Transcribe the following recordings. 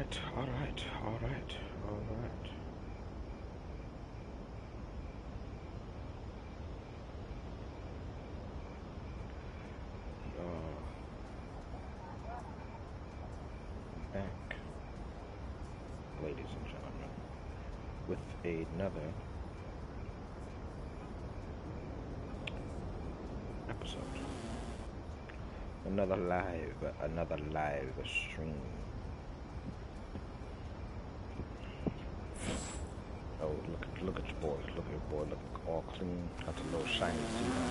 Alright. Back, ladies and gentlemen, with another episode. Another live stream. Oh, look at your boy. Look at your boy. Look all clean. Got a little shiny suit on.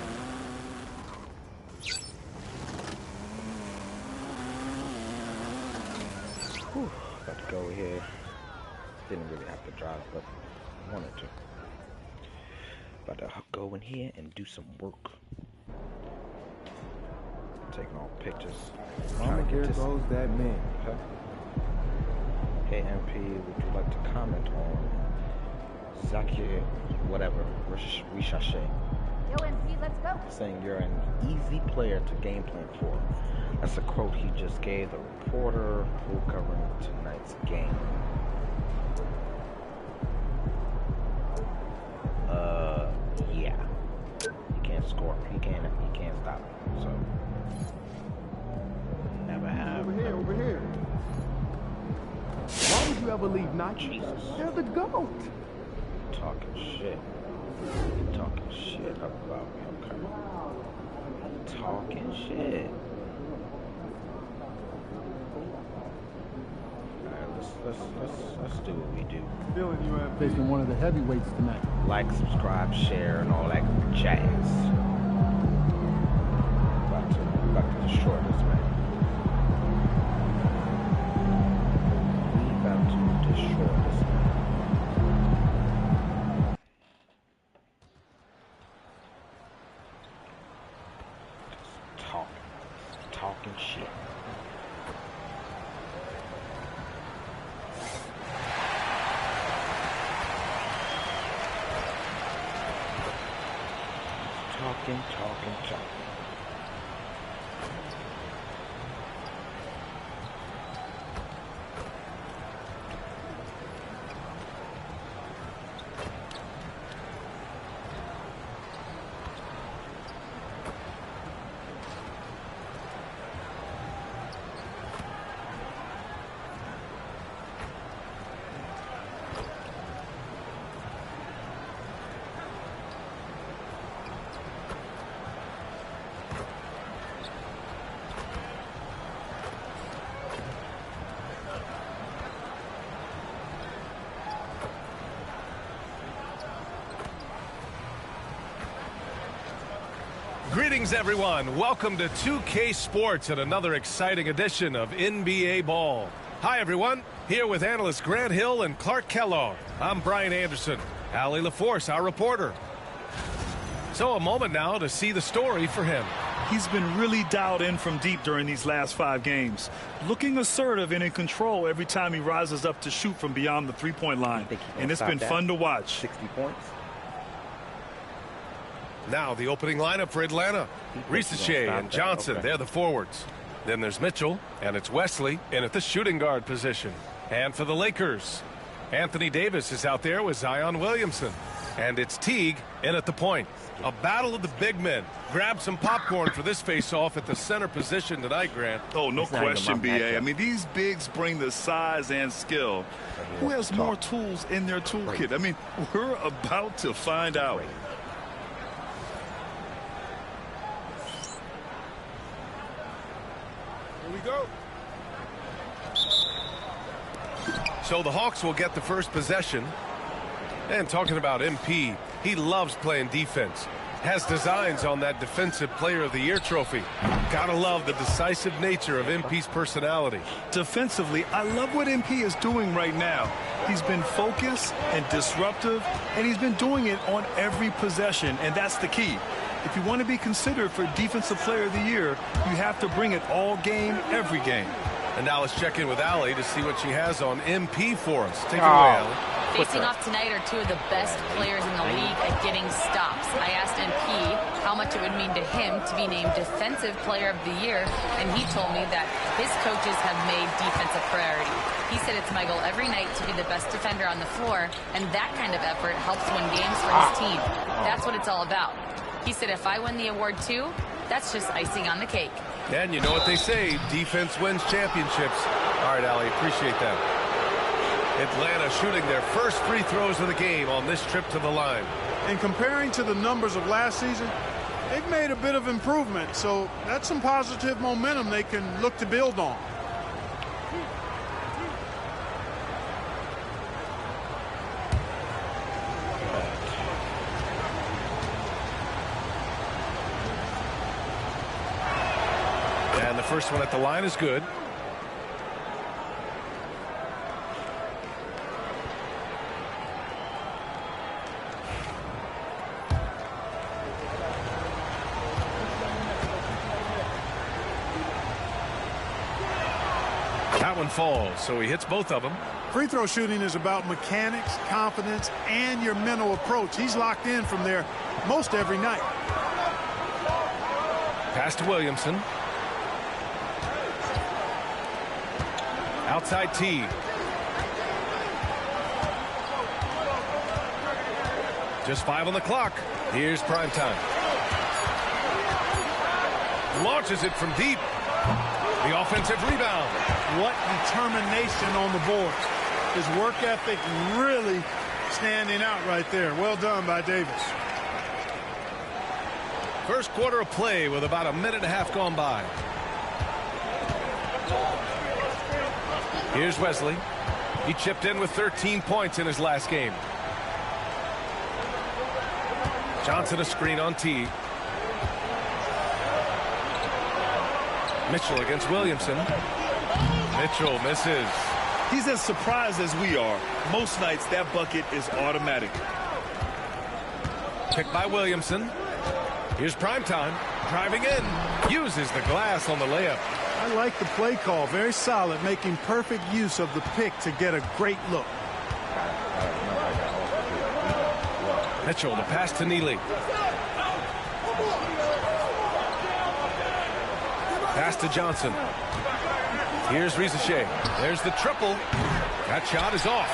Whew, got to go here. Didn't really have to drive, but wanted to. About to go in here and do some work. Taking all pictures. Here goes that man. Huh? Hey MP, would you like to comment on Zakir, whatever, Ricochet? Yo MP, let's go. Saying you're an easy player to game plan for. That's a quote he just gave the reporter who covering tonight's game. Yeah. He can't score. He can't stop it. So never have. Over here. Why would you ever leave Nike? Jesus. They're the GOAT. Talking shit about me, okay? Talking shit. Alright, let's do what we do. Feeling you are facing one of the heavyweights tonight. Like, subscribe, share, and all that jazz. About to destroy this man. We about to destroy this man. Talking shit. Talking. Greetings, everyone. Welcome to 2K Sports and another exciting edition of NBA Ball. Hi, everyone. Here with analysts Grant Hill and Clark Kellogg. I'm Brian Anderson. Allie LaForce, our reporter. So a moment now to see the story for him. He's been really dialed in from deep during these last 5 games. Looking assertive and in control every time he rises up to shoot from beyond the three-point line. And it's been fun to watch. 60 points. Now the opening lineup for Atlanta. Ricochet and Johnson, they're the forwards. Then there's Mitchell, and it's Wesley in at the shooting guard position. And for the Lakers, Anthony Davis is out there with Zion Williamson. And it's Teague in at the point. A battle of the big men. Grab some popcorn for this face-off at the center position tonight, Grant. Oh, no question, B.A. I mean, these bigs bring the size and skill. Who has more tools in their toolkit? I mean, we're about to find out. Go. So the Hawks will get the first possession. And talking about MP, he loves playing defense. Has designs on that Defensive Player of the Year trophy. Gotta love the decisive nature of MP's personality. Defensively, I love what MP is doing right now. He's been focused and disruptive, and he's been doing it on every possession, and that's the key. If you want to be considered for Defensive Player of the Year, you have to bring it all game, every game. And now let's check in with Allie to see what she has on MP for us. Take it away, Allie. Facing off tonight are two of the best players in the league at getting stops. I asked MP how much it would mean to him to be named Defensive Player of the Year, and he told me that his coaches have made defense a priority. He said it's my goal every night to be the best defender on the floor, and that kind of effort helps win games for his team. That's what it's all about. He said if I win the award too, that's just icing on the cake. And you know what they say, defense wins championships. All right, Allie, appreciate that. Atlanta shooting their first free throws of the game on this trip to the line. And comparing to the numbers of last season, they've made a bit of improvement. So that's some positive momentum they can look to build on. And the first one at the line is good. That one falls, so he hits both of them. Free throw shooting is about mechanics, confidence, and your mental approach. He's locked in from there most every night. Pass to Williamson. Outside T. Just 5 on the clock. Here's prime time. Launches it from deep. The offensive rebound. What determination on the boards. His work ethic really standing out right there. Well done by Davis. First quarter of play with about a minute and a half gone by. Here's Wesley. He chipped in with 13 points in his last game. Johnson a screen on T. Mitchell against Williamson. Mitchell misses. He's as surprised as we are. Most nights that bucket is automatic. Picked by Williamson. Here's primetime. Driving in. Uses the glass on the layup. I like the play call. Very solid, making perfect use of the pick to get a great look. Mitchell, the pass to Neely. Pass to Johnson. Here's Rizachet. There's the triple. That shot is off.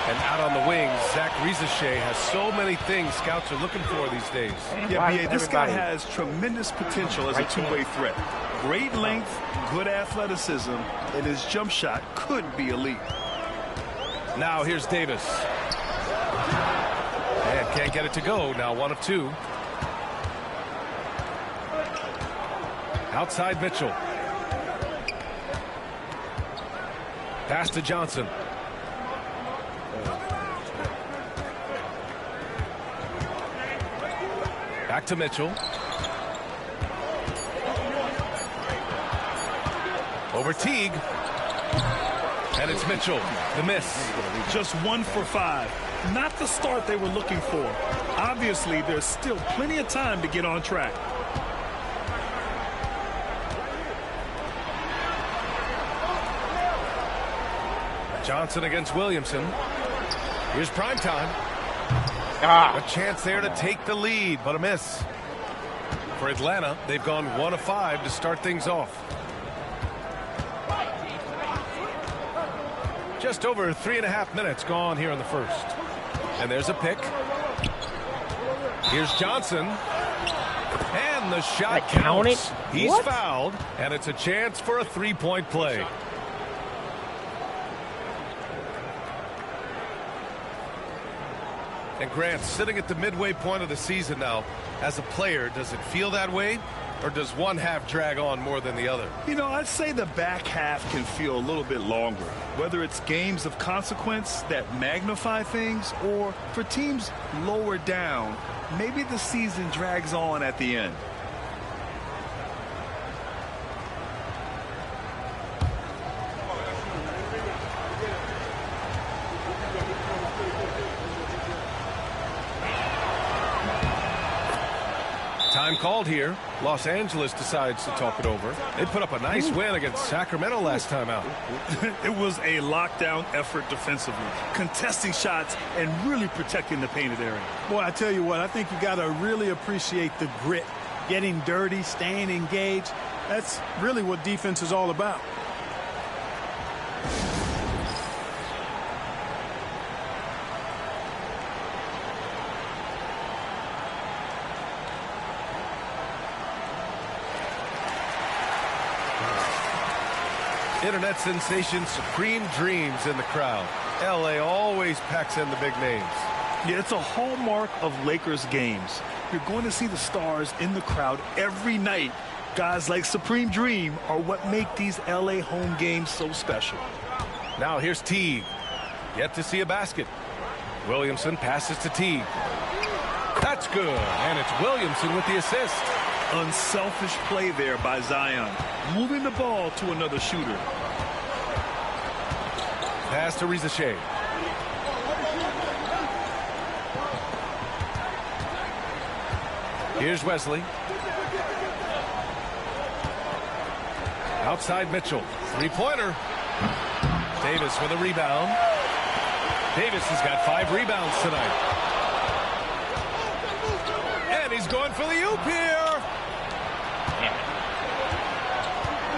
And out on the wing, Zach Rizachet has so many things scouts are looking for these days. Yeah, BA, this guy has tremendous potential as a two-way threat. Great length, good athleticism, and his jump shot could be elite. Now here's Davis. And can't get it to go. Now 1 of 2. Outside Mitchell. Pass to Johnson. Back to Mitchell. Over Teague. And it's Mitchell. The miss. Just 1 for 5. Not the start they were looking for. Obviously, there's still plenty of time to get on track. Johnson against Williamson. Here's primetime. A chance there to take the lead, but a miss. For Atlanta, they've gone 1 of 5 to start things off. Just over 3.5 minutes gone here in the first. And there's a pick. Here's Johnson. And the shot counts. He's fouled, and it's a chance for a three-point play. And Grant, sitting at the midway point of the season now, as a player, does it feel that way? Or does one half drag on more than the other? You know, I'd say the back half can feel a little bit longer. Whether it's games of consequence that magnify things, or for teams lower down, maybe the season drags on at the end. Time Timeout called here. Los Angeles decides to talk it over. They put up a nice win against Sacramento last time out. It was a lockdown effort defensively, contesting shots and really protecting the painted area. Boy, I tell you what, I think you got to really appreciate the grit. Getting dirty, staying engaged. That's really what defense is all about. Internet sensation Supreme Dreams in the crowd. LA always packs in the big names. Yeah, it's a hallmark of Lakers games. You're going to see the stars in the crowd every night. Guys like Supreme Dream are what make these LA home games so special. Now here's Teague. Yet to see a basket. Williamson passes to Teague. That's good. And it's Williamson with the assist. Unselfish play there by Zion. Moving the ball to another shooter. Pass to Rizachet. Here's Wesley. Outside Mitchell. Three-pointer. Davis with a rebound. Davis has got 5 rebounds tonight. And he's going for the oop here.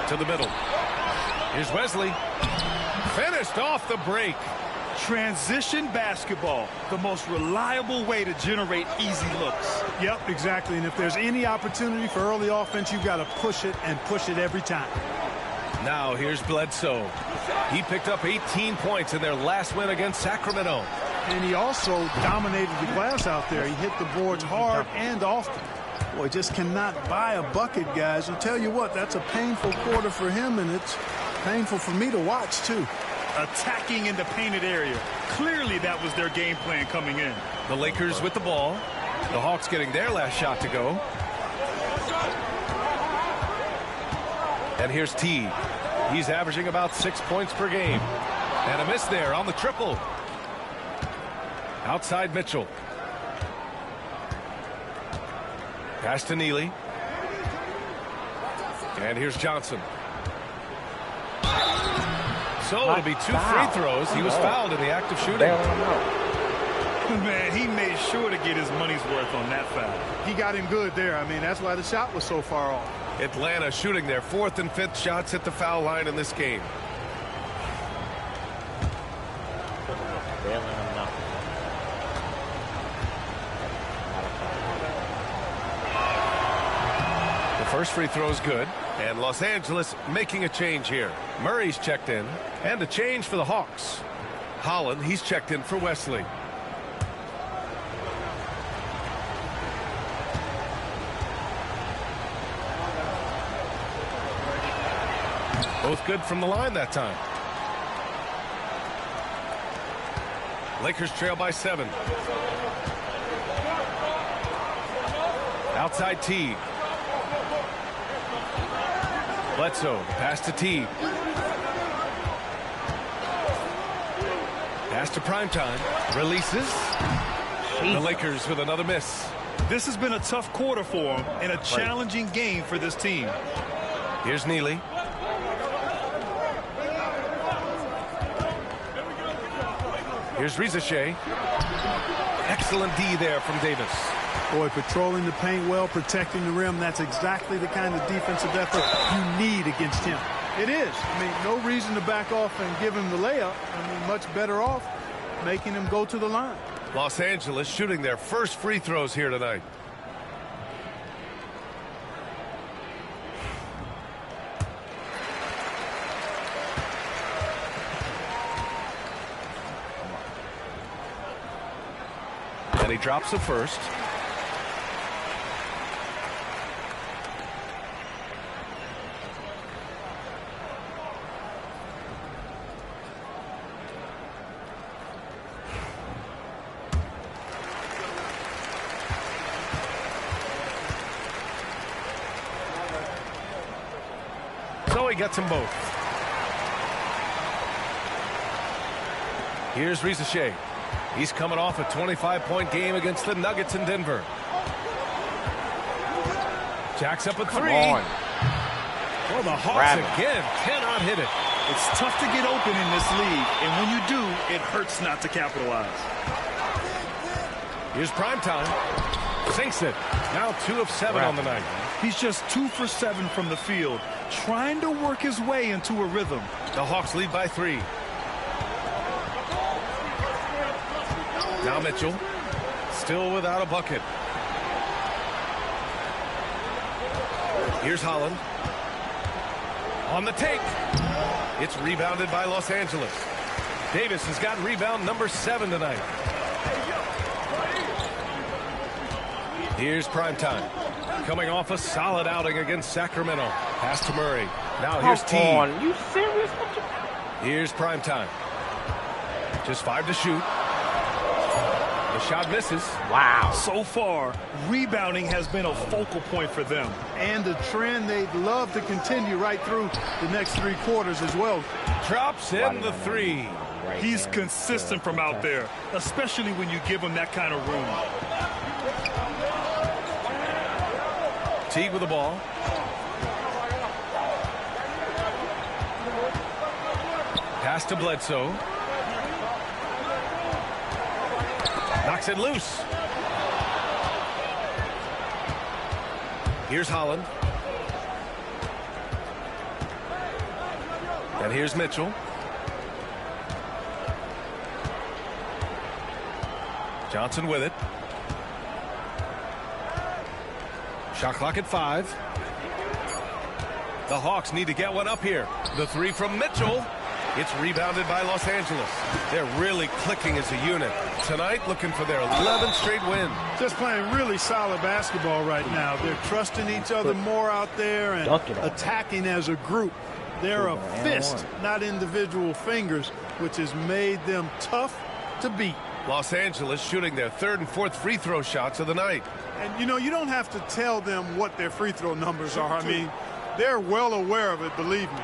To the middle. Here's Wesley. Finished off the break. Transition basketball, the most reliable way to generate easy looks. Yep, exactly. And if there's any opportunity for early offense, you've got to push it and push it every time. Now here's Bledsoe. He picked up 18 points in their last win against Sacramento. And he also dominated the glass out there. He hit the boards hard and often. Boy, just cannot buy a bucket, guys. I'll tell you what, that's a painful quarter for him, and it's painful for me to watch, too. Attacking in the painted area. Clearly that was their game plan coming in. The Lakers with the ball. The Hawks getting their last shot to go. And here's Teague. He's averaging about 6 points per game. And a miss there on the triple. Outside Mitchell. Pass to Neely. And here's Johnson. So it'll be 2 free throws. He was fouled in the act of shooting. Man, he made sure to get his money's worth on that foul. He got him good there. I mean, that's why the shot was so far off. Atlanta shooting their 4th and 5th shots at the foul line in this game. The first free throw is good, and Los Angeles making a change here. Murray's checked in, and a change for the Hawks. Holland, he's checked in for Wesley. Both good from the line that time. Lakers trail by 7. Outside Teague. Bledsoe, pass to Teague. Pass to Primetime. Releases. The Lakers with another miss. This has been a tough quarter for them and a challenging game for this team. Here's Neely. Here's Rizachet. Excellent D there from Davis. Boy, patrolling the paint well, protecting the rim. That's exactly the kind of defensive effort you need against him. It is. I mean, no reason to back off and give him the layup. I mean, much better off making him go to the line. Los Angeles shooting their first free throws here tonight. And he drops the first. So he gets them both. Here's Rizachet. He's coming off a 25-point game against the Nuggets in Denver. Jacks up a Come three. on. Well, the Hawks Grab it. again cannot hit it. It's tough to get open in this league, and when you do, it hurts not to capitalize. Here's Primetime. Sinks it. Now 2 of 7 on the night. He's just 2 for 7 from the field, trying to work his way into a rhythm. The Hawks lead by 3. Now Mitchell. Still without a bucket. Here's Holland. On the take. It's rebounded by Los Angeles. Davis has got rebound number 7 tonight. Here's Primetime. Coming off a solid outing against Sacramento. Pass to Murray. Now here's T. Come on, you serious? Here's Primetime. Just 5 to shoot. The shot misses. Wow. So far, rebounding has been a focal point for them. And a trend they'd love to continue right through the next 3 quarters as well. Drops in the 3. Right He's there. consistent from out there, especially when you give him that kind of room. Teague with the ball. Pass to Bledsoe. Knocks it loose. Here's Holland. And here's Mitchell. Johnson with it. Shot clock at 5. The Hawks need to get one up here. The 3 from Mitchell. It's rebounded by Los Angeles. They're really clicking as a unit. Tonight, looking for their 11th straight win. Just playing really solid basketball right now. They're trusting each other more out there and attacking as a group. They're a fist, not individual fingers, which has made them tough to beat. Los Angeles shooting their 3rd and 4th free throw shots of the night. And, you know, you don't have to tell them what their free throw numbers are. I mean, they're well aware of it, believe me.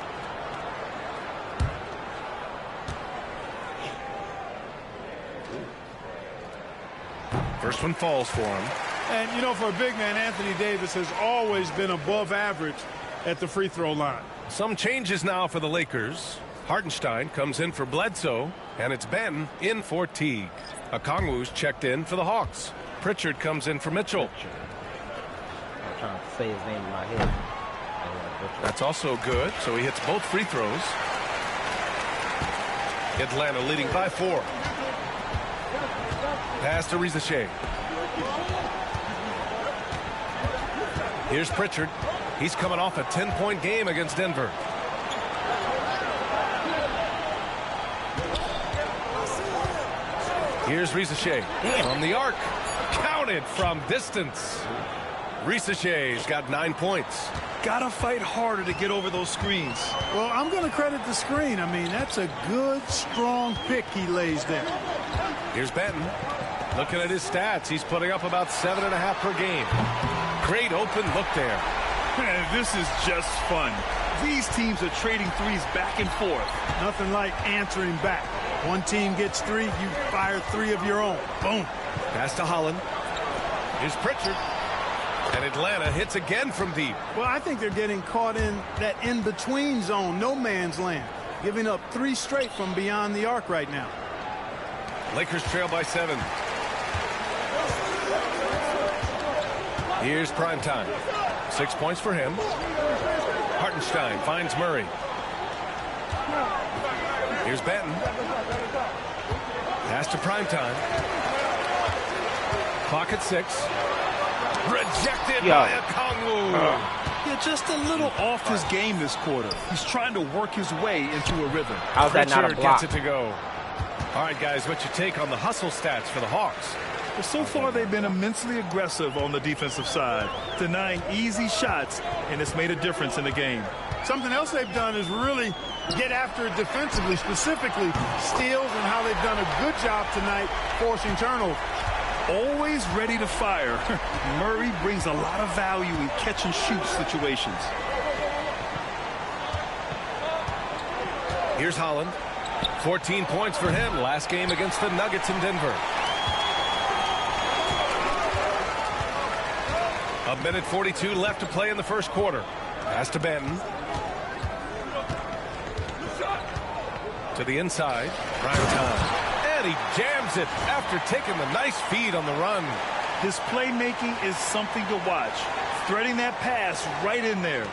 First one falls for him. And, you know, for a big man, Anthony Davis has always been above average at the free throw line. Some changes now for the Lakers. Hartenstein comes in for Bledsoe, and it's Ben in for Teague. Okongwu's checked in for the Hawks. Pritchard comes in for Mitchell. I'm trying to say his name in my head. That's also good, so he hits both free throws. Atlanta leading by 4. Pass to Rizachet. Here's Pritchard. He's coming off a 10-point game against Denver. Here's Rizachet from the arc. Counted from distance. Risachet's got 9 points. Gotta fight harder to get over those screens. Well, I'm going to credit the screen. I mean, that's a good, strong pick he lays there. Here's Benton. Looking at his stats, he's putting up about 7.5 per game. Great open look there. Man, this is just fun. These teams are trading threes back and forth. Nothing like answering back. One team gets 3, you fire 3 of your own. Boom. Pass to Holland. Here's Pritchard. And Atlanta hits again from deep. Well, I think they're getting caught in that in-between zone, no man's land, giving up 3 straight from beyond the arc right now. Lakers trail by 7. Here's Primetime. 6 points for him. Hartenstein finds Murray. Here's Benton. Pass to Primetime. Clock at 6. Rejected by Okongwu. Yeah, just a little off his game this quarter. He's trying to work his way into a rhythm. How's that not a Pritchard block? gets it to go. All right, guys, what's your take on the hustle stats for the Hawks? But so far, they've been immensely aggressive on the defensive side, denying easy shots, and it's made a difference in the game. Something else they've done is really get after it defensively, specifically steals, and how they've done a good job tonight forcing turnovers. Always ready to fire. Murray brings a lot of value in catch-and-shoot situations. Here's Holland. 14 points for him last game against the Nuggets in Denver. A minute 42 left to play in the first quarter. Pass to Benton. To the inside. Prime time. And he jams it after taking the nice feed on the run. His playmaking is something to watch. Threading that pass right in there.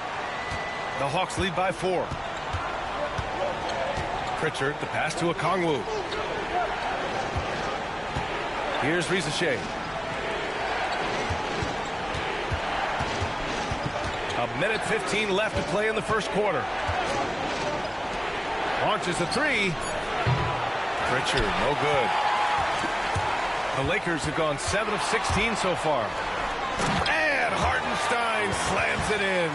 The Hawks lead by 4. Pritchard, the pass to Okongwu. Here's Rizachet. A minute 15 left to play in the first quarter. Launches a 3. Pritchard, no good. The Lakers have gone 7 of 16 so far. And Hartenstein slams it in.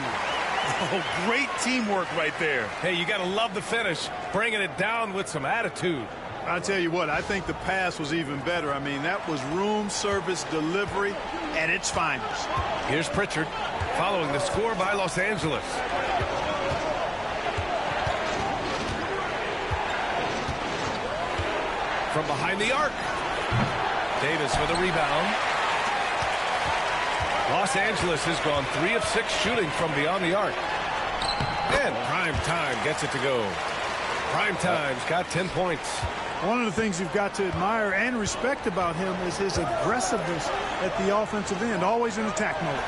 Oh, great teamwork right there. Hey, you got to love the finish. Bringing it down with some attitude. I'll tell you what, I think the pass was even better. I mean, that was room service delivery at its finest. Here's Pritchard following the score by Los Angeles. From behind the arc. Davis with a rebound. Los Angeles has gone 3 of 6 shooting from beyond the arc. And Prime Time gets it to go. Prime Time's got 10 points. One of the things you've got to admire and respect about him is his aggressiveness at the offensive end, always in attack mode.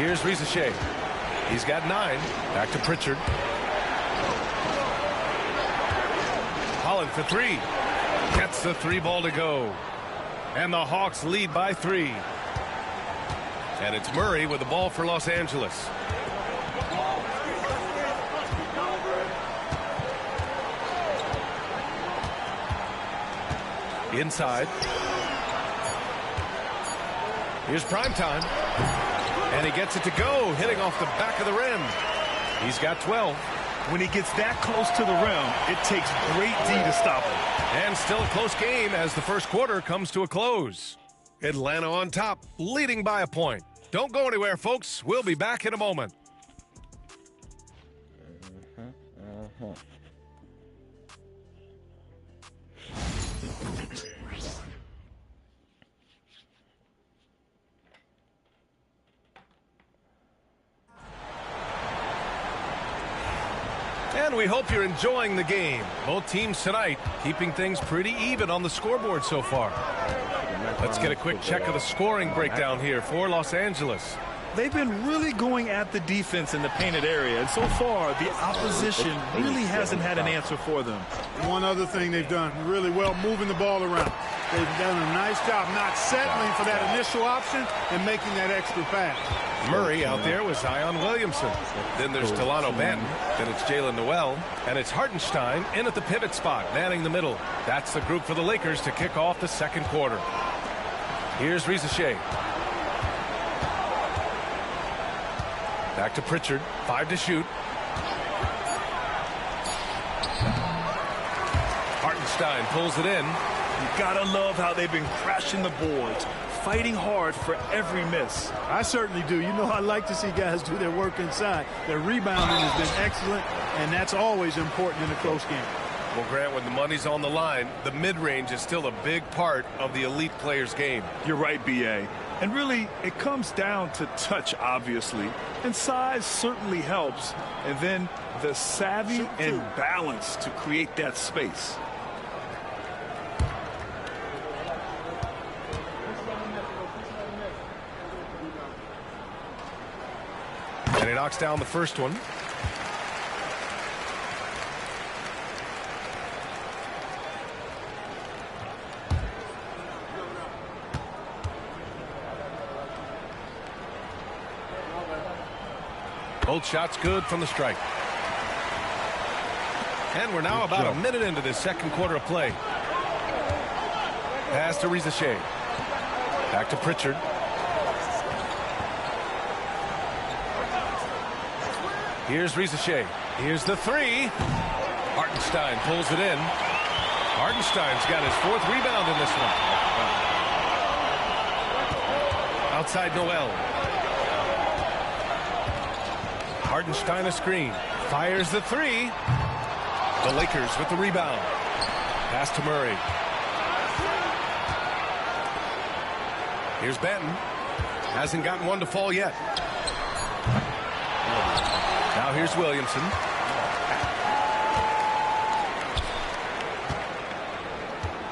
Here's Rizachet. He's got 9. Back to Pritchard. Holland for 3. Gets the 3 ball to go. And the Hawks lead by 3. And it's Murray with the ball for Los Angeles. Inside. Here's Prime Time. And he gets it to go, hitting off the back of the rim. He's got 12. When he gets that close to the rim, it takes great D to stop him. And still a close game as the first quarter comes to a close. Atlanta on top, leading by a point. Don't go anywhere, folks. We'll be back in a moment. And we hope you're enjoying the game. Both teams tonight keeping things pretty even on the scoreboard so far. Let's get a quick check of the scoring breakdown here for Los Angeles. They've been really going at the defense in the painted area, and so far the opposition really hasn't had an answer for them. One other thing they've done really well, moving the ball around. They've done a nice job not settling for that initial option and making that extra pass. Murray out there with Zion Williamson. Then there's Delano Banton. Then it's Jalen Noel. And it's Hartenstein in at the pivot spot, manning the middle. That's the group for the Lakers to kick off the second quarter. Here's Rizachet. Back to Pritchard. 5 to shoot. Hartenstein pulls it in. You gotta love how they've been crashing the boards, fighting hard for every miss. I certainly do. You know, I like to see guys do their work inside. Their rebounding has been excellent, and that's always important in a close game. Well, Grant, when the money's on the line, the mid-range is still a big part of the elite player's game. You're right, B.A. And really, it comes down to touch, obviously. And size certainly helps. And then the savvy and balance to create that space. And he knocks down the first one. Both shots good from the strike. And we're now about a minute into this second quarter of play. Pass to Rizachet. Back to Pritchard. Here's Rizachet. Here's the 3. Hartenstein pulls it in. Hartenstein's got his 4th rebound in this one. Outside Noel. Hartenstein a screen. Fires the 3. The Lakers with the rebound. Pass to Murray. Here's Benton. Hasn't gotten one to fall yet. Now here's Williamson.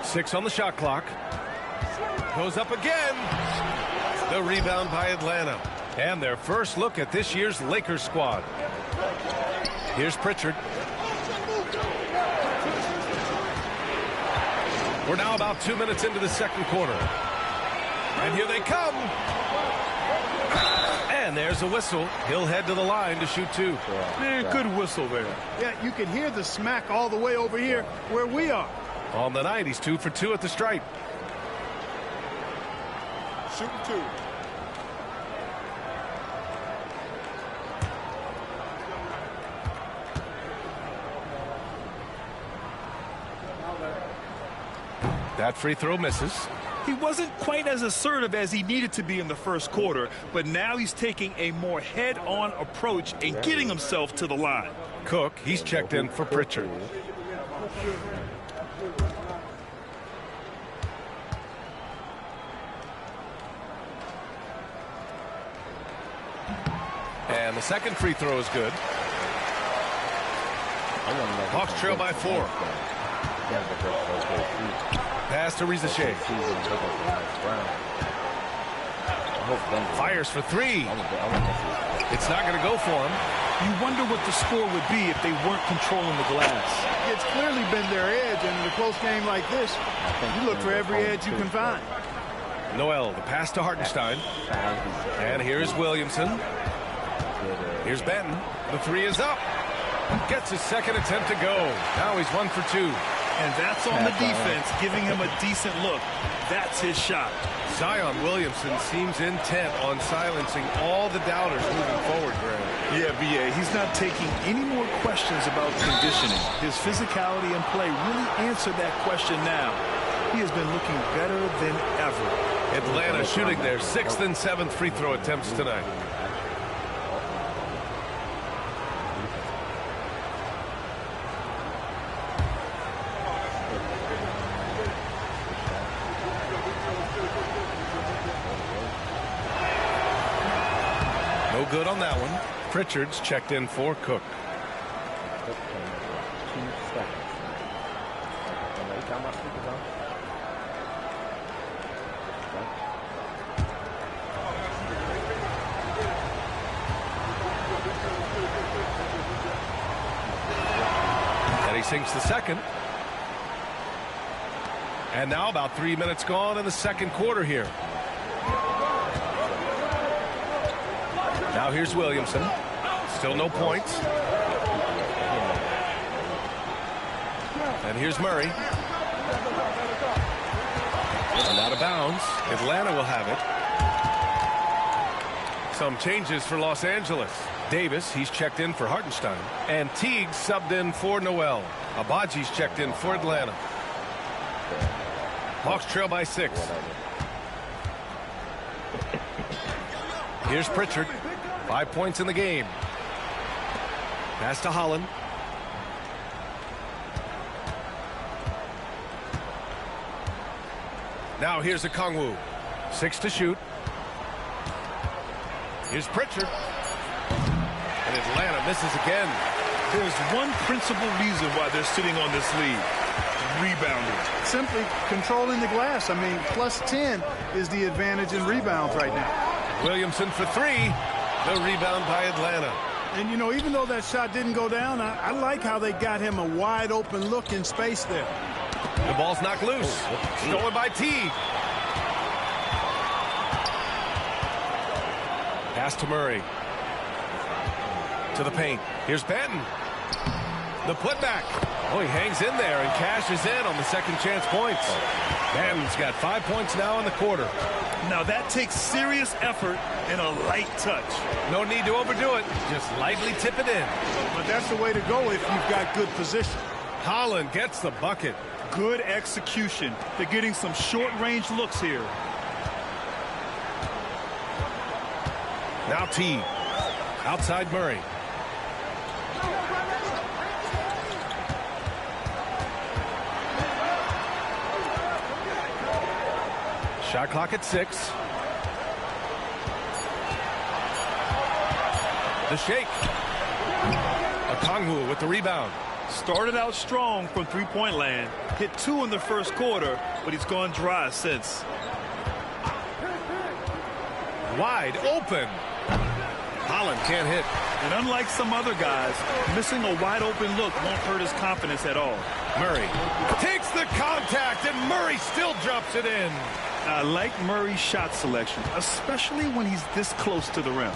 Six on the shot clock. Goes up again. The rebound by Atlanta. And their first look at this year's Lakers squad. Here's Pritchard. We're now about 2 minutes into the second quarter. And here they come. And there's a whistle. He'll head to the line to shoot two. Man, good whistle there. Yeah, you can hear the smack all the way over here where we are. On the night, he's 2 for 2 at the stripe. Shooting two. That free throw misses. He wasn't quite as assertive as he needed to be in the first quarter, but now he's taking a more head-on approach and getting himself to the line. Cook, he's checked in for Pritchard. And the second free throw is good. Hawks trail by 4. Pass to Rizachet. Fires for 3. It's not going to go for him. You wonder what the score would be if they weren't controlling the glass. It's clearly been their edge, and in a close game like this, you look for every edge you can find. Noel, the pass to Hartenstein. And here's Williamson. Here's Benton. The 3 is up. Gets his second attempt to go. Now he's 1 for 2. And that's on the defense, giving him a decent look. That's his shot. Zion Williamson seems intent on silencing all the doubters moving forward, Graham. Yeah, B.A., he's not taking any more questions about conditioning. His physicality and play really answered that question now. He has been looking better than ever. Atlanta shooting their 6th and 7th free throw attempts tonight. No good on that one. Pritchard's checked in for Cook. And he sinks the second. And now about 3 minutes gone in the second quarter here. Now here's Williamson. Still no points. And here's Murray. And out of bounds. Atlanta will have it. Some changes for Los Angeles. Davis, he's checked in for Hartenstein. And Teague subbed in for Noel. Abaji's checked in for Atlanta. Hawks trail by 6. Here's Pritchard. 5 points in the game. Pass to Holland. Now here's Okongwu. 6 to shoot. Here's Pritchard. And Atlanta misses again. There's one principal reason why they're sitting on this lead. Rebounding. Simply controlling the glass. I mean, plus 10 is the advantage in rebounds right now. Williamson for 3. The rebound by Atlanta. And, you know, even though that shot didn't go down, I like how they got him a wide open look in space there. The ball's knocked loose. Stolen by Teague. Pass to Murray. To the paint. Here's Benton. The putback. Oh, he hangs in there and cashes in on the second chance points. Benton's got 5 points now in the quarter. Now that takes serious effort and a light touch. No need to overdo it. Just lightly tip it in. But that's the way to go if you've got good position. Holland gets the bucket. Good execution. They're getting some short-range looks here. Now Teague. Outside Murray. Shot clock at 6. The shake. Okongwu with the rebound. Started out strong from three-point land. Hit 2 in the first quarter, but he's gone dry since. Wide open. Holland can't hit. And unlike some other guys, missing a wide-open look won't hurt his confidence at all. Murray takes the contact, and Murray still jumps it in. I like Murray's shot selection, especially when he's this close to the rim.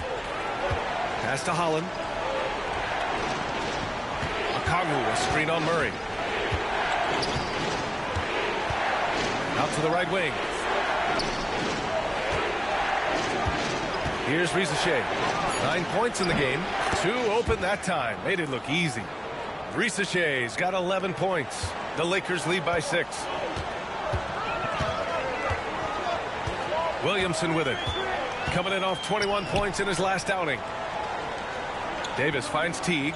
Pass to Holland. Okongwu, a screen on Murray. Out to the right wing. Here's Risacher. 9 points in the game. 2 open that time. Made it look easy. Risacher's got 11 points. The Lakers lead by 6. Williamson with it. Coming in off 21 points in his last outing. Davis finds Teague.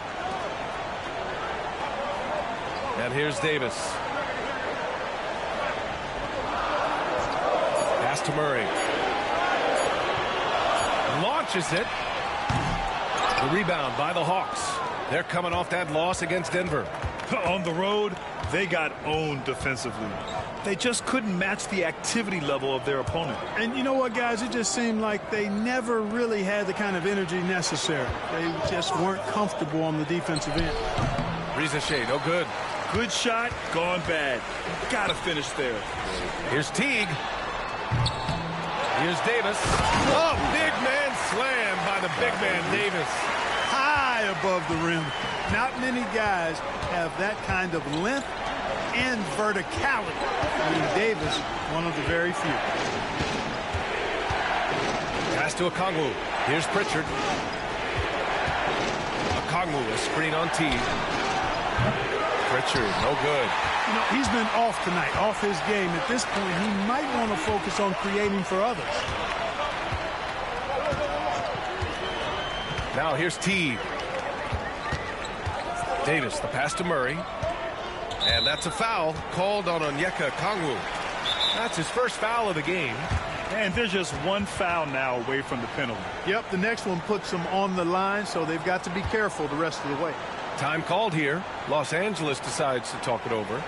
And here's Davis. Pass to Murray. Launches it. The rebound by the Hawks. They're coming off that loss against Denver. On the road, they got owned defensively. They just couldn't match the activity level of their opponent. And you know what, guys? It just seemed like they never really had the kind of energy necessary. They just weren't comfortable on the defensive end. Risacher, no good. Good shot, gone bad. Gotta finish there. Here's Teague. Here's Davis. Oh, big man slam by the big man Davis. High above the rim. Not many guys have that kind of length and verticality. I mean, Davis, one of the very few. Pass to Okongwu. Here's Pritchard. Okongwu, a screen on Teague. Pritchard, no good. You know, he's been off tonight, off his game. At this point, he might want to focus on creating for others. Now here's Teague. Davis, the pass to Murray. And that's a foul called on Onyeka Okongwu. That's his first foul of the game. And they're just one foul now away from the penalty. Yep, the next one puts them on the line, so they've got to be careful the rest of the way. Time called here. Los Angeles decides to talk it over.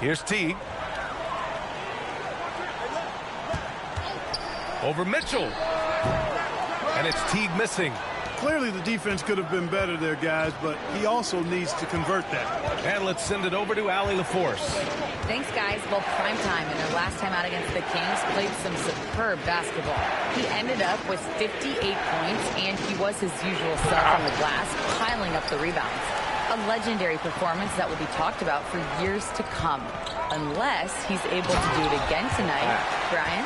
Here's Teague. Over Mitchell. And it's Teague missing. Clearly the defense could have been better there, guys, but he also needs to convert that. And let's send it over to Allie LaForce. Thanks, guys. Well, primetime in their last time out against the Kings played some superb basketball. He ended up with 58 points, and he was his usual self on the glass, piling up the rebounds. A legendary performance that will be talked about for years to come, unless he's able to do it again tonight. Brian?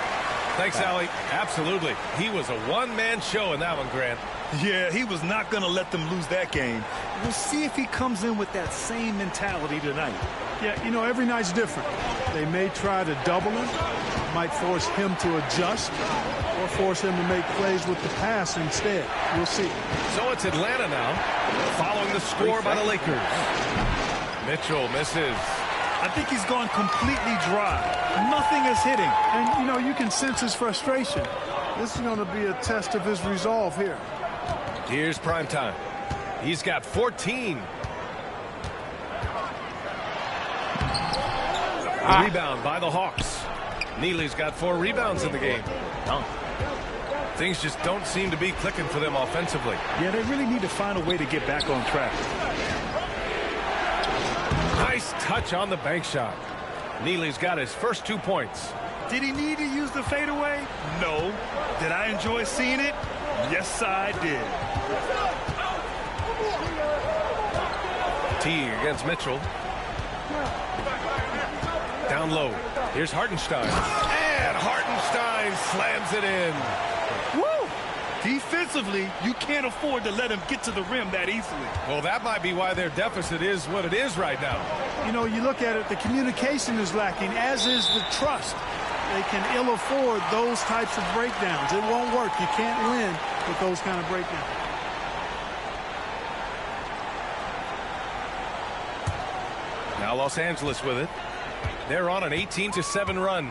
Thanks, Allie. Absolutely. He was a one-man show in that one, Grant. Yeah, he was not going to let them lose that game. We'll see if he comes in with that same mentality tonight. Yeah, you know, every night's different. They may try to double him, might force him to adjust, or force him to make plays with the pass instead. We'll see. So it's Atlanta now, following the score by the Lakers. Mitchell misses. I think he's gone completely dry. Nothing is hitting. And, you know, you can sense his frustration. This is going to be a test of his resolve here. Here's primetime. He's got 14. Rebound by the Hawks. Neely's got 4 rebounds in the game. Things just don't seem to be clicking for them offensively. Yeah, they really need to find a way to get back on track. Nice touch on the bank shot. Neely's got his first 2 points. Did he need to use the fadeaway? No. Did I enjoy seeing it? Yes, I did. Teague against Mitchell. Down low. Here's Hartenstein. And Hartenstein slams it in. Woo! Defensively, you can't afford to let him get to the rim that easily. Well, that might be why their deficit is what it is right now. You know, you look at it, the communication is lacking, as is the trust. They can ill afford those types of breakdowns. It won't work. You can't win with those kind of breakdowns. Now Los Angeles with it. They're on an 18-7 run.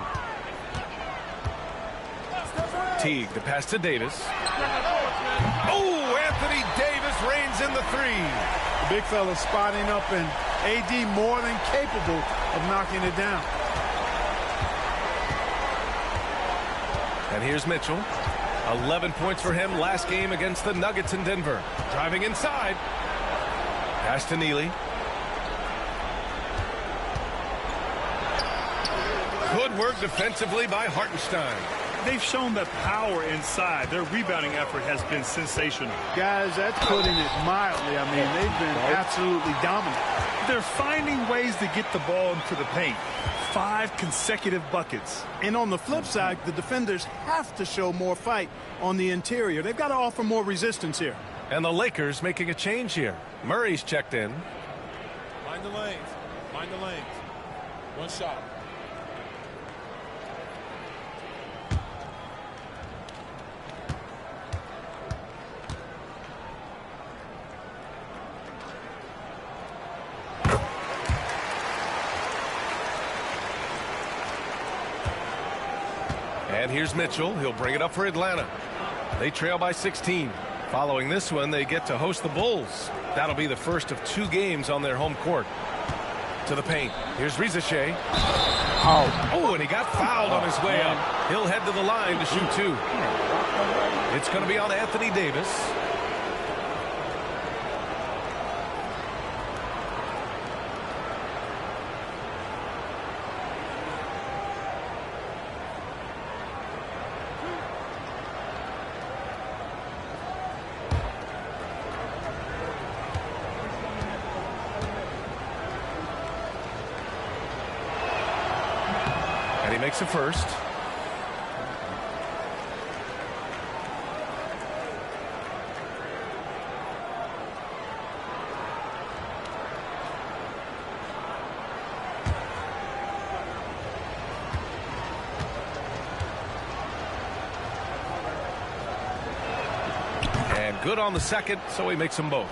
Teague, the pass to Davis. Oh, Anthony Davis reigns in the 3. The big fella spotting up, and AD more than capable of knocking it down. And here's Mitchell. 11 points for him last game against the Nuggets in Denver. Driving inside. Pass to Neely. Good work defensively by Hartenstein. They've shown the power inside. Their rebounding effort has been sensational. Guys, that's putting it mildly. I mean, they've been absolutely dominant. They're finding ways to get the ball into the paint. 5 consecutive buckets. And on the flip side, the defenders have to show more fight on the interior. They've got to offer more resistance here. And the Lakers making a change here. Murray's checked in. Mind the lanes. Mind the lanes. One shot. And here's Mitchell. He'll bring it up for Atlanta. They trail by 16. Following this one, they get to host the Bulls. That'll be the first of 2 games on their home court. To the paint. Here's Rizashea. Oh, and he got fouled on his way up. He'll head to the line to shoot 2. It's going to be on Anthony Davis. Makes it first. And good on the second, so he makes them both.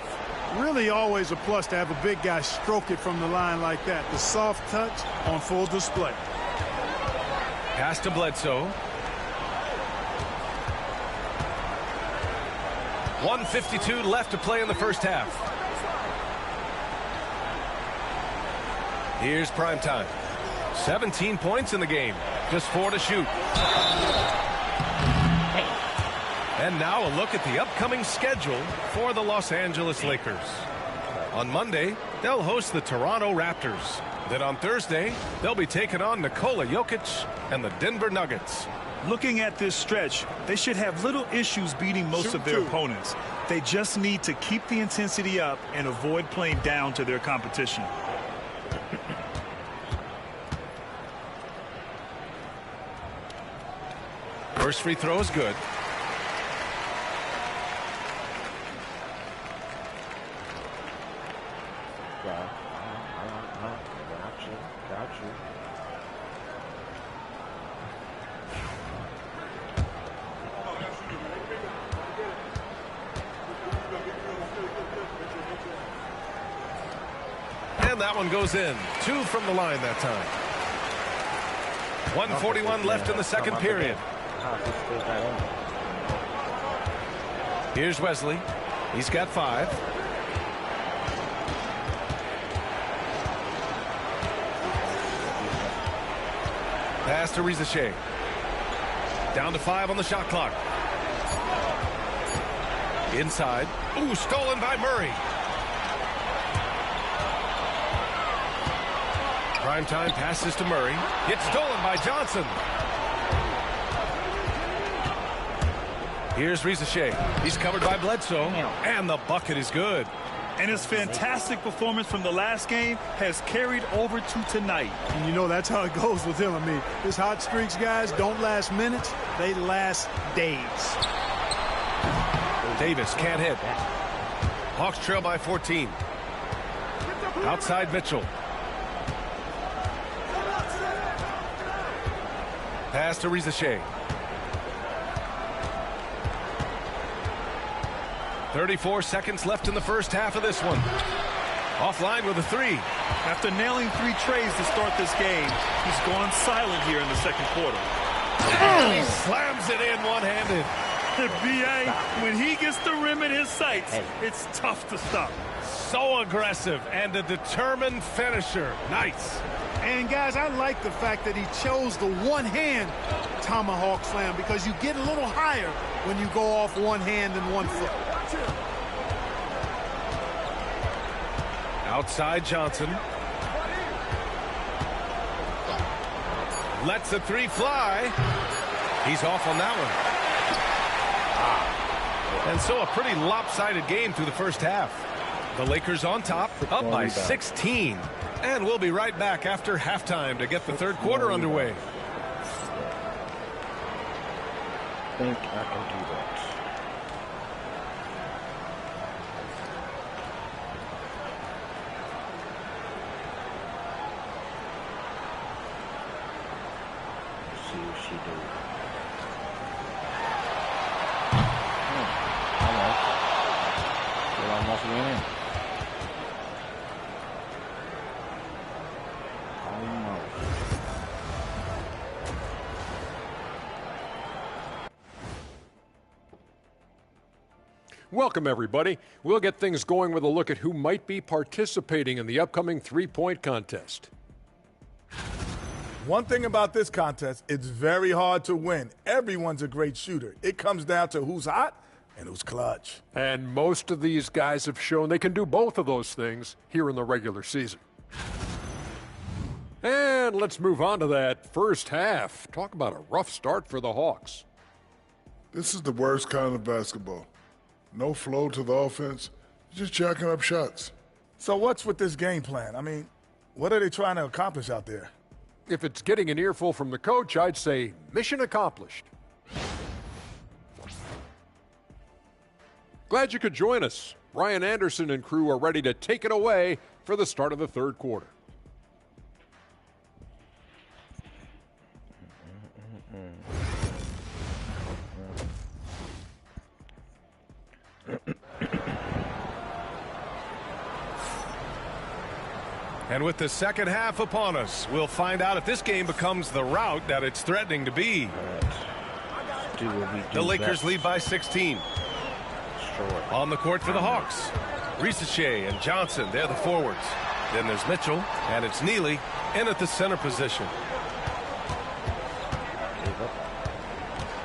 Really always a plus to have a big guy stroke it from the line like that. The soft touch on full display. Pass to Bledsoe. 1:52 left to play in the first half. Here's prime time. 17 points in the game. Just 4 to shoot. And now a look at the upcoming schedule for the Los Angeles Lakers. On Monday, they'll host the Toronto Raptors. Then on Thursday, they'll be taking on Nikola Jokic and the Denver Nuggets. Looking at this stretch, they should have little issues beating most of their opponents. They just need to keep the intensity up and avoid playing down to their competition. First free throw is good. And that one goes in. 2 from the line that time. 1:41 left in the second period. Here's Wesley. He's got 5. Pass to Rizachet. Down to 5 on the shot clock. Inside. Ooh, stolen by Murray. Primetime passes to Murray. Gets stolen by Johnson. Here's Rizachet. He's covered by Bledsoe. And the bucket is good. And his fantastic performance from the last game has carried over to tonight. And you know that's how it goes with him. I mean, his hot streaks, guys, don't last minutes. They last days. Davis can't hit. Hawks trail by 14. Outside Mitchell. Pass to Rizachet. 34 seconds left in the first half of this one. Offline with a 3. After nailing 3 trays to start this game, he's gone silent here in the second quarter. And he slams it in one-handed. B.A., when he gets the rim in his sights, it's tough to stop. So aggressive and a determined finisher. Nice. And, guys, I like the fact that he chose the one-hand tomahawk slam because you get a little higher when you go off one hand and one foot. Outside Johnson. Lets the 3 fly. He's off on that one. And so a pretty lopsided game through the first half. The Lakers on top, up by 16. And we'll be right back after halftime to get the third quarter underway. I think I can do that. Let's see what she do. Almost. We're almost winning. Welcome, everybody. We'll get things going with a look at who might be participating in the upcoming three-point contest. One thing about this contest, it's very hard to win. Everyone's a great shooter. It comes down to who's hot and who's clutch. And most of these guys have shown they can do both of those things here in the regular season. And let's move on to that first half. Talk about a rough start for the Hawks. This is the worst kind of basketball. No flow to the offense, just jacking up shots. So what's with this game plan? I mean, what are they trying to accomplish out there? If it's getting an earful from the coach, I'd say mission accomplished. Glad you could join us. Brian Anderson and crew are ready to take it away for the start of the third quarter. And with the second half upon us, we'll find out if this game becomes the route that it's threatening to be. The Lakers lead by 16. On the court for the Hawks. Rizachet and Johnson, they're the forwards. Then there's Mitchell, and it's Neely in at the center position.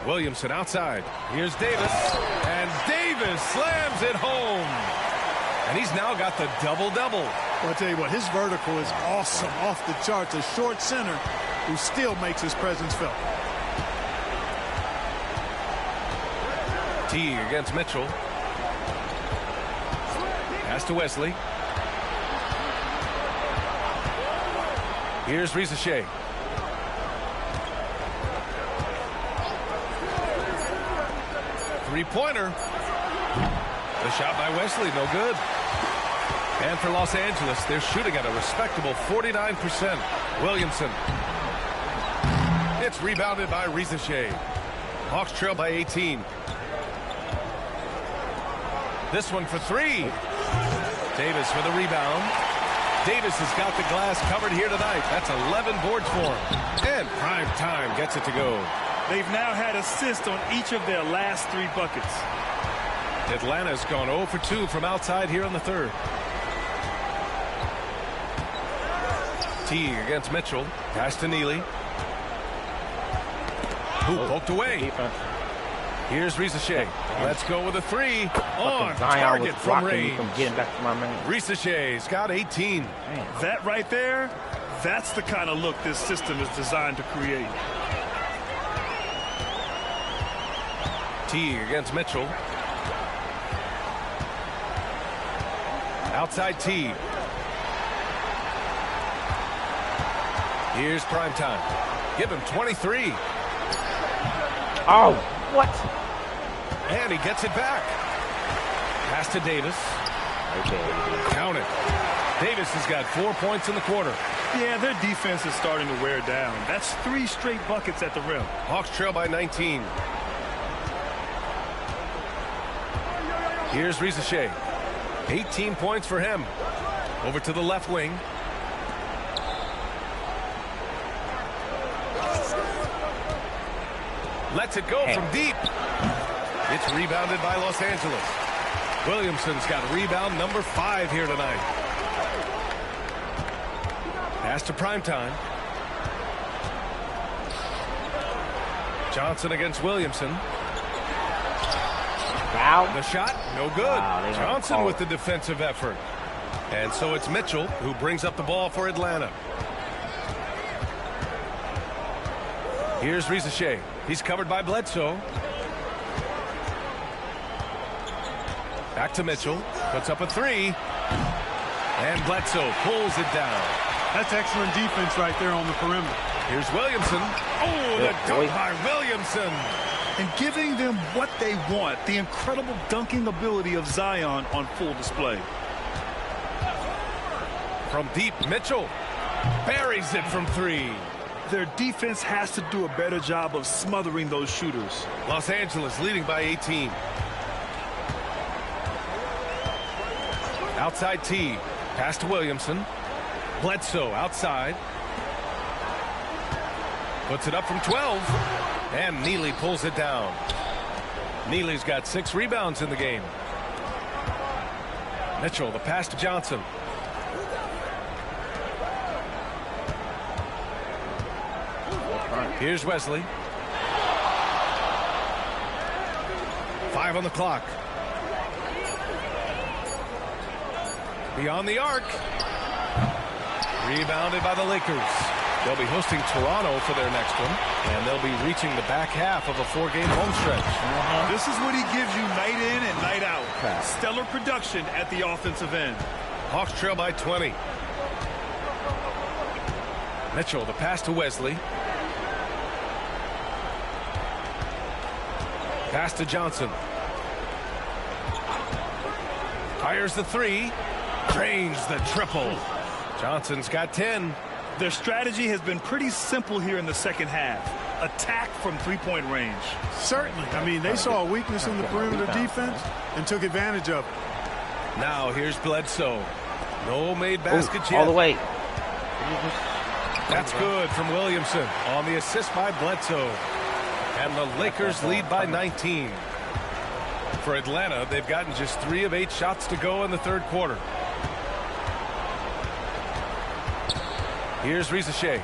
Williamson outside. Here's Davis, and Davis slams it home. And he's now got the double-double. Well, I'll tell you what, his vertical is awesome, off the charts. A short center who still makes his presence felt. T against Mitchell. Pass to Wesley. Here's Rizachet. Three-pointer. The shot by Wesley, no good. And for Los Angeles, they're shooting at a respectable 49%. Williamson. It's rebounded by Rizachet. Hawks trail by 18. This one for 3. Davis with a rebound. Davis has got the glass covered here tonight. That's 11 boards for him. And prime time gets it to go. They've now had assists on each of their last 3 buckets. Atlanta's gone 0 for 2 from outside here in the third. Teague against Mitchell. Pass to Neely. Who poked away. Defense. Here's Ricochet. Let's go with a 3 on Zion target was from blocking me range. from getting back to my man. Ricochet's got 18. Man. That right there, that's the kind of look this system is designed to create. T against Mitchell. Outside T. Here's Primetime. Give him 23. Oh, what? And he gets it back. Pass to Davis. Okay. Count it. Davis has got 4 points in the quarter. Yeah, their defense is starting to wear down. That's 3 straight buckets at the rim. Hawks trail by 19. Here's Ricochet. 18 points for him. Over to the left wing. Lets it go from deep. It's rebounded by Los Angeles. Williamson's got rebound number 5 here tonight. Pass to Primetime. Johnson against Williamson. Foul. The shot, no good. Wow, Johnson with the defensive effort. And so it's Mitchell who brings up the ball for Atlanta. Here's Ricochet. He's covered by Bledsoe. Back to Mitchell. Puts up a 3. And Bledsoe pulls it down. That's excellent defense right there on the perimeter. Here's Williamson. Oh, the dunk by Williamson. And giving them what they want, the incredible dunking ability of Zion on full display. From deep, Mitchell buries it from 3. Their defense has to do a better job of smothering those shooters. Los Angeles leading by 18. Outside T. Pass to Williamson. Bledsoe outside. Puts it up from 12. And Neely pulls it down. Neely's got 6 rebounds in the game. Mitchell, the pass to Johnson. Here's Wesley. 5 on the clock. Beyond the arc. Rebounded by the Lakers. They'll be hosting Toronto for their next one, and they'll be reaching the back half of a 4-game home stretch. This is what he gives you night in and night out. Stellar production at the offensive end. Hawks trail by 20. Mitchell, the pass to Wesley. Pass to Johnson. Fires the 3. Drains the triple. Johnson's got 10. Their strategy has been pretty simple here in the second half. Attack from 3-point range. Certainly. I mean, they saw a weakness in the perimeter defense and took advantage of it. Now here's Bledsoe. No made baskets yet. All the way. That's good from Williamson on the assist by Bledsoe. And the Lakers lead by 19. For Atlanta, they've gotten just 3 of 8 shots to go in the third quarter. Here's Ricochet.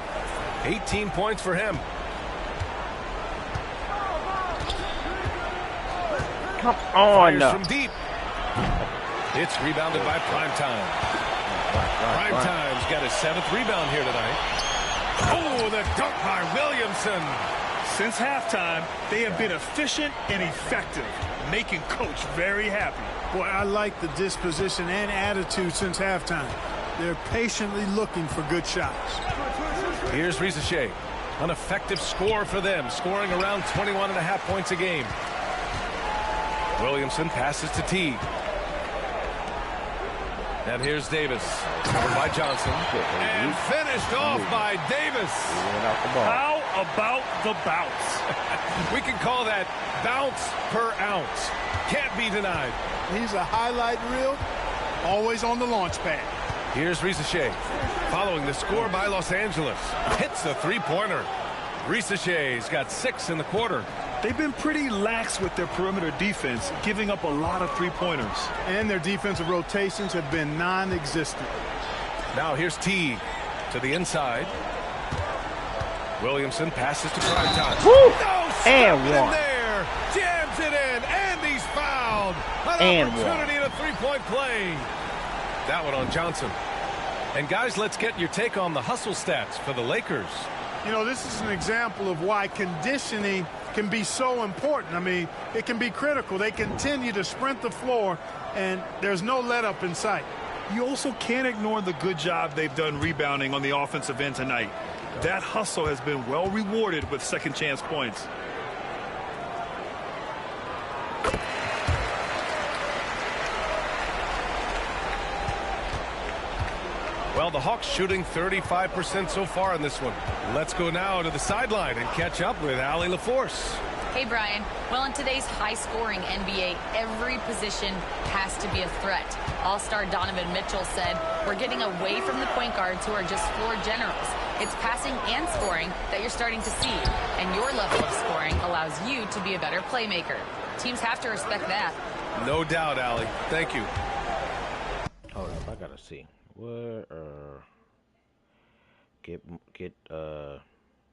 18 points for him. Come on. Fires from deep. It's rebounded by Primetime. Primetime's got his 7th rebound here tonight. Oh, the dunk by Williamson. Since halftime, they have been efficient and effective, making Coach very happy. Boy, I like the disposition and attitude since halftime. They're patiently looking for good shots. Here's Ricochet. An effective score for them, scoring around 21.5 points a game. Williamson passes to T. And here's Davis. Covered by Johnson. And finished off by Davis. How about the bounce? We can call that bounce per ounce. Can't be denied. He's a highlight reel, always on the launch pad. Here's Ricochet. Following the score by Los Angeles. Hits a 3-pointer. Ricochet's got 6 in the quarter. They've been pretty lax with their perimeter defense, giving up a lot of 3-pointers. And their defensive rotations have been non-existent. Now here's T to the inside. Williamson passes to Primetime. No And in one. there, jams it in, and he's fouled. An And opportunity to three-point play. That one on Johnson. And guys, let's get your take on the hustle stats for the Lakers. You know, this is an example of why conditioning can be so important. I mean, it can be critical. They continue to sprint the floor, and there's no let-up in sight. You also can't ignore the good job they've done rebounding on the offensive end tonight. That hustle has been well rewarded with second chance points. Well, the Hawks shooting 35% so far in this one. Let's go now to the sideline and catch up with Allie LaForce. Hey, Brian. Well, in today's high-scoring NBA, every position has to be a threat. All-star Donovan Mitchell said, we're getting away from the point guards who are just floor generals. It's passing and scoring that you're starting to see, and your level of scoring allows you to be a better playmaker. Teams have to respect that. No doubt, Allie. Thank you. Hold up, I gotta see. Where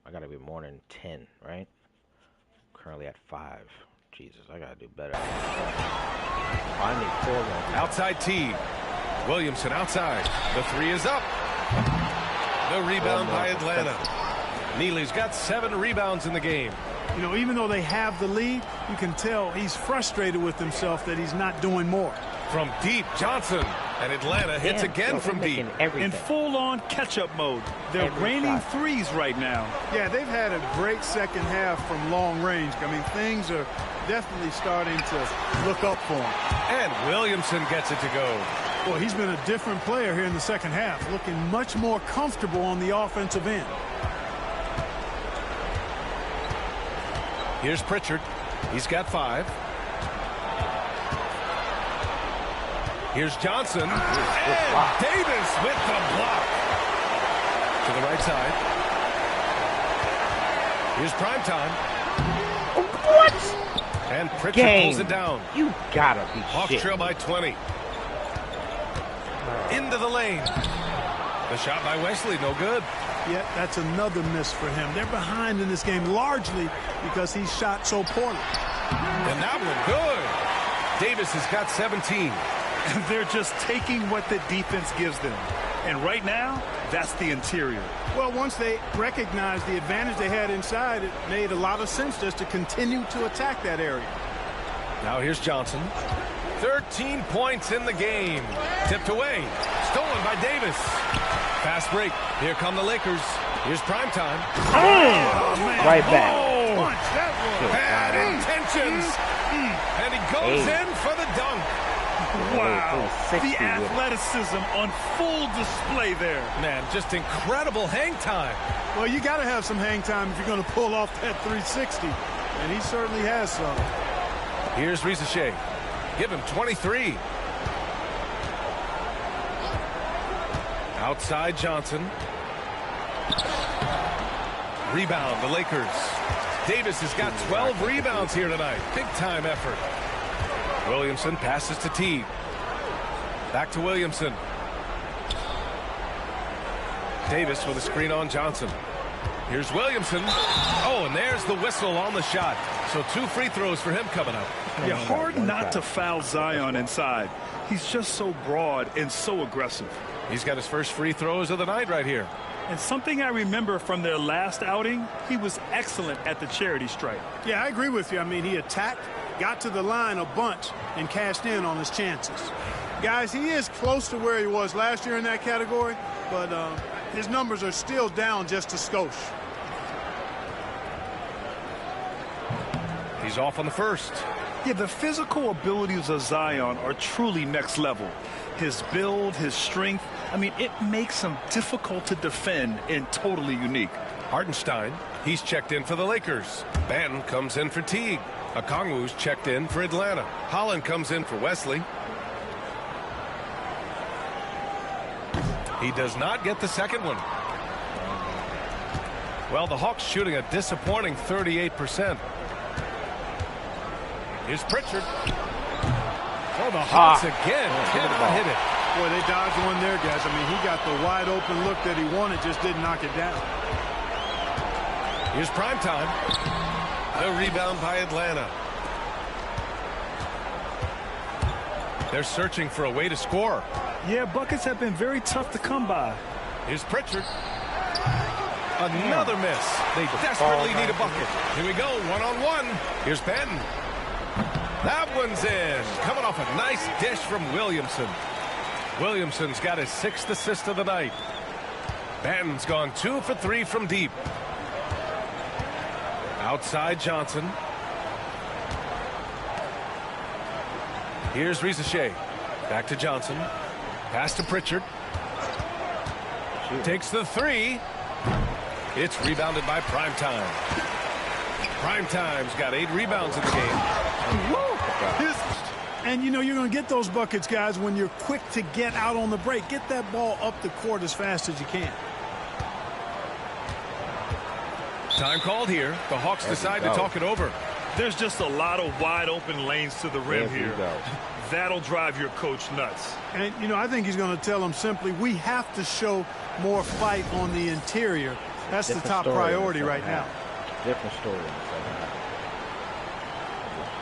I gotta be more than 10, right? Currently at 5. Jesus, I gotta do better. I need 4 more. Outside T. Williamson outside. The three is up. The rebound by Atlanta. Neely's got 7 rebounds in the game. You know, even though they have the lead, you can tell he's frustrated with himself that he's not doing more. From deep, Johnson. And Atlanta hits again from deep. In full-on catch-up mode. They're raining threes right now. Yeah, they've had a great second half from long range. I mean, things are definitely starting to look up for him. And Williamson gets it to go. Well, he's been a different player here in the second half, looking much more comfortable on the offensive end. Here's Pritchard. He's got 5. Here's Johnson. And Davis with the block. To the right side. Here's Primetime. What? And Pritchard pulls it down. You gotta be Hawks shit. trail by 20. Into the lane. The shot by Wesley, no good. Yeah, that's another miss for him. They're behind in this game largely because he shot so poorly. And that one good. Davis has got 17. They're just taking what the defense gives them. And right now, that's the interior. Well, once they recognized the advantage they had inside, it made a lot of sense just to continue to attack that area. Now here's Johnson. 13 points in the game. Tipped away. Stolen by Davis. Fast break. Here come the Lakers. Here's Primetime. Right back. Bad intentions. And he goes in for the dunk. Wow, the athleticism on full display there. Man, just incredible hang time. Well, you got to have some hang time if you're going to pull off that 360, and he certainly has some. Here's Risache. Give him 23. Outside Johnson. Rebound, the Lakers. Davis has got 12 rebounds here tonight. Big time effort. Williamson passes to T. Back to Williamson. Davis with a screen on Johnson. Here's Williamson. Oh, and there's the whistle on the shot. So 2 free throws for him coming up. Yeah, hard not to foul Zion inside. He's just so broad and so aggressive. He's got his first free throws of the night right here. And something I remember from their last outing, he was excellent at the charity stripe. Yeah, I agree with you. I mean, he attacked, got to the line a bunch, and cashed in on his chances. Guys, he is close to where he was last year in that category, but his numbers are still down just a skosh. He's off on the first. Yeah, the physical abilities of Zion are truly next level. His build, his strength, I mean, it makes him difficult to defend and totally unique. Hartenstein, he's checked in for the Lakers. Banton comes in for Teague. Okongwu's checked in for Atlanta. Holland comes in for Wesley. He does not get the second one. Well, the Hawks shooting a disappointing 38%. Here's Pritchard. Oh, the Hawks again cannot hit it. Boy, they dodged one there, guys. I mean, he got the wide open look that he wanted, just didn't knock it down. Here's Primetime. The rebound by Atlanta. They're searching for a way to score. Yeah, buckets have been very tough to come by. Here's Pritchard. Another miss. They desperately need a bucket. Here we go, one-on-one. Here's Benton. That one's in. Coming off a nice dish from Williamson. Williamson's got his 6th assist of the night. Benton's gone 2 for 3 from deep. Outside Johnson. Here's Rizachet. Back to Johnson. Pass to Pritchard. Takes the 3. It's rebounded by Primetime. Primetime's got 8 rebounds in the game. And, you know, you're going to get those buckets, guys, when you're quick to get out on the break. Get that ball up the court as fast as you can. Time called here. The Hawks decide to talk it over. There's just a lot of wide open lanes to the rim here. That'll drive your coach nuts. And, you know, I think he's going to tell them simply, we have to show more fight on the interior. That's the top priority right now. Different story in the second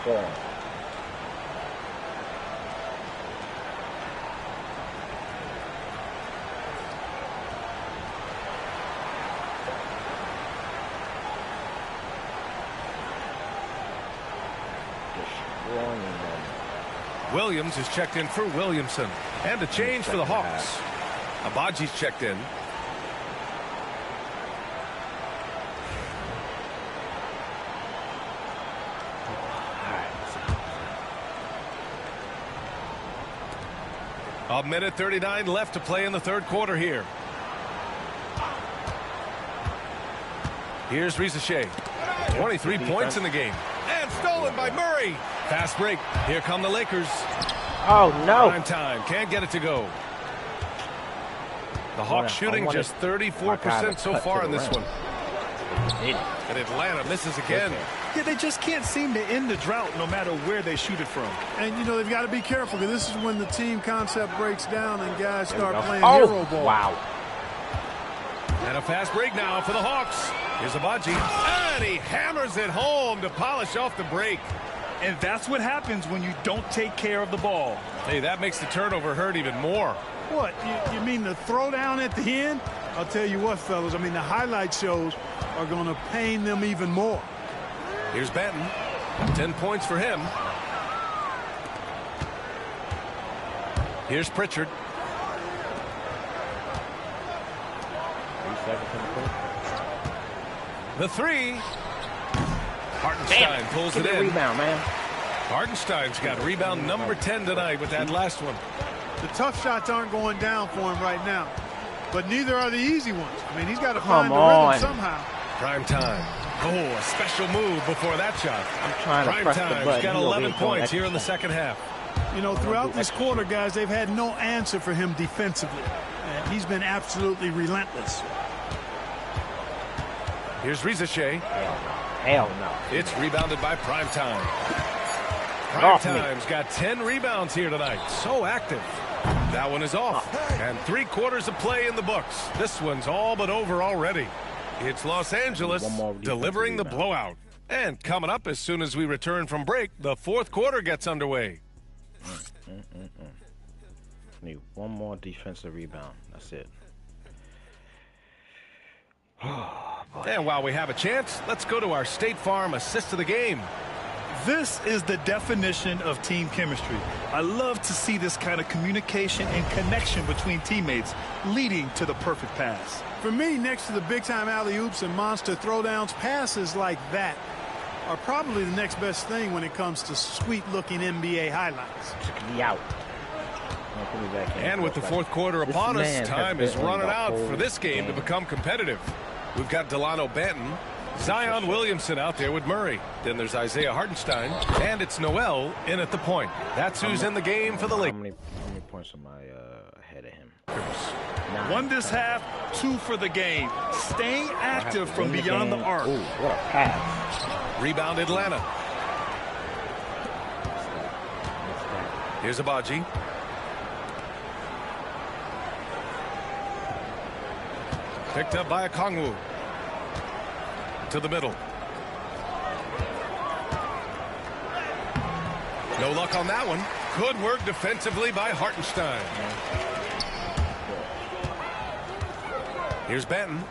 half. Williams is checked in for Williamson. And a change for the Hawks. Abaji's checked in. A minute 39 left to play in the third quarter here. Here's Rizachet. 23 points in the game. And stolen by Murray. Fast break. Here come the Lakers. Oh, no. Prime time. Can't get it to go. The Hawks shooting just 34% so far in this one. And Atlanta misses again. Yeah, they just can't seem to end the drought no matter where they shoot it from. And, you know, they've got to be careful because this is when the team concept breaks down and guys start playing hero ball. Wow. And a fast break now for the Hawks. Here's Abaji. And he hammers it home to polish off the break. And that's what happens when you don't take care of the ball. Hey, that makes the turnover hurt even more. What? You mean the throwdown at the end? I'll tell you what, fellas. I mean, the highlight shows are going to pain them even more. Here's Benton. 10 points for him. Here's Pritchard. 3 seconds in the quarter. The 3. Hartenstein pulls it in. Rebound, man. Hartenstein's got rebound number 10 tonight with that last one. The tough shots aren't going down for him right now, but neither are the easy ones. I mean, he's got to find the rhythm somehow. Prime time. Oh, a special move before that shot. I'm trying to press the button. Prime time's got 11 points here in the second half. You know, throughout this quarter, guys, they've had no answer for him defensively. He's been absolutely relentless. Here's Rizachet. Hell no. It's rebounded by Primetime. Primetime's got 10 rebounds here tonight. So active. That one is off. And 3 quarters of play in the books. This one's all but over already. It's Los Angeles delivering the blowout. And coming up as soon as we return from break, the fourth quarter gets underway. Need one more defensive rebound. That's it. Oh, boy. And while we have a chance, let's go to our State Farm assist of the game. This is the definition of team chemistry. I love to see this kind of communication and connection between teammates leading to the perfect pass. For me, next to the big-time alley-oops and monster throwdowns, passes like that are probably the next best thing when it comes to sweet-looking NBA highlights. Took me out. And with the fourth quarter upon us, time is running out for this game to become competitive. We've got Delano Banton, Zion Williamson out there with Murray. Then there's Isaiah Hartenstein, and it's Noel in at the point. That's who's in the game for the Lakers. How many points am I ahead of him? 1 this half, 2 for the game. Staying active from beyond the arc. Ooh, what a pass. Rebound Atlanta. Here's Abaji. Picked up by Okongwu. To the middle. No luck on that one. Good work defensively by Hartenstein. Here's Benton.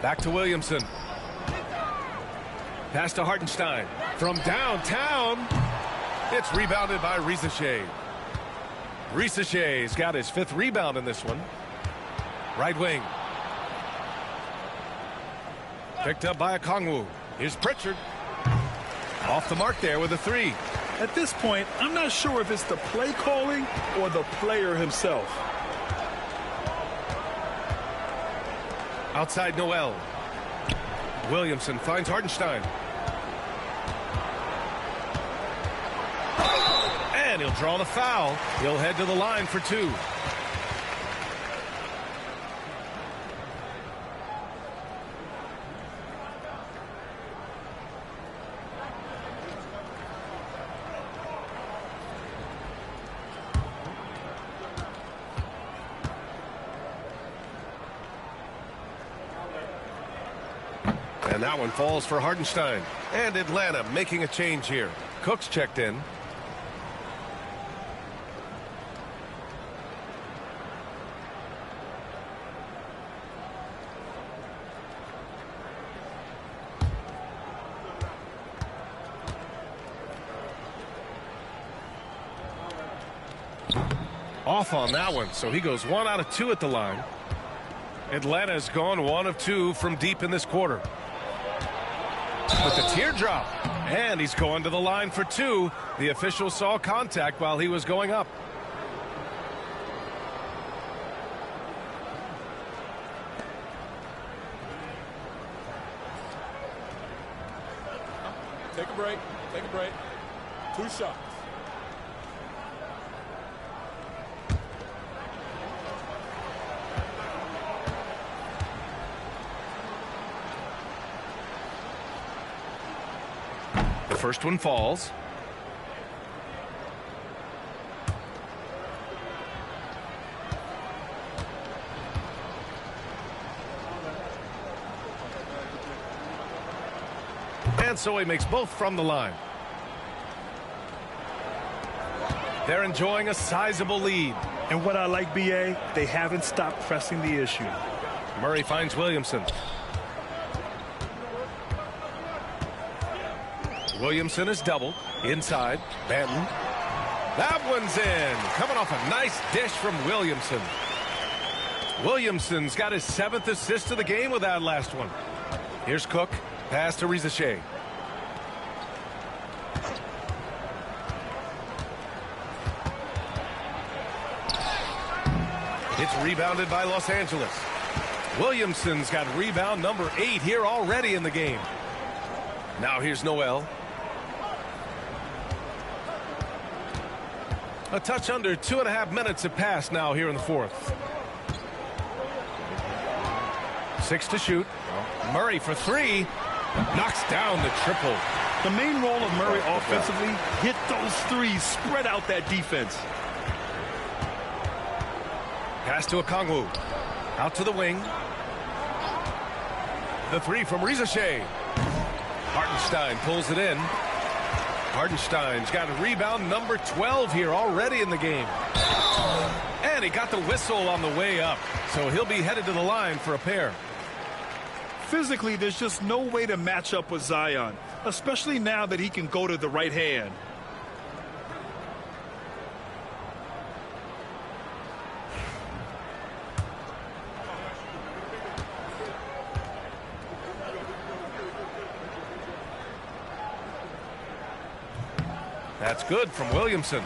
Back to Williamson. Pass to Hartenstein. From downtown. It's rebounded by Risacher. Risacher's got his 5th rebound in this one. Right wing. Picked up by Okongwu. Here's Pritchard. Off the mark there with a 3. At this point, I'm not sure if it's the play calling or the player himself. Outside Noel. Williamson finds Hartenstein. And he'll draw the foul. He'll head to the line for 2. And that one falls for Hartenstein. And Atlanta making a change here. Cook's checked in. Off on that one, so he goes 1 out of 2 at the line. Atlanta's gone 1 of 2 from deep in this quarter. With the teardrop, and he's going to the line for 2. The official saw contact while he was going up. Take a break. Take a break. 2 shots. The first one falls. And so he makes both from the line. They're enjoying a sizable lead. And what I like, B.A., they haven't stopped pressing the issue. Murray finds Williamson. Williamson is doubled. Inside. Benton. That one's in. Coming off a nice dish from Williamson. Williamson's got his 7th assist of the game with that last one. Here's Cook. Pass to Risacher. It's rebounded by Los Angeles. Williamson's got rebound number 8 here already in the game. Now here's Noel. A touch under 2.5 minutes have passed now here in the 4th. 6 to shoot. Murray for 3. Knocks down the triple. The main role of Murray offensively, hit those threes, spread out that defense. Pass to Okongwu. Out to the wing. The 3 from Risacher. Hartenstein pulls it in. Hartenstein's got a rebound number 12 here already in the game. And he got the whistle on the way up. So he'll be headed to the line for a pair. Physically, there's just no way to match up with Zion, especially now that he can go to the right hand. That's good from Williamson.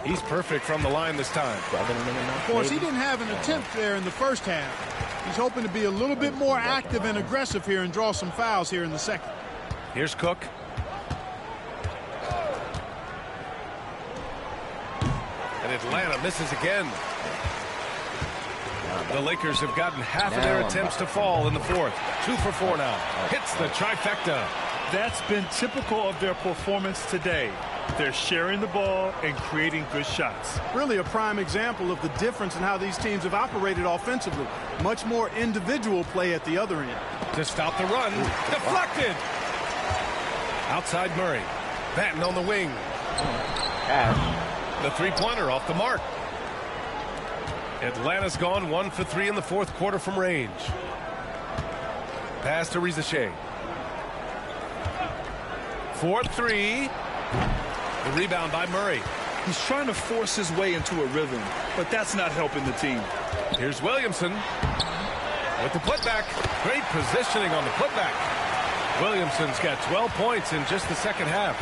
He's perfect from the line this time. Of course, he didn't have an attempt there in the first half. He's hoping to be a little bit more active and aggressive here and draw some fouls here in the second. Here's Cook. And Atlanta misses again. The Lakers have gotten half of their attempts to fall in the 4th. 2 for 4 now. Hits the trifecta. That's been typical of their performance today. They're sharing the ball and creating good shots. Really a prime example of the difference in how these teams have operated offensively. Much more individual play at the other end. To stop the run. Deflected. Outside Murray. Batten on the wing. The three-pointer off the mark. Atlanta's gone 1 for 3 in the fourth quarter from range. Pass to Rizachet. 4-3. The rebound by Murray. He's trying to force his way into a rhythm, but that's not helping the team. Here's Williamson with the putback. Great positioning on the putback. Williamson's got 12 points in just the second half.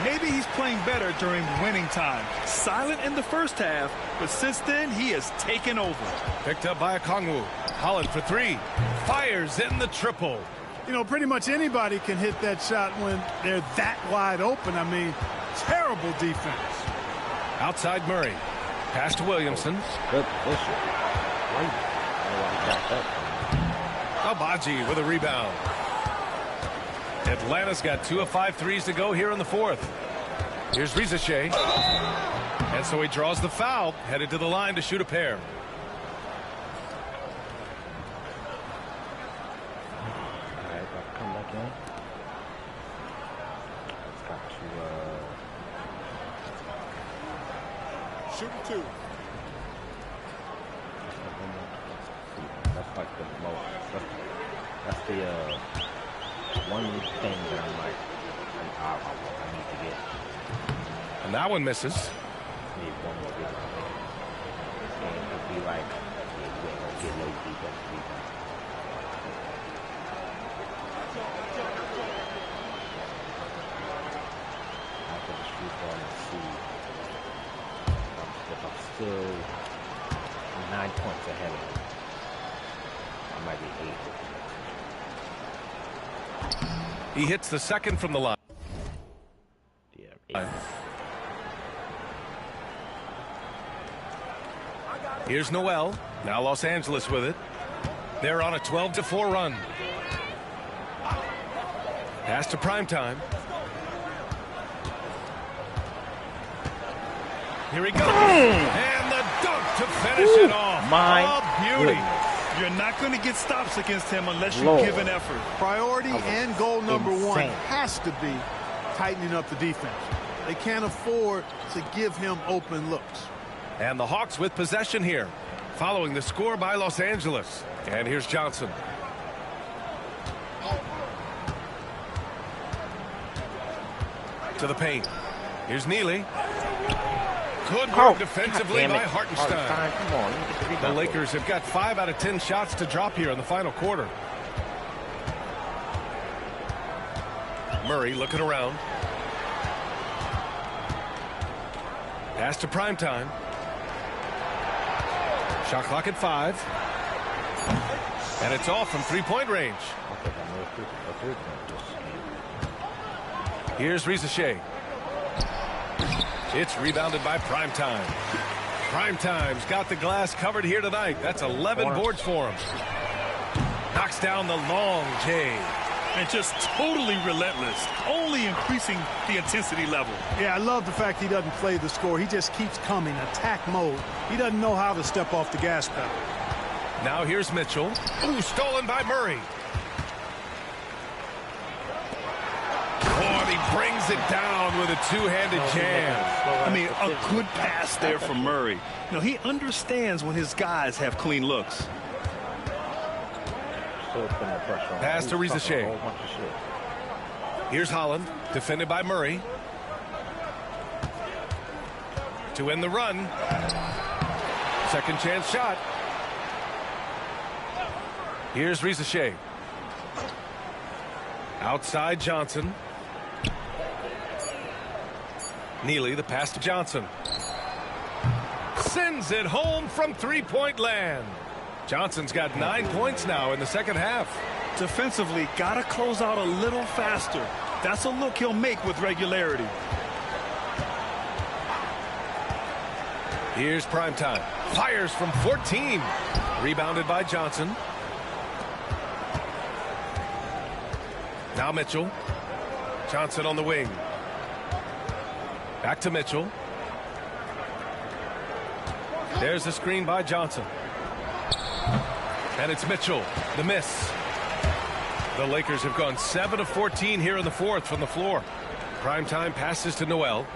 Maybe he's playing better during winning time. Silent in the first half, but since then he has taken over. Picked up by Okongwu. Holland for 3. Fires in the triple. You know, pretty much anybody can hit that shot when they're that wide open. I mean, terrible defense. Outside Murray. Pass to Williamson. Good. Abaji with a rebound. Atlanta's got 2 of 5 threes to go here in the fourth. Here's Rizachet. And so he draws the foul, headed to the line to shoot a pair. All right, about to come back in. It's got to Shooting 2. That's like the most. That's the one thing that I'm like, I need to get. And that one misses. Need one more good one. And it'd be like, yeah, you ain't gonna get no defense rebound. After the shoot ball and see if I'm still 9 points ahead of him. I might be 8. He hits the second from the line. Yeah, 8. Here's Noel. Now Los Angeles with it. They're on a 12-4 run. Pass to primetime. Here he goes. And the dunk to finish it off. My beauty. goodness. You're not going to get stops against him unless you Lord. give an effort. Priority and goal number one insane. has to be tightening up the defense. They can't afford to give him open looks. And the Hawks with possession here, following the score by Los Angeles. And here's Johnson. To the paint. Here's Neely. Good work defensively by Hartenstein. Come on, let me get the The rebound. Lakers have got 5 out of 10 shots to drop here in the final quarter. Murray looking around. Pass to primetime. Shot clock at 5. And it's off from three-point range. Here's Rizachet. It's rebounded by Primetime. Primetime's got the glass covered here tonight. That's 11 boards for him. Knocks down the long J. And just totally relentless, only increasing the intensity level. Yeah, I love the fact he doesn't play the score. He just keeps coming, attack mode. He doesn't know how to step off the gas pedal. Now here's Mitchell. Ooh, stolen by Murray. Oh, and he brings it down with a two-handed jam. I mean, a good pass there from Murray. You know, he understands when his guys have clean looks. Pass to Rizachet. Here's Holland, defended by Murray. To end the run. Second chance shot. Here's Rizachet. Outside Johnson. Neely, the pass to Johnson. Sends it home from three-point land. Johnson's got 9 points now in the second half. Defensively, got to close out a little faster. That's a look he'll make with regularity. Here's Primetime. Fires from 14. Rebounded by Johnson. Now Mitchell. Johnson on the wing. Back to Mitchell. There's the screen by Johnson. And it's Mitchell. The miss. The Lakers have gone 7 of 14 here in the fourth from the floor. Primetime passes to Noel.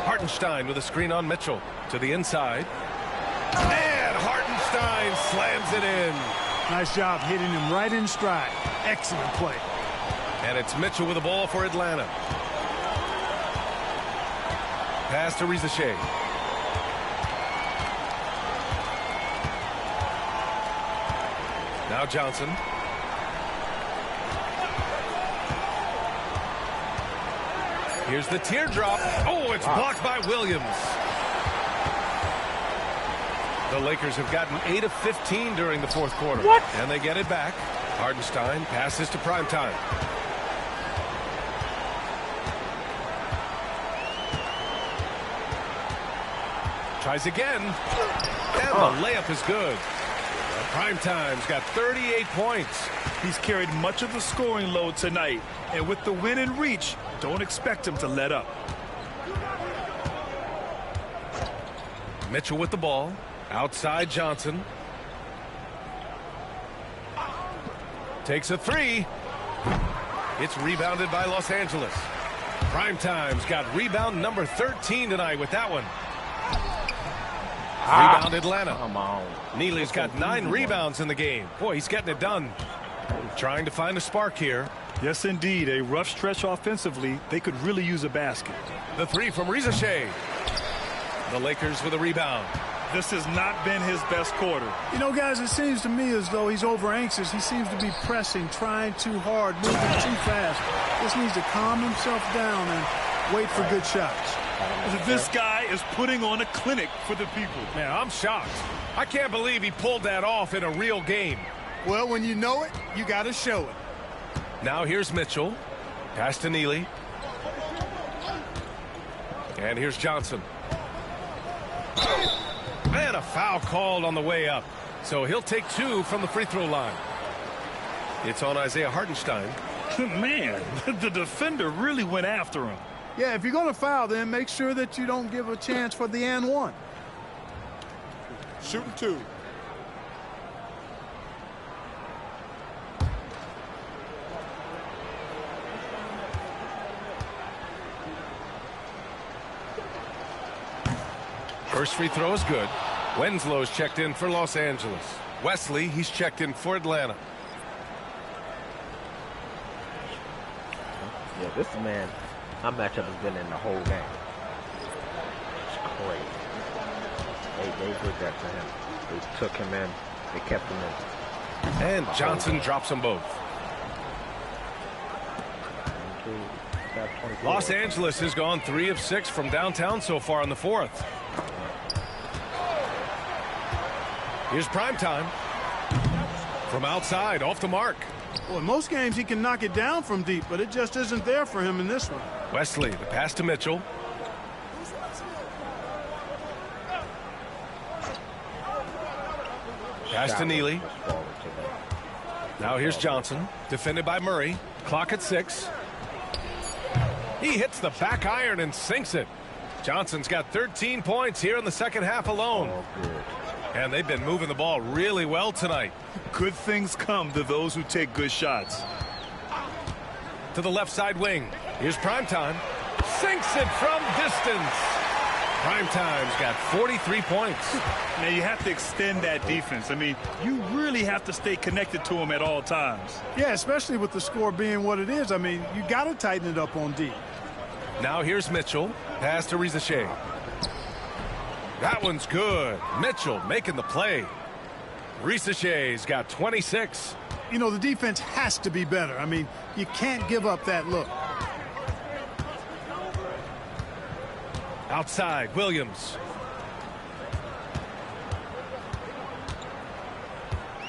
Hartenstein with a screen on Mitchell. To the inside. And Hartenstein slams it in. Nice job hitting him right in stride. Excellent play. And it's Mitchell with the ball for Atlanta. Pass to Rizachet. Now Johnson. Here's the teardrop. Oh, it's blocked by Williams. The Lakers have gotten 8 of 15 during the fourth quarter. What? And they get it back. Hartenstein passes to Primetime. Tries again. And the layup is good. Primetime's got 38 points. He's carried much of the scoring load tonight. And with the win in reach, don't expect him to let up. Mitchell with the ball. Outside Johnson. Takes a three. It's rebounded by Los Angeles. Primetime's got rebound number 13 tonight with that one. Rebound Atlanta. Come on. Neely's got 9 rebounds in the game. Boy, he's getting it done. Trying to find a spark here. Yes, indeed. A rough stretch offensively. They could really use a basket. The three from Rizachet. The Lakers with a rebound. This has not been his best quarter. You know, guys, it seems to me as though he's over anxious. He seems to be pressing, trying too hard, moving too fast. Just needs to calm himself down and wait for good shots. This guy is putting on a clinic for the people. Man, I'm shocked. I can't believe he pulled that off in a real game. Well, when you know it, you got to show it. Now here's Mitchell. Pass to Neely. And here's Johnson. And a foul called on the way up. So he'll take 2 from the free throw line. It's on Isaiah Hartenstein. Man, the defender really went after him. Yeah, if you're going to foul, then make sure that you don't give a chance for the and one. Shooting 2. First free throw is good. Wenslow's checked in for Los Angeles. Wesley, he's checked in for Atlanta. Yeah, this man, my matchup has been in the whole game. It's crazy. They did that to him. They took him in. They kept him in. And Johnson drops them both. Los Angeles has gone 3 of 6 from downtown so far in the fourth. Here's Primetime. From outside, off the mark. Well, in most games he can knock it down from deep, but it just isn't there for him in this one. Wesley, the pass to Mitchell. Pass to Neely. Now here's Johnson, defended by Murray. Clock at 6. He hits the back iron and sinks it. Johnson's got 13 points here in the second half alone. And they've been moving the ball really well tonight. Good things come to those who take good shots. To the left side wing. Here's Primetime. Sinks it from distance. Primetime's got 43 points. Now you have to extend that defense. I mean, you really have to stay connected to him at all times. Yeah, especially with the score being what it is. I mean, you got to tighten it up on D. Now here's Mitchell. Pass to Rizachet. That one's good. Mitchell making the play. Rizachet's got 26. You know, the defense has to be better. I mean, you can't give up that look. Outside, Williams.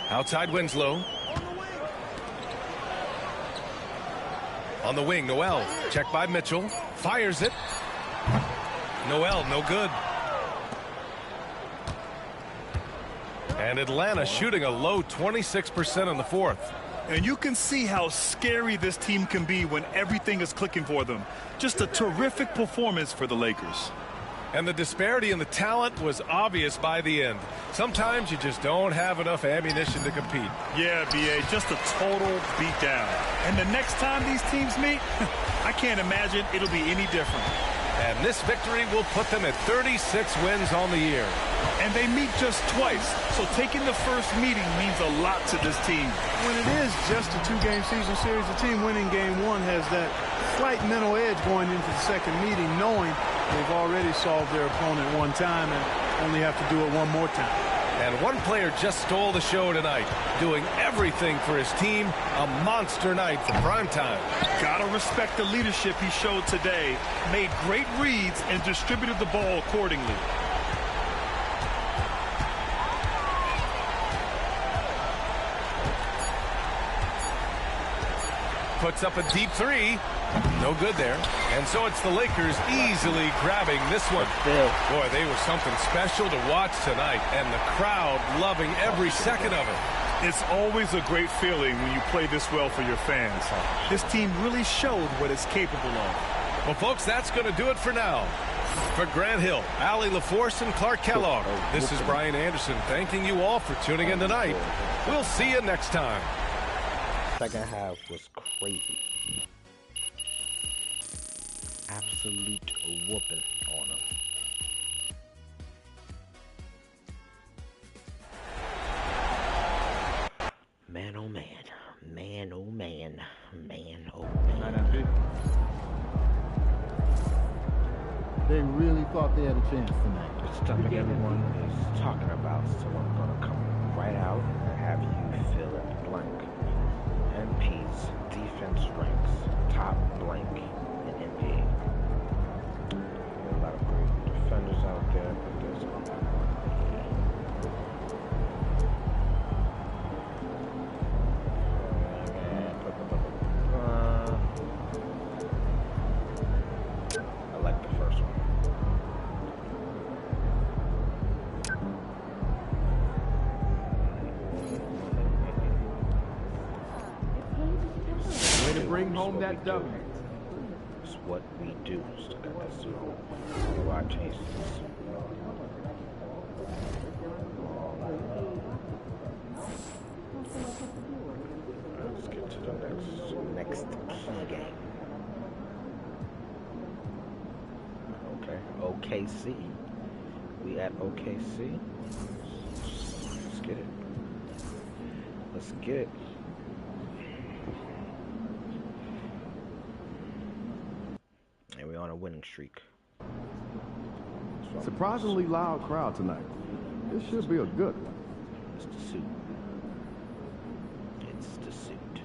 Outside, Winslow. On the wing, Noel. Checked by Mitchell. Fires it. Noel, no good. And Atlanta shooting a low 26% in the fourth. And you can see how scary this team can be when everything is clicking for them. Just a terrific performance for the Lakers. And the disparity in the talent was obvious by the end. Sometimes you just don't have enough ammunition to compete. Yeah, B.A., just a total beatdown. And the next time these teams meet, I can't imagine it'll be any different. And this victory will put them at 36 wins on the year. And they meet just twice, so taking the first meeting means a lot to this team. When it is just a two-game season series, the team winning game one has that slight mental edge going into the second meeting, knowing they've already solved their opponent one time and only have to do it one more time. And one player just stole the show tonight, doing everything for his team. A monster night for primetime. Gotta respect the leadership he showed today. Made great reads and distributed the ball accordingly. Puts up a deep three. No good there. And so it's the Lakers easily grabbing this one. Boy, they were something special to watch tonight, and the crowd loving every second of it. It's always a great feeling when you play this well for your fans. This team really showed what it's capable of. Well, folks, that's going to do it for now. For Grant Hill, Allie LaForce, and Clark Kellogg, this is Brian Anderson thanking you all for tuning in tonight. We'll see you next time. Second half was crazy. Absolute whooping on them. Man, oh man. Man, oh man. Man, oh man. They really thought they had a chance tonight. The stuff that everyone is talking about, so I'm going to come right out and have you fill in the blank. MP's defense ranks top blank in NBA. There are a lot of great defenders out there, but there's a lot I like the first one. Way to bring home that W. It's what we do. Still got that 0. Do I change this? Let's get to the next key game. Okay, OKC. We at OKC. Let's get it. Let's get it. And we're on a winning streak. Surprisingly loud crowd tonight. This should be a good one. It's the suit. It's the suit.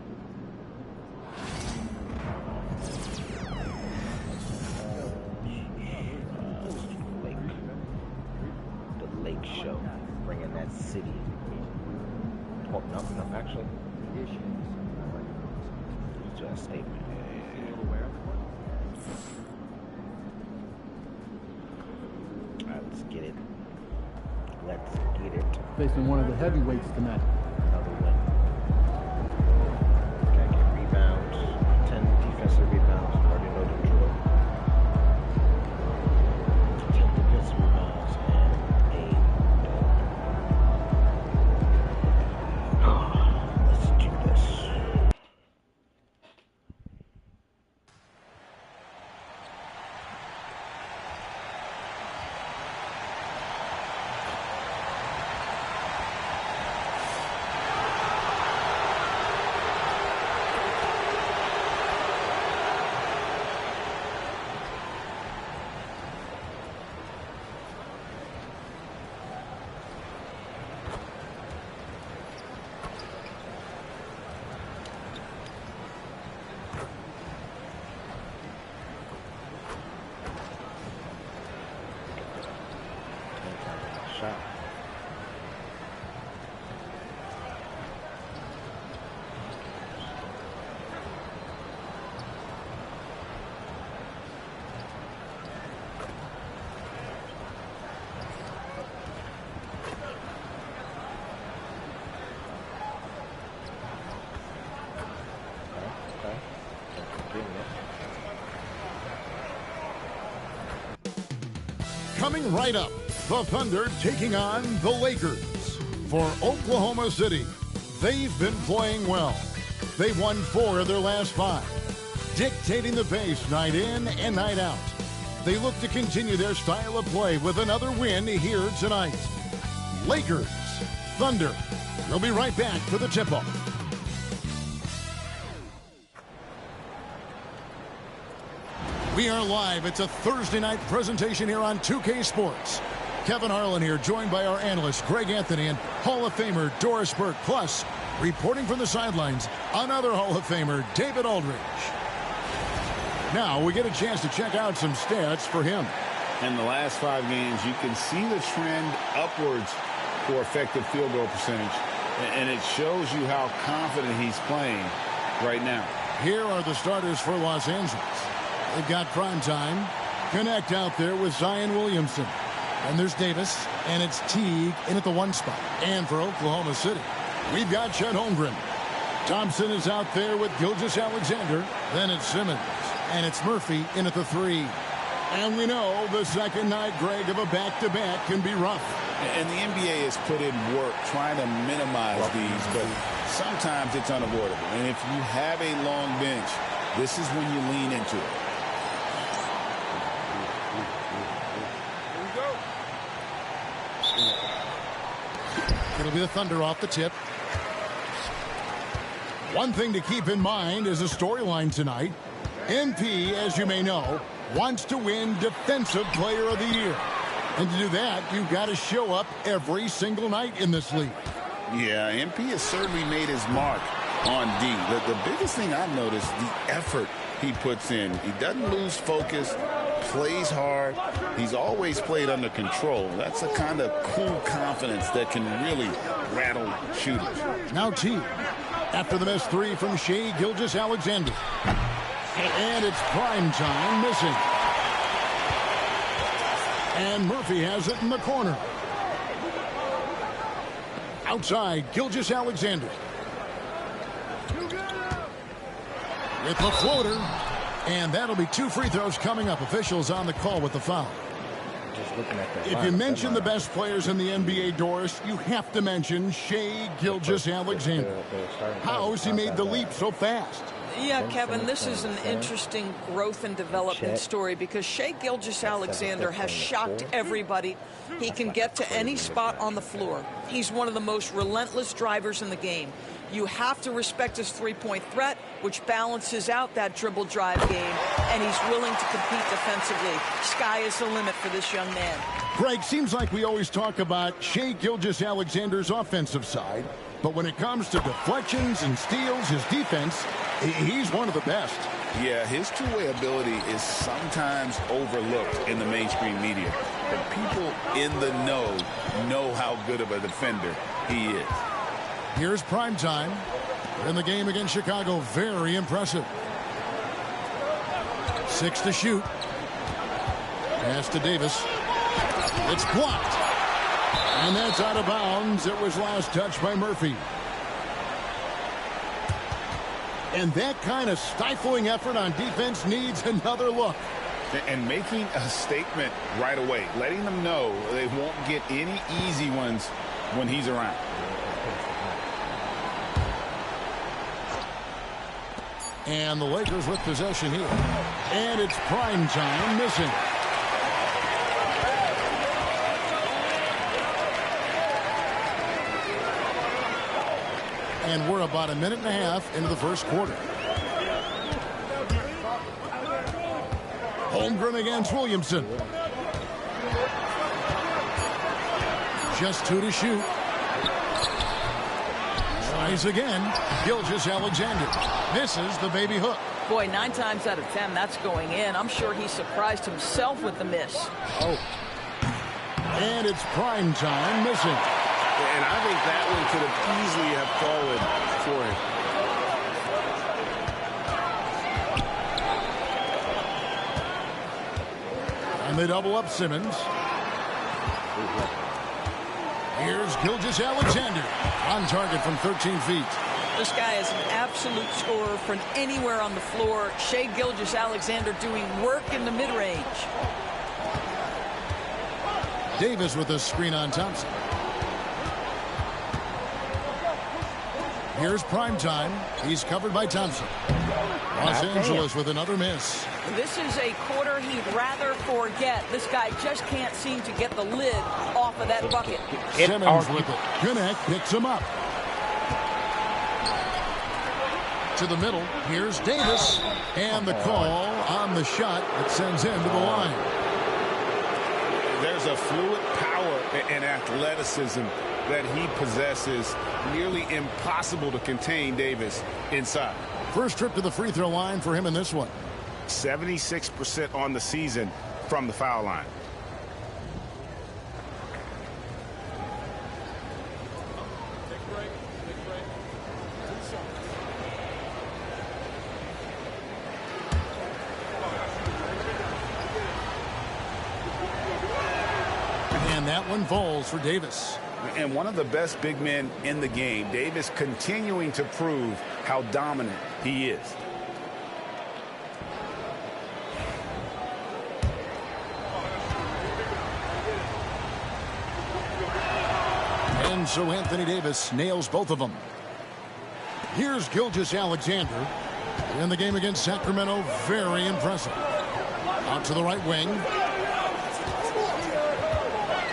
The Lake Show. Bringing that city. Oh, no, actually. Let's do a statement. Let's get it. Let's get it. Facing one of the heavyweights tonight. Another win. Gotta get rebounds. 10 defensive rebounds. Already know the drill. 10 defensive rebounds and 8. Let's do this. Coming right up, the Thunder taking on the Lakers. For Oklahoma City, they've been playing well. They've won 4 of their last 5, dictating the pace night in and night out. They look to continue their style of play with another win here tonight. Lakers, Thunder. We'll be right back for the tip-off. We are live. It's a Thursday night presentation here on 2K Sports. Kevin Harlan here, joined by our analyst, Greg Anthony, and Hall of Famer Doris Burke. Plus, reporting from the sidelines, another Hall of Famer, David Aldridge. Now, we get a chance to check out some stats for him. In the last 5 games, you can see the trend upwards for effective field goal percentage. And it shows you how confident he's playing right now. Here are the starters for Los Angeles. They've got primetime. Connect out there with Zion Williamson. And there's Davis, and it's Teague in at the 1 spot. And for Oklahoma City, we've got Chet Holmgren. Thompson is out there with Gilgeous-Alexander. Then it's Simmons, and it's Murphy in at the 3. And we know the second night, Greg, of a back-to-back can be rough. And the NBA has put in work trying to minimize these, but sometimes it's unavoidable. And if you have a long bench, this is when you lean into it. It'll be the Thunder off the tip. One thing to keep in mind is a storyline tonight. MP, as you may know, wants to win Defensive Player of the Year. And to do that, you've got to show up every single night in this league. Yeah, MP has certainly made his mark on D. The biggest thing I've noticed, the effort he puts in. He doesn't lose focus, plays hard. He's always played under control. That's the kind of cool confidence that can really rattle shooters. Now Teague, after the missed 3 from Shai Gilgeous-Alexander. And it's prime time missing. And Murphy has it in the corner. Outside, Gilgeous-Alexander. With the floater. And that'll be 2 free throws coming up. Officials on the call with the foul. Just looking at if you mention the best players in the NBA, Doris, you have to mention Shai Gilgeous-Alexander. How has he made the leap so fast? Yeah, Kevin, this is an interesting growth and development story because Shai Gilgeous-Alexander has shocked everybody. He can get to any spot on the floor. He's one of the most relentless drivers in the game. You have to respect his three-point threat, which balances out that dribble drive game, and he's willing to compete defensively. Sky is the limit for this young man. Greg, seems like we always talk about Shai Gilgeous-Alexander's offensive side, but when it comes to deflections and steals, his defense, he's one of the best. Yeah, his two-way ability is sometimes overlooked in the mainstream media, but people in the know how good of a defender he is. Here's primetime in the game against Chicago. Very impressive. 6 to shoot. Pass to Davis. It's blocked. And that's out of bounds. It was last touched by Murphy. And that kind of stifling effort on defense needs another look. And making a statement right away, letting them know they won't get any easy ones when he's around. And the Lakers with possession here. And it's prime time missing. And we're about a minute and a half into the first quarter. Holmgren against Williamson. Just 2 to shoot. Tries again. Gilgeous-Alexander. Misses the baby hook. Boy, 9 times out of 10, that's going in. I'm sure he surprised himself with the miss. Oh. And it's prime time missing. And I think that one could have easily have fallen for him. And they double up Simmons. Here's Gilgeous-Alexander on target from 13 feet. This guy is an absolute scorer from anywhere on the floor. Shai Gilgeous-Alexander doing work in the mid-range. Davis with a screen on Thompson. Here's prime time. He's covered by Thompson. Los Angeles with another miss. This is a quarter he'd rather forget. This guy just can't seem to get the lid off of that bucket. Simmons with it. Connect picks him up. To the middle. Here's Davis. And the call on the shot that sends him to the line. There's a fluid power and athleticism that he possesses. Nearly impossible to contain Davis inside. First trip to the free throw line for him in this one. 76% on the season from the foul line. And that one falls for Davis. And one of the best big men in the game. Davis continuing to prove how dominant he is. And so Anthony Davis nails both of them. Here's Gilgeous-Alexander in the game against Sacramento. Very impressive. Out to the right wing.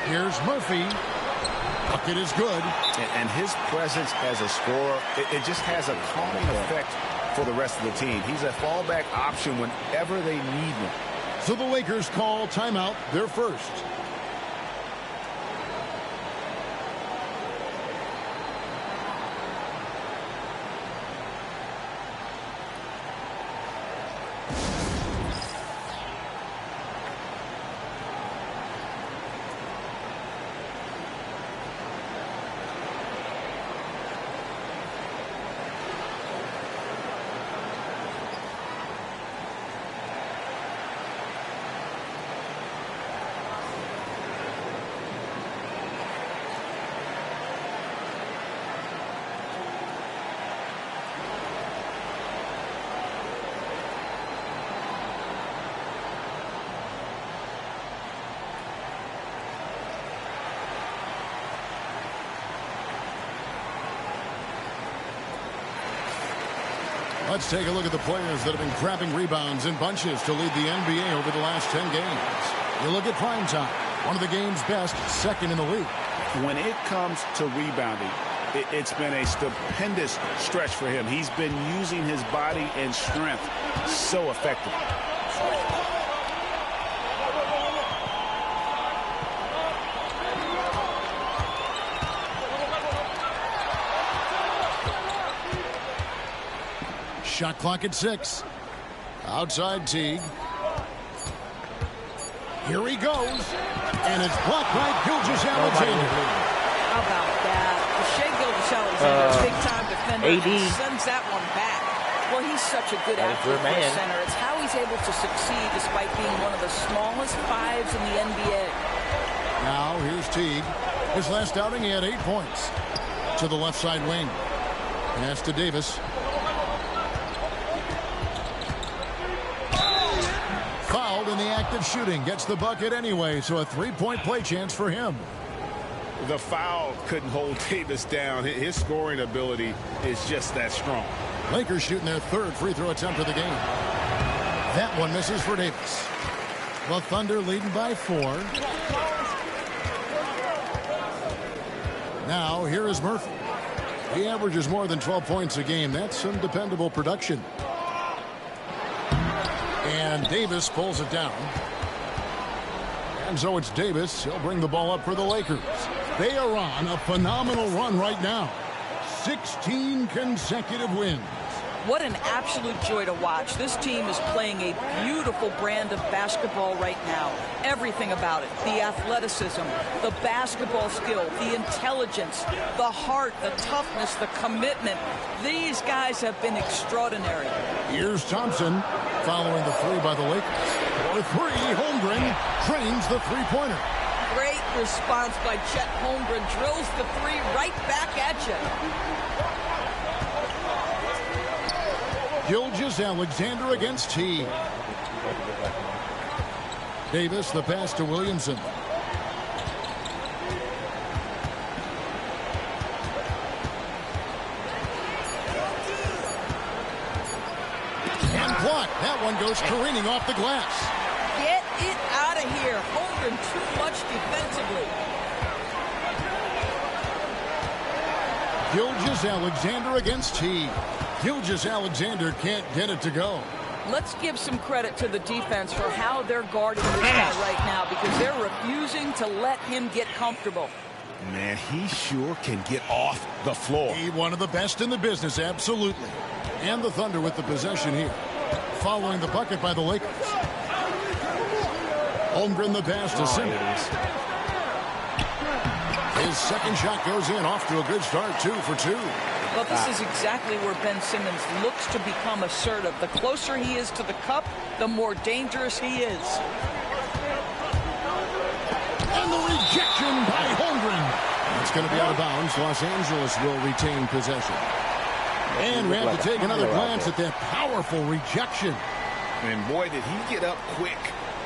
Here's Murphy. Bucket is good. And his presence as a scorer, it just has a calming effect for the rest of the team. He's a fallback option whenever they need one. So the Lakers call timeout, their first. Let's take a look at the players that have been grabbing rebounds in bunches to lead the NBA over the last 10 games. You look at prime time, one of the game's best, second in the league. When it comes to rebounding, it's been a stupendous stretch for him. He's been using his body and strength so effectively. Shot clock at 6. Outside Teague. Here he goes. And it's blocked by Gilgeous-Alexander. How about that? Shai Gilgeous-Alexander, big-time defender, sends that one back. Well, he's such a good athlete for a center. It's how he's able to succeed despite being one of the smallest fives in the NBA. Now here's Teague. His last outing, he had 8 points. To the left side wing. Pass to Davis. Fouled in the act of shooting. Gets the bucket anyway, so a 3-point play chance for him. The foul couldn't hold Davis down. His scoring ability is just that strong. Lakers shooting their 3rd free throw attempt of the game. That one misses for Davis. The Thunder leading by 4. Now here is Murphy. He averages more than 12 points a game. That's some dependable production. And Davis pulls it down. And so it's Davis. He'll bring the ball up for the Lakers. They are on a phenomenal run right now. 16 consecutive wins. What an absolute joy to watch. This team is playing a beautiful brand of basketball right now. Everything about it. The athleticism, the basketball skill, the intelligence, the heart, the toughness, the commitment. These guys have been extraordinary. Here's Thompson following the 3 by the Lakers. For 3, Holmgren trains the three-pointer. Great response by Chet Holmgren. Drills the 3 right back at you. Gilgeous-Alexander against Teague. Davis, the pass to Williamson. goes careening off the glass. Get it out of here. Holmgren too much defensively. Gilgeous-Alexander against Teague. Gilgeous-Alexander can't get it to go. Let's give some credit to the defense for how they're guarding this guy right now, because they're refusing to let him get comfortable. Man, he sure can get off the floor. He one of the best in the business, absolutely. And the Thunder with the possession here. Following the bucket by the Lakers. Holmgren the pass to Simmons. His second shot goes in, off to a good start, 2 for 2. Well, this is exactly where Ben Simmons looks to become assertive. The closer he is to the cup, the more dangerous he is. And the rejection by Holmgren. It's going to be out of bounds. Los Angeles will retain possession. And we have to take another glance at that powerful rejection. And boy, did he get up quick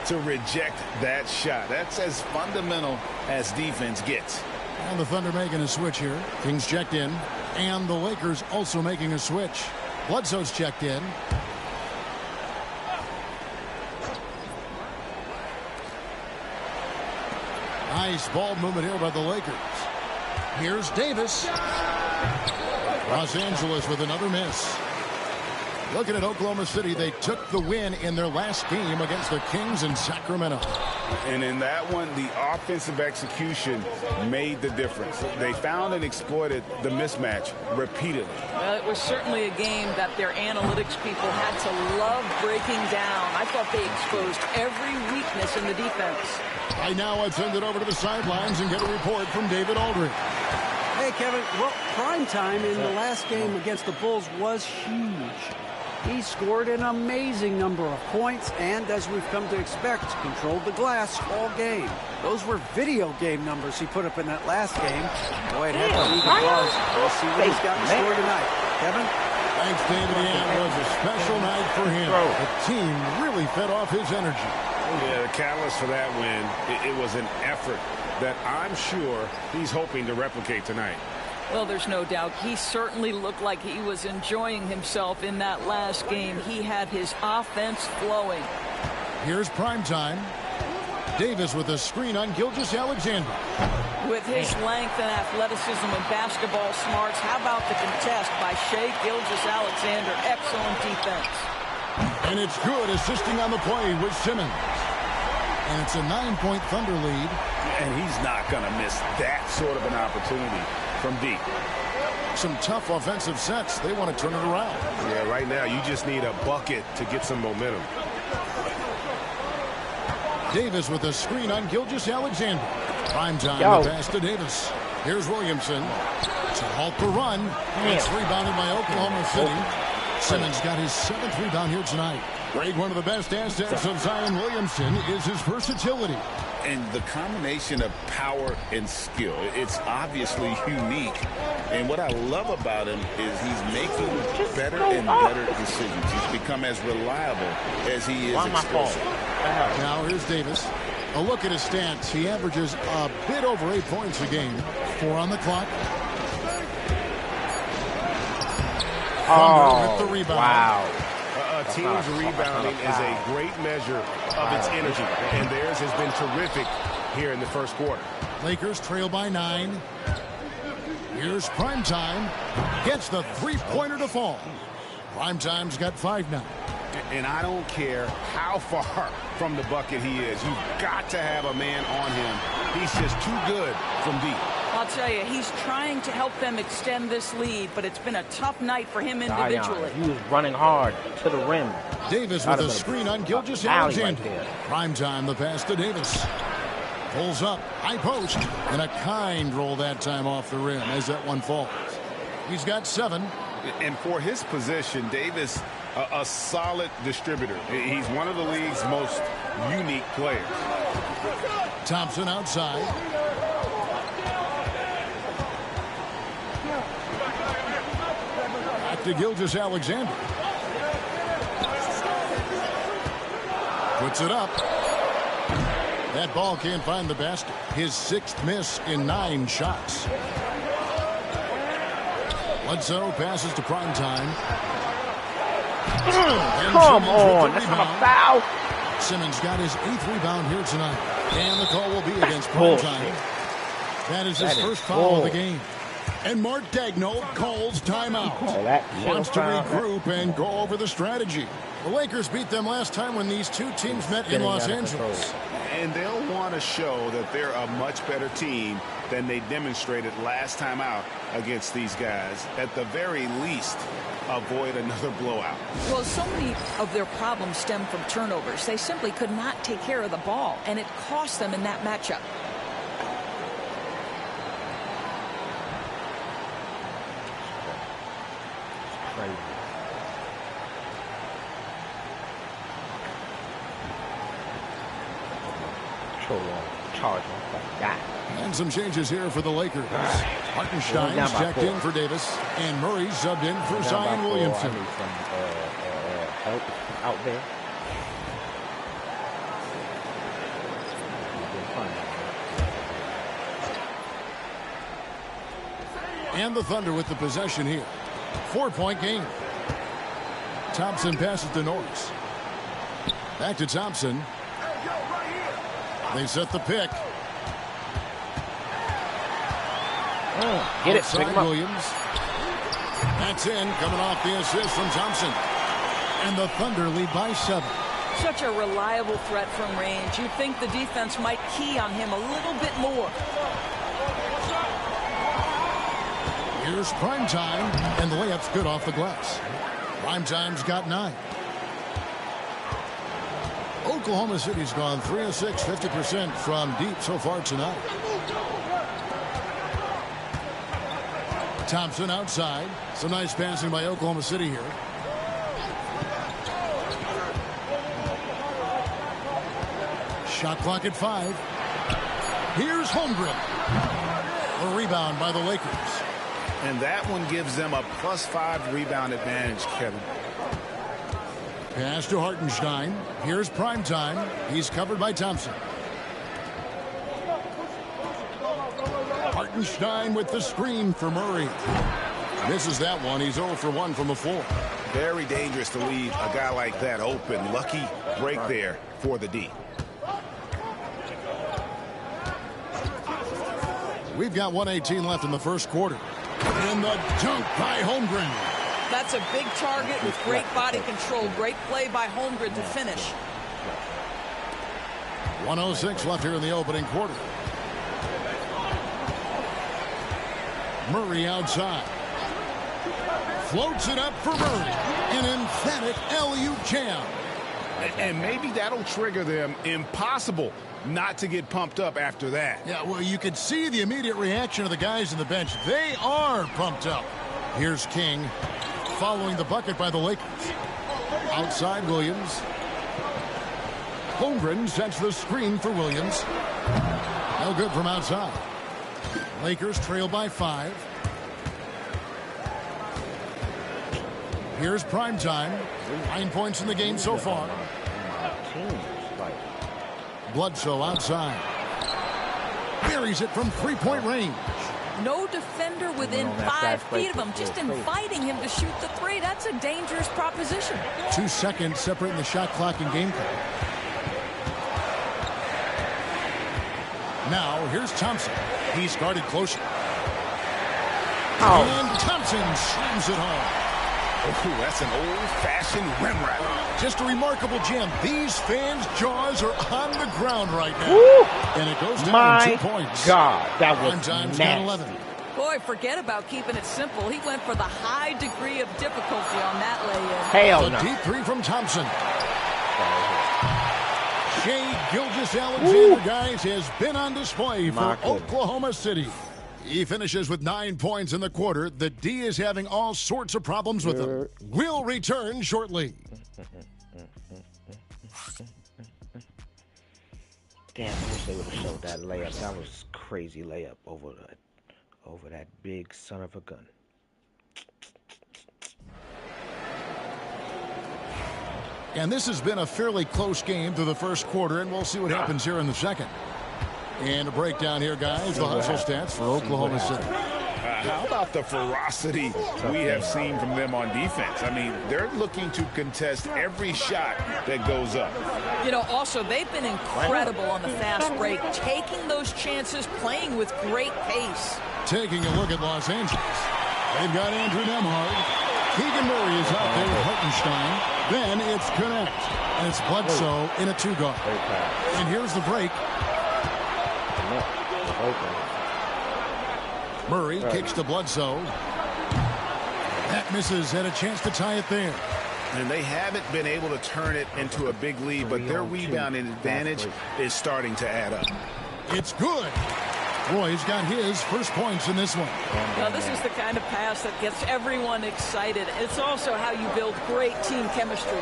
to reject that shot. That's as fundamental as defense gets. And the Thunder making a switch here. Kings checked in. And the Lakers also making a switch. Bledsoe's checked in. Nice ball movement here by the Lakers. Here's Davis. Los Angeles with another miss. Looking at Oklahoma City, they took the win in their last game against the Kings in Sacramento. And in that one, the offensive execution made the difference. They found and exploited the mismatch repeatedly. Well, it was certainly a game that their analytics people had to love breaking down. I thought they exposed every weakness in the defense. Right now, I'd send it over to the sidelines and get a report from David Aldridge. Hey, Kevin. Well, prime time in the last game against the Bulls was huge. He scored an amazing number of points and, as we've come to expect, controlled the glass all game. Those were video game numbers he put up in that last game. Boy, it had to be the buzz. We'll see what he's got in store tonight. Kevin? Thanks, David. Yeah, it was a special night for him. The team really fed off his energy. Yeah, the catalyst for that win, it was an effort that I'm sure he's hoping to replicate tonight. Well, there's no doubt. He certainly looked like he was enjoying himself in that last game. He had his offense flowing. Here's primetime. Davis with a screen on Gilgeous-Alexander. With his length and athleticism and basketball smarts, how about the contest by Shai Gilgeous-Alexander? Excellent defense. And it's good, assisting on the play with Simmons. And it's a 9-point Thunder lead. And he's not going to miss that sort of an opportunity from deep. Some tough offensive sets. They want to turn it around. Yeah, right now you just need a bucket to get some momentum. Davis with a screen on Gilgeous-Alexander. Prime time, the pass to Davis. Here's Williamson to halt the run. It's rebounded by Oklahoma City. Simmons got his 7th rebound here tonight. Greg, one of the best assets of Zion Williamson is his versatility. And the combination of power and skill, it's obviously unique. And what I love about him is he's making better and better decisions. He's become as reliable as he is explosive. Now here's Davis. A look at his stats. He averages a bit over 8 points a game. 4 on the clock. Thunder with the rebound. Wow. A team's rebounding is a great measure of its energy, and theirs has been terrific here in the first quarter. Lakers trail by 9. Here's Primetime. Gets the three-pointer to fall. Primetime's got 5 now. And I don't care how far from the bucket he is. You've got to have a man on him. He's just too good from deep. I'll tell you, he's trying to help them extend this lead, but it's been a tough night for him individually. He was running hard to the rim. Davis with a screen on Gilgeous-Alexander. Primetime, the pass to Davis. Pulls up, high post, and a kind roll that time off the rim as that one falls. He's got 7. And for his position, Davis, a solid distributor. He's one of the league's most unique players. Thompson outside. Back to Gilgeous-Alexander. Puts it up. That ball can't find the basket. His 6th miss in 9 shots. Bledsoe passes to Primetime. Come on, that's not a foul. Simmons got his 8th rebound here tonight. And the call will be against Primetime. That is his first foul of the game. And Mark Daigneault calls timeout. Wants to regroup and go over the strategy. The Lakers beat them last time when these two teams met in Los Angeles. And they'll want to show that they're a much better team than they demonstrated last time out against these guys. At the very least, avoid another blowout. Well, so many of their problems stem from turnovers. They simply could not take care of the ball, and it cost them in that matchup. And some changes here for the Lakers. Hartenstein's checked in for Davis, and Murray subbed in for Zion Williamson. Help out there. And the Thunder with the possession here. 4-point game. Thompson passes to Norris. Back to Thompson. They set the pick. Get it, pick him up. Williams. That's in, coming off the assist from Thompson. And the Thunder lead by 7. Such a reliable threat from range. You'd think the defense might key on him a little bit more. Here's Primetime, and the layup's good off the glass. Primetime's got 9. Oklahoma City's gone 3 of 6, 50% from deep so far tonight. Thompson outside. Some nice passing by Oklahoma City here. Shot clock at 5. Here's Holmgren. A rebound by the Lakers. And that one gives them a +5 rebound advantage, Kevin. Pass to Hartenstein. Here's Primetime. He's covered by Thompson. Hartenstein with the screen for Murray. Misses that one. He's 0 for 1 from the floor. Very dangerous to leave a guy like that open. Lucky break there for the D. We've got 1:18 left in the first quarter. And the dunk by Holmgren. That's a big target with great body control. Great play by Holmgren to finish. 1:06 left here in the opening quarter. Murray outside. Floats it up for Murray. An emphatic alley-oop jam. And maybe that'll trigger them. Impossible not to get pumped up after that. Yeah, well, you could see the immediate reaction of the guys on the bench. They are pumped up. Here's King following the bucket by the Lakers. Outside Williams. Holmgren sets the screen for Williams. No good from outside. Lakers trail by 5. Here's Primetime. 9 points in the game so far. Bledsoe outside. Buries it from 3-point range. No defender within 5 feet of him. Just inviting him to shoot the 3. That's a dangerous proposition. 2 seconds separating the shot clock and game clock. Now, here's Thompson. He's guarded closer. And Thompson slams it home. Oh, that's an old-fashioned rim wrap. Just a remarkable jam. These fans' jaws are on the ground right now. Woo! And it goes down 2 points. God, that was nasty. 11. Boy, forget about keeping it simple. He went for the high degree of difficulty on that lay-in. Hell no. no. Deep 3 from Thompson. Shai Gilgeous-Alexander, guys, has been on display for Oklahoma City. He finishes with 9 points in the quarter. The D is having all sorts of problems with him. We'll return shortly. Damn, I wish they would have showed that layup. That was crazy layup over that big son of a gun. And this has been a fairly close game through the first quarter, and we'll see what happens here in the second. And a breakdown here, guys. The hustle stats for Oklahoma City. How about the ferocity we have seen from them on defense? I mean, they're looking to contest every shot that goes up. You know, also, they've been incredible on the fast break, taking those chances, playing with great pace. Taking a look at Los Angeles. They've got Andrew Nemhard. Keegan Murray is out there with Hartenstein. Then it's Connect. And it's Bledsoe in a 2-guard. And here's the break. Murray kicks to Bledsoe. That misses, and a chance to tie it there. And they haven't been able to turn it into a big lead, but their rebounding advantage is starting to add up. It's good. Roy's got his first points in this one. Now, this is the kind of pass that gets everyone excited. It's also how you build great team chemistry.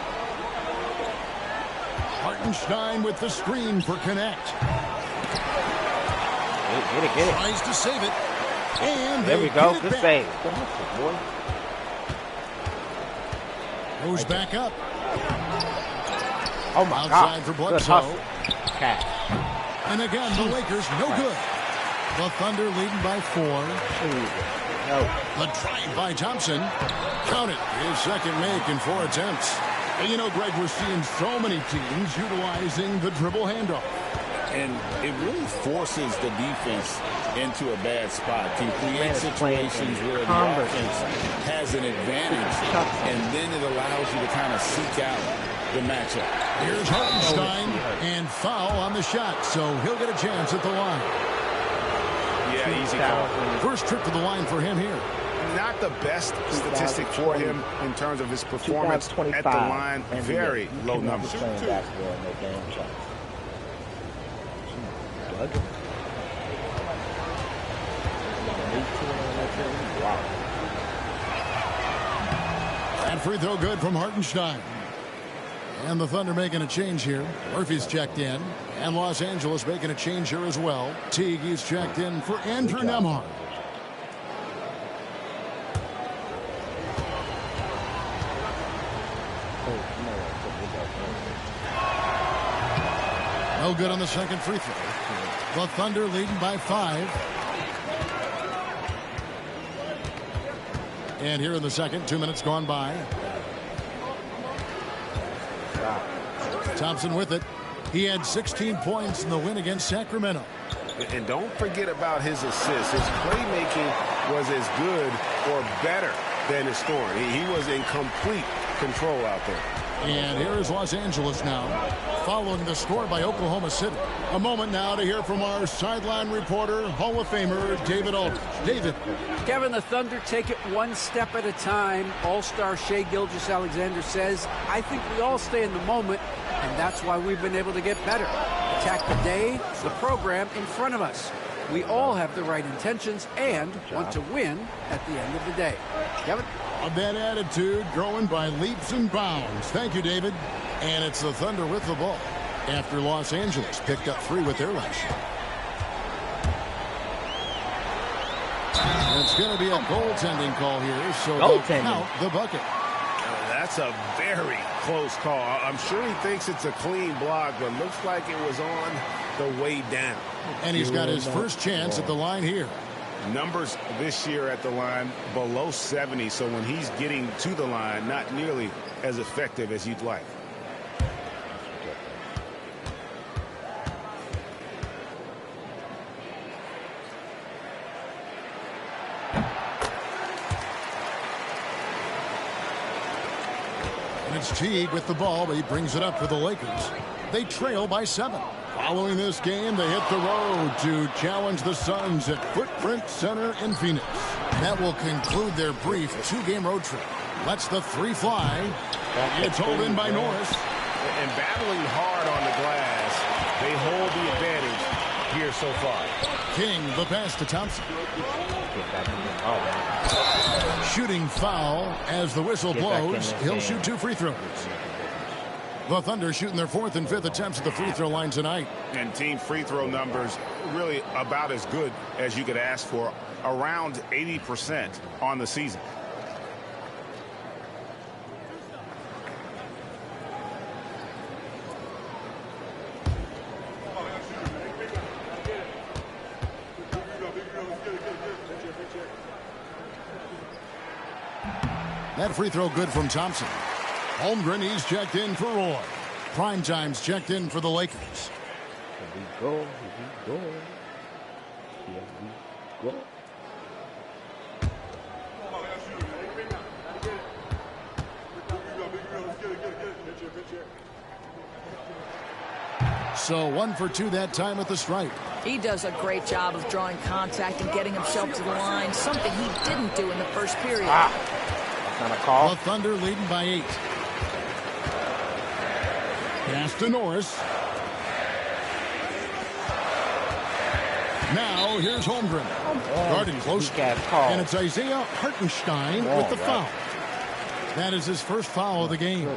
Hartenstein with the screen for Connect. Get it. Tries to save it. And there we go. Good save. Goes back up. Oh, my Outside God. for Bledsoe. Catch. And again, the Lakers, no good. The Thunder leading by 4. The drive by Thompson. Count it. His second make in 4 attempts. And you know, Greg, we're seeing so many teams utilizing the dribble handoff. And it really forces the defense into a bad spot. Can create situations where the offense has an advantage, and then it allows you to kind of seek out the matchup. Here's Hartenstein, and foul on the shot, so he'll get a chance at the line. Yeah, easy call. First trip to the line for him here. Not the best statistic for him in terms of his performance at the line. Very low numbers. And free throw good from Hartenstein. And the Thunder making a change here. Murphy's checked in. And Los Angeles making a change here as well. Teague is checked in for Andrew Nemhard. No good on the second free throw. The Thunder leading by 5. And here in the second, 2 minutes gone by. Thompson with it. He had 16 points in the win against Sacramento. And don't forget about his assists. His playmaking was as good or better than his scoring. He was in complete control out there. And here is Los Angeles now, following the score by Oklahoma City. A moment now to hear from our sideline reporter, Hall of Famer David Aldridge. David. Kevin, the Thunder take it one step at a time. All-star Shai Gilgeous-Alexander says, I think we all stay in the moment, and that's why we've been able to get better. Attack the day, the program in front of us. We all have the right intentions and want to win at the end of the day. Kevin? That attitude growing by leaps and bounds. Thank you, David. And it's the Thunder with the ball after Los Angeles picked up 3 with their last shot. It's going to be a goaltending call here, so they'll count the bucket. That's a very close call. I'm sure he thinks it's a clean block, but looks like it was on the way down. And he's got his first chance at the line here. Numbers this year at the line below 70, so when he's getting to the line, not nearly as effective as you'd like. And it's Teague with the ball, but he brings it up for the Lakers. They trail by 7. Following this game, they hit the road to challenge the Suns at Footprint Center in Phoenix. That will conclude their brief 2-game road trip. Lets the 3 fly. It's hauled in by Norris. And battling hard on the glass, they hold the advantage here so far. King, the pass to Thompson. Shooting foul as the whistle blows. He'll shoot 2 free throws. The Thunder shooting their 4th and 5th attempts at the free throw line tonight. And team free throw numbers really about as good as you could ask for, around 80% on the season. That free throw good from Thompson. Holmgren, he's checked in for Roy. Primetime's checked in for the Lakers. Here we go. Here we go. Here we go. So 1 for 2 that time at the stripe. He does a great job of drawing contact and getting himself to the line, something he didn't do in the first period. That's not a call. The Thunder leading by 8. Pass to Norris. Now here's Holmgren. Guarding close. And it's Isaiah Hartenstein with the foul. That is his first foul of the game.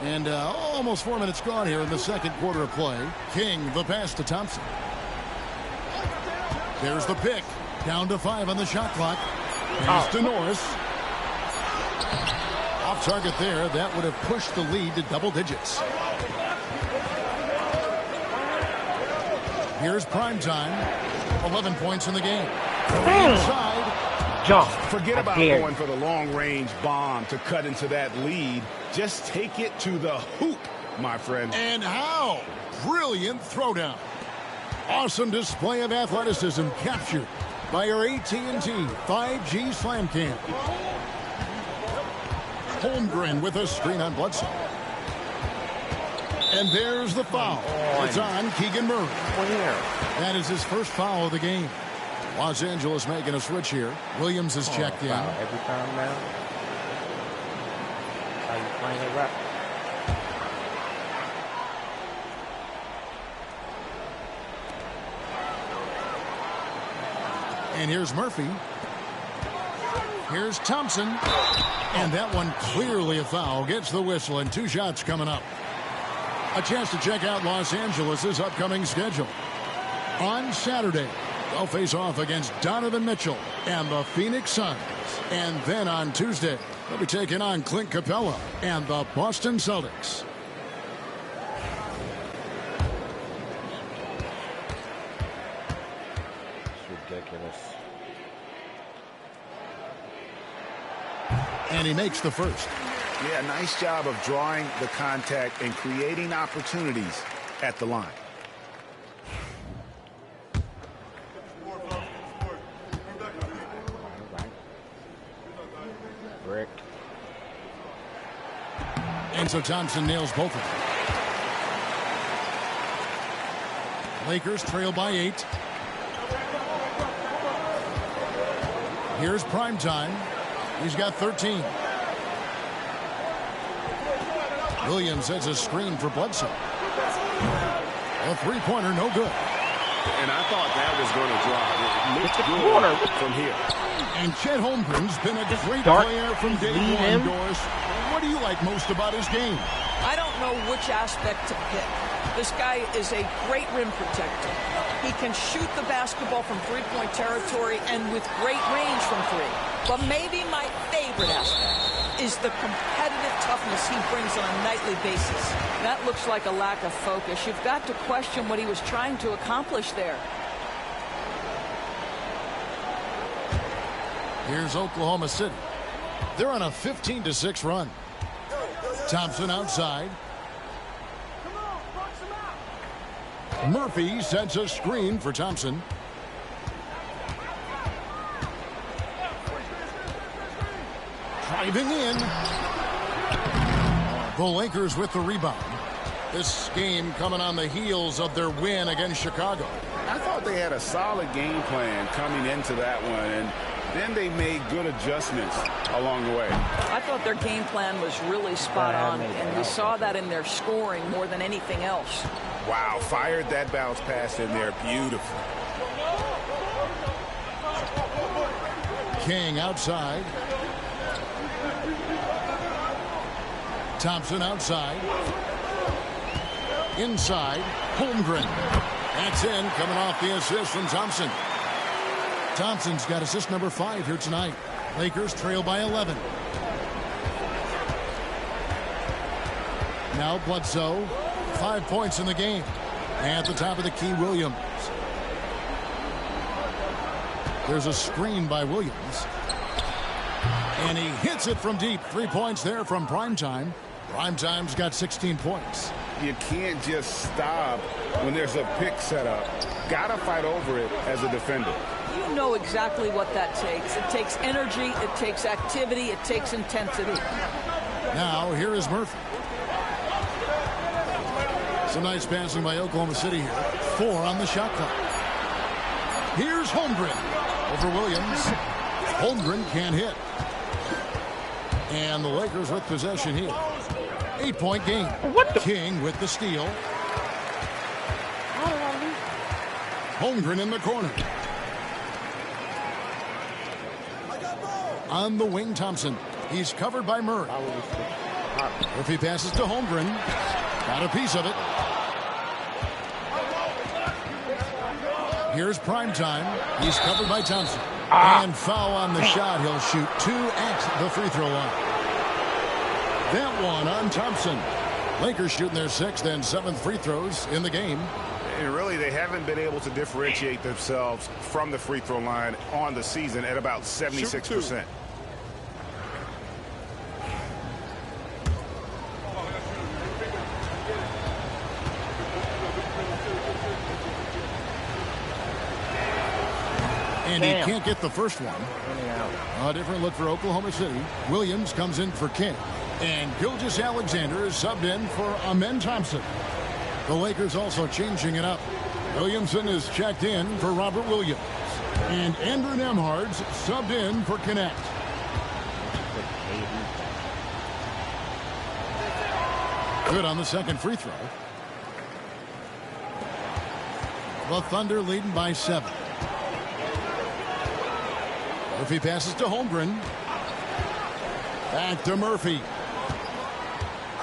And almost 4 minutes gone here in the second quarter of play. King, the pass to Thompson. There's the pick. Down to 5 on the shot clock. Pass to Norris. Off target there. That would have pushed the lead to double digits. Here's Primetime. 11 points in the game. Inside. Jump. Forget about going for the long-range bomb to cut into that lead. Just take it to the hoop, my friend. And how? Brilliant throwdown. Awesome display of athleticism captured by our AT&T 5G Slam Cam. Holmgren with a screen on Bledsoe. And there's the foul. It's on Keegan Murray. That is his first foul of the game. Los Angeles making a switch here. Williams is checked in. Every time now. How you playing it right? And here's Murphy. Here's Thompson. And that one clearly a foul. Gets the whistle and 2 shots coming up. A chance to check out Los Angeles' upcoming schedule. On Saturday, they'll face off against Donovan Mitchell and the Phoenix Suns. And then on Tuesday, they'll be taking on Clint Capella and the Boston Celtics. It's ridiculous. And he makes the first. Yeah, nice job of drawing the contact and creating opportunities at the line. Brick. And so Thompson nails both of them. Lakers trail by 8. Here's Primetime. He's got 13. Williams sets a screen for Bledsoe. A three-pointer, no good. And I thought that was going to drop. It looked good from here. And Chet Holmgren's been a great player from day one, Doris. What do you like most about his game? I don't know which aspect to pick. This guy is a great rim protector. He can shoot the basketball from three-point territory and with great range from 3. But maybe my favorite aspect is the competitive toughness he brings on a nightly basis. That looks like a lack of focus. You've got to question what he was trying to accomplish there. Here's Oklahoma City. They're on a 15-6 run. Thompson outside. Murphy sets a screen for Thompson. Driving in. The Lakers with the rebound. This game coming on the heels of their win against Chicago. I thought they had a solid game plan coming into that one, and then they made good adjustments along the way. I thought their game plan was really spot on, and we saw that in their scoring more than anything else. Wow, fired that bounce pass in there. Beautiful. King outside. Thompson outside. Inside. Holmgren. That's in, coming off the assist from Thompson. Thompson's got assist number 5 here tonight. Lakers trail by 11. Now Bledsoe, 5 points in the game. At the top of the key, Williams. There's a screen by Williams. And he hits it from deep. 3 points there from Primetime. Primetime's got 16 points. You can't just stop when there's a pick set up. Gotta fight over it as a defender. You know exactly what that takes. It takes energy, it takes activity, it takes intensity. Now, here is Murphy. Some nice passing by Oklahoma City here. 4 on the shot clock. Here's Holmgren over Williams. Holmgren can't hit. And the Lakers with possession here. 8-point game. King with the steal. Holmgren in the corner. On the wing, Thompson. He's covered by Murray. Murphy passes to Holmgren. Got a piece of it. Here's Primetime. He's covered by Thompson. And foul on the shot. He'll shoot 2 at the free throw line. That one on Thompson. Lakers shooting their 6th and 7th free throws in the game. And really, they haven't been able to differentiate themselves from the free throw line on the season at about 76%. And he can't get the first one. A different look for Oklahoma City. Williams comes in for King. And Gilgeous-Alexander is subbed in for Amen Thompson. The Lakers also changing it up. Williamson is checked in for Robert Williams. And Andrew Nembhard's subbed in for Connect. Good on the second free throw. The Thunder leading by 7. Murphy passes to Holmgren. Back to Murphy.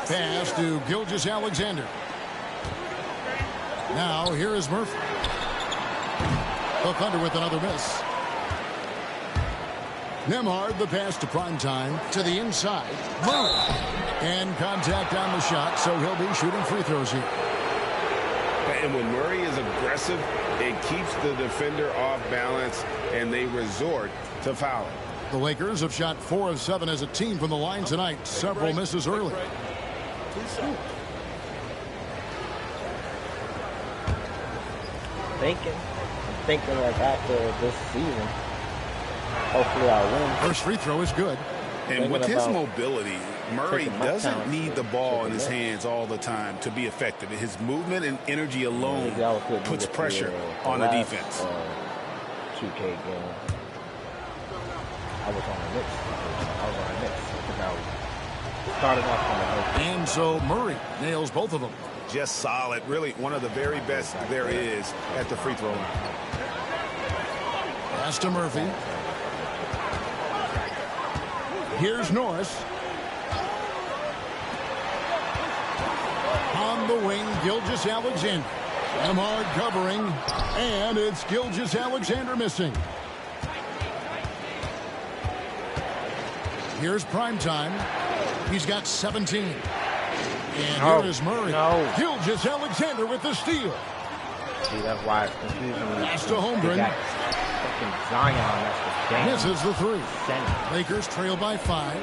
Pass to Gilgeous-Alexander. Now here is Murphy. The Thunder with another miss. Nembhard the pass to Primetime to the inside. Murray. And contact on the shot, so he'll be shooting free throws here. And when Murray is aggressive, it keeps the defender off balance, and they resort to fouling. The Lakers have shot 4 of 7 as a team from the line tonight. Several misses early. I'm thinking like after this season, hopefully I'll win. First free throw is good. And with his mobility, Murray doesn't need the ball in his hands all the time to be effective. His movement and energy alone puts pressure on the defense. 2K game. I was on the Knicks. I started off on the Knicks. And so Murray nails both of them. Just solid. Really one of the very best there is at the free throw line. Pass to Murphy. Here's Norris. On the wing, Gilgeous-Alexander. Nembhard covering, and it's Gilgeous-Alexander missing. Here's Primetime. He's got 17. And here is Murray. Gilgeous-Alexander with the steal. See, that's why it's confusing me. Pass to Holmgren. Zion, that's the game. Misses the 3. Lakers trail by 5.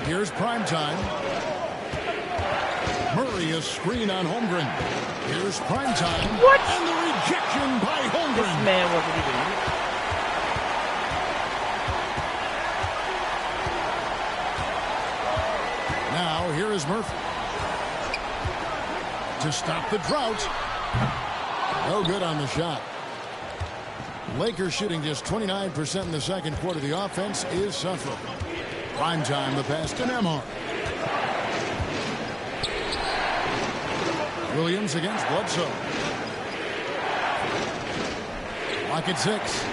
Here's Primetime. Murray a screen on Holmgren. Here's Primetime. What? And the rejection by Holmgren. This man wasn't even. Now here is Murphy. To stop the drought. No good on the shot. Lakers shooting just 29% in the second quarter. The offense is suffering. Primetime, the pass to Nembhard. Williams against Bledsoe. Lock at 6.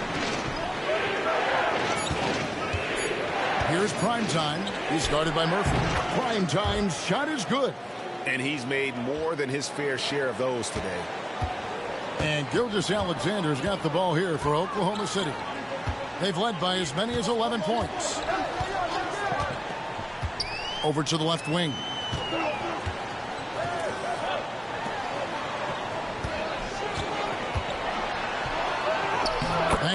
Here's Primetime. He's guarded by Murphy. Primetime's shot is good. And he's made more than his fair share of those today. And Gilgeous-Alexander's got the ball here for Oklahoma City. They've led by as many as 11 points. Over to the left wing.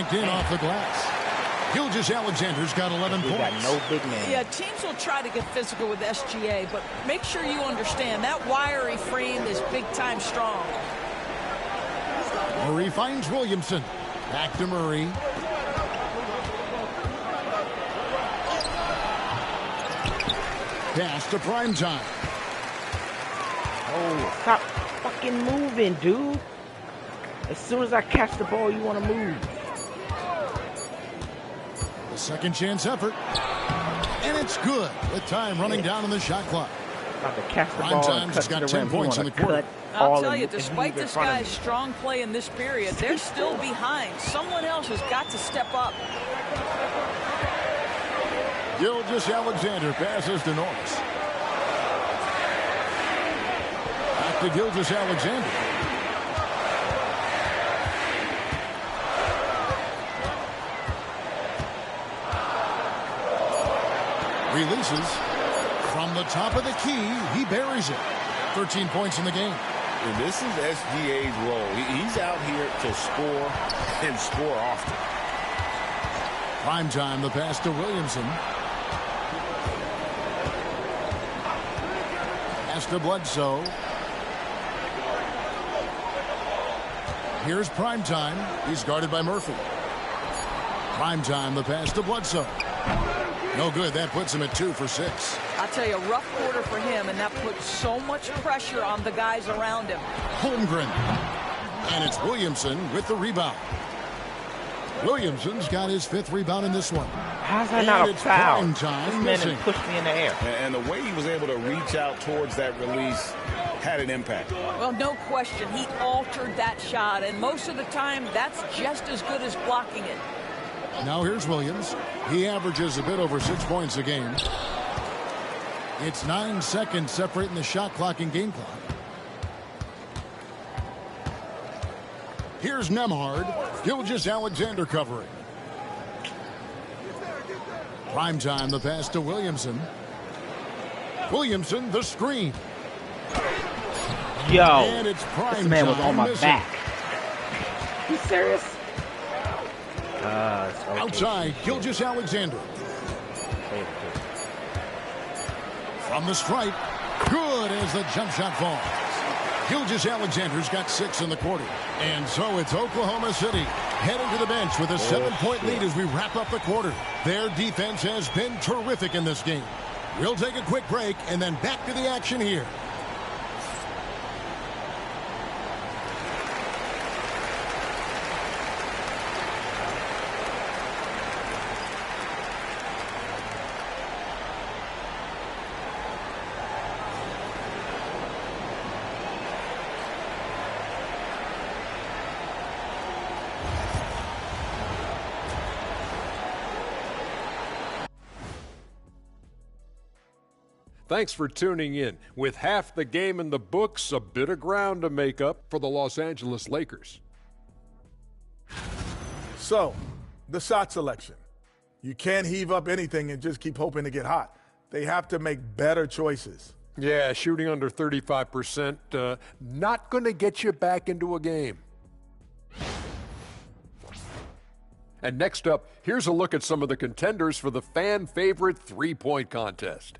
banked in off the glass. Gilgeous-Alexander's got 11 points. Got no big man. Yeah, teams will try to get physical with SGA, but make sure you understand that wiry frame is big-time strong. Murray finds Williamson. Back to Murray. Pass to Primetime. Oh, stop fucking moving, dude. As soon as I catch the ball, you want to move. The second chance effort. And it's good with time running down on the shot clock. About to catch the ball and cut got to the 10 rim. points in the quarter. I'll tell you, despite this guy's strong play in this period, they're still behind. Someone else has got to step up. Gilgeous-Alexander passes to Norris. Back to Gilgeous-Alexander. Releases. From the top of the key, he buries it. 13 points in the game. And this is SGA's role. He's out here to score and score often. Primetime, the pass to Williamson. Pass to Bledsoe. Here's Primetime. He's guarded by Murphy. Primetime, the pass to Bledsoe. No good. That puts him at 2 for 6. I'll tell you, a rough quarter for him, and that puts so much pressure on the guys around him. Holmgren. And it's Williamson with the rebound. Williamson's got his 5th rebound in this one. How's that not a foul? This man missing. Pushed me in the air. And the way he was able to reach out towards that release had an impact. Well, no question. He altered that shot, and most of the time, that's just as good as blocking it. Now here's Williams. He averages a bit over 6 points a game. It's 9 seconds separating the shot clock and game clock. Here's Nembhard. Gilgeous-Alexander covering. Primetime, the pass to Williamson. Williamson, the screen. Yo, and it's this man was on my back. You serious? Okay. Outside, Gilgeous-Alexander. From the stripe, good as the jump shot falls. Gilgeous-Alexander's got 6 in the quarter. And so it's Oklahoma City heading to the bench with a 7-point lead as we wrap up the quarter. Their defense has been terrific in this game. We'll take a quick break and then back to the action here. Thanks for tuning in. With half the game in the books, a bit of ground to make up for the Los Angeles Lakers. So, the shot selection. You can't heave up anything and just keep hoping to get hot. They have to make better choices. Yeah, shooting under 35%, not going to get you back into a game. And next up, here's a look at some of the contenders for the fan-favorite three-point contest.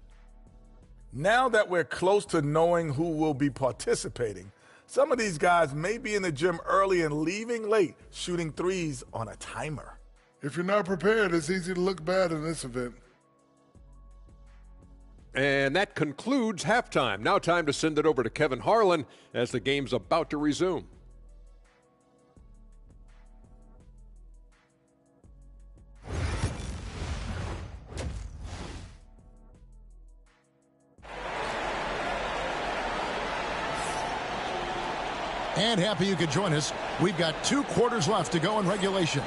Now that we're close to knowing who will be participating, some of these guys may be in the gym early and leaving late, shooting threes on a timer. If you're not prepared, it's easy to look bad in this event. And that concludes halftime. Now time to send it over to Kevin Harlan as the game's about to resume. And happy you could join us. We've got 2 quarters left to go in regulation.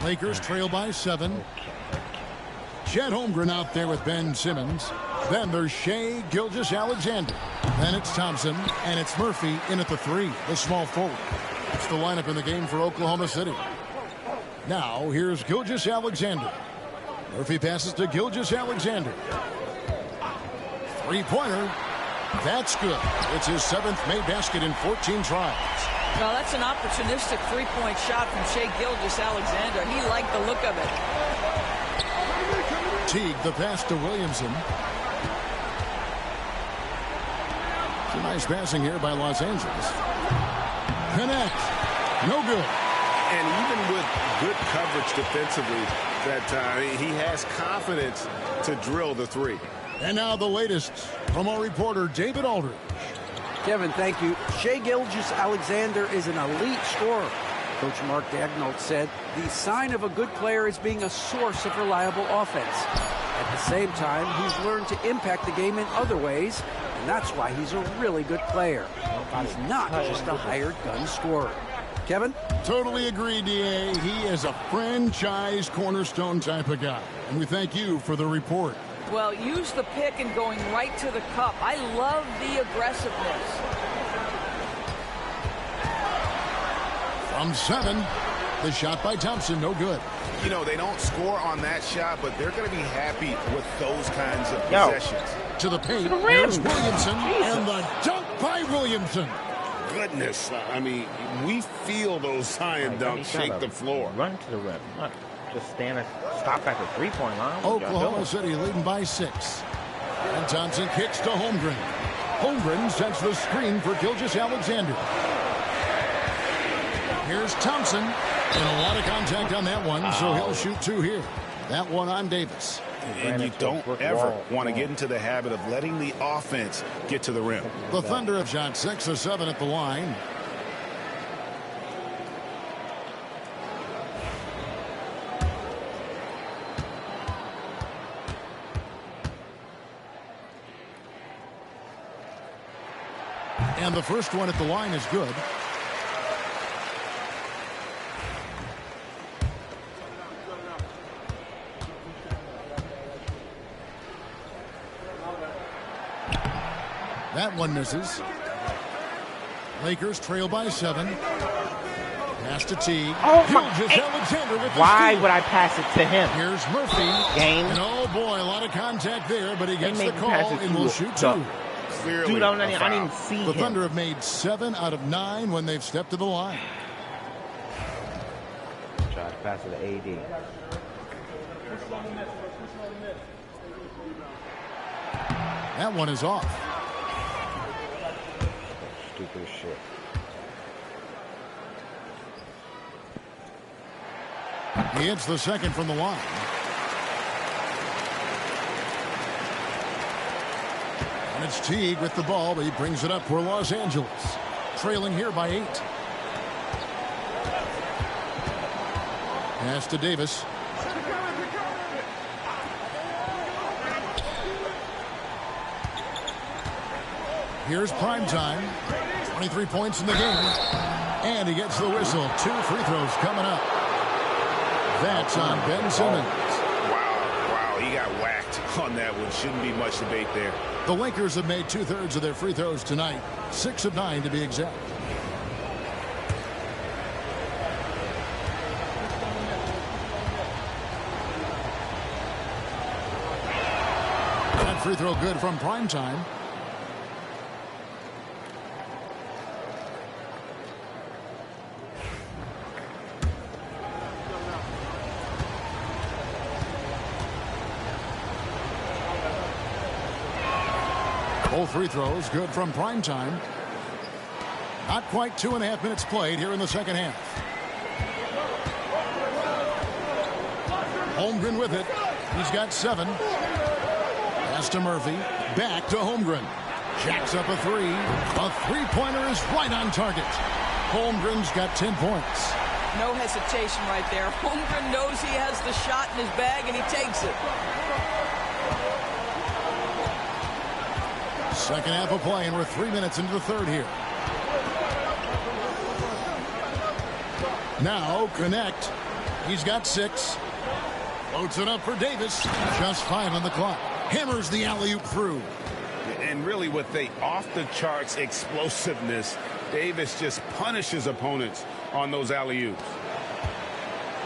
Lakers trail by 7. Chet Holmgren out there with Ben Simmons. Then there's Shai Gilgeous-Alexander. Then it's Thompson, and it's Murphy in at the 3, the small forward. That's the lineup in the game for Oklahoma City. Now, here's Gilgeous-Alexander. Murphy passes to Gilgeous-Alexander. Three-pointer. That's good. It's his 7th made basket in 14 tries. Now that's an opportunistic three-point shot from Shai Gilgeous-Alexander. He liked the look of it. Teague the pass to Williamson. It's a nice passing here by Los Angeles. Connect. No good. And even with good coverage defensively that time, he has confidence to drill the three. And now the latest from our reporter, David Aldridge. Kevin, thank you. Shai Gilgeous-Alexander is an elite scorer. Coach Mark Daigneault said the sign of a good player is being a source of reliable offense. At the same time, he's learned to impact the game in other ways, and that's why he's a really good player. He's not just a hired gun scorer. Kevin? Totally agree, D.A. He is a franchise cornerstone type of guy. And we thank you for the report. Well, use the pick and going right to the cup. I love the aggressiveness. From 7, the shot by Thompson, no good. You know, they don't score on that shot, but they're going to be happy with those kinds of possessions. To the paint, here's Williamson, and the dunk by Williamson. Goodness, I mean, we feel those science dunks shake the floor. Run to the rim. Not just stop at the three-point line. Oklahoma City leading by 6. And Thompson kicks to Holmgren. Holmgren sets the screen for Gilgeous-Alexander. Here's Thompson. And a lot of contact on that one, so he'll shoot 2 here. That one on Davis. And you don't ever want to get into the habit of letting the offense get to the rim. The Thunder have shot 6 of 7 at the line. And the first one at the line is good. That one misses. Lakers trail by 7. Pass to Teague. Oh my! Alexander with Why would I pass it to him? Here's Murphy. Game. And oh boy, a lot of contact there, but he gets the call and will shoot 2. Clearly, dude, I didn't even see him. The Thunder have made 7 out of 9 when they've stepped to the line. Try to pass it to AD. That one is off. Stupid shit. He hits the second from the line. And it's Teague with the ball, but he brings it up for Los Angeles. Trailing here by 8. Pass to Davis. Here's prime time. 23 points in the game. And he gets the whistle. 2 free throws coming up. That's on Ben Simmons. Wow, he got whacked on that one. Shouldn't be much debate there. The Lakers have made 2/3 of their free throws tonight. 6 of 9 to be exact. That free throw good from prime time. Both free throws good from prime time. Not quite 2.5 minutes played here in the second half. Holmgren with it. He's got 7. Pass to Murphy. Back to Holmgren. Jacks up a 3. A three-pointer is right on target. Holmgren's got 10 points. No hesitation right there. Holmgren knows he has the shot in his bag, and he takes it. Second half of play, and we're 3 minutes into the third here. Now, connect. He's got 6. Loads it up for Davis. Just 5 on the clock. Hammers the alley-oop through. And really with the off-the-charts explosiveness, Davis just punishes opponents on those alley-oops.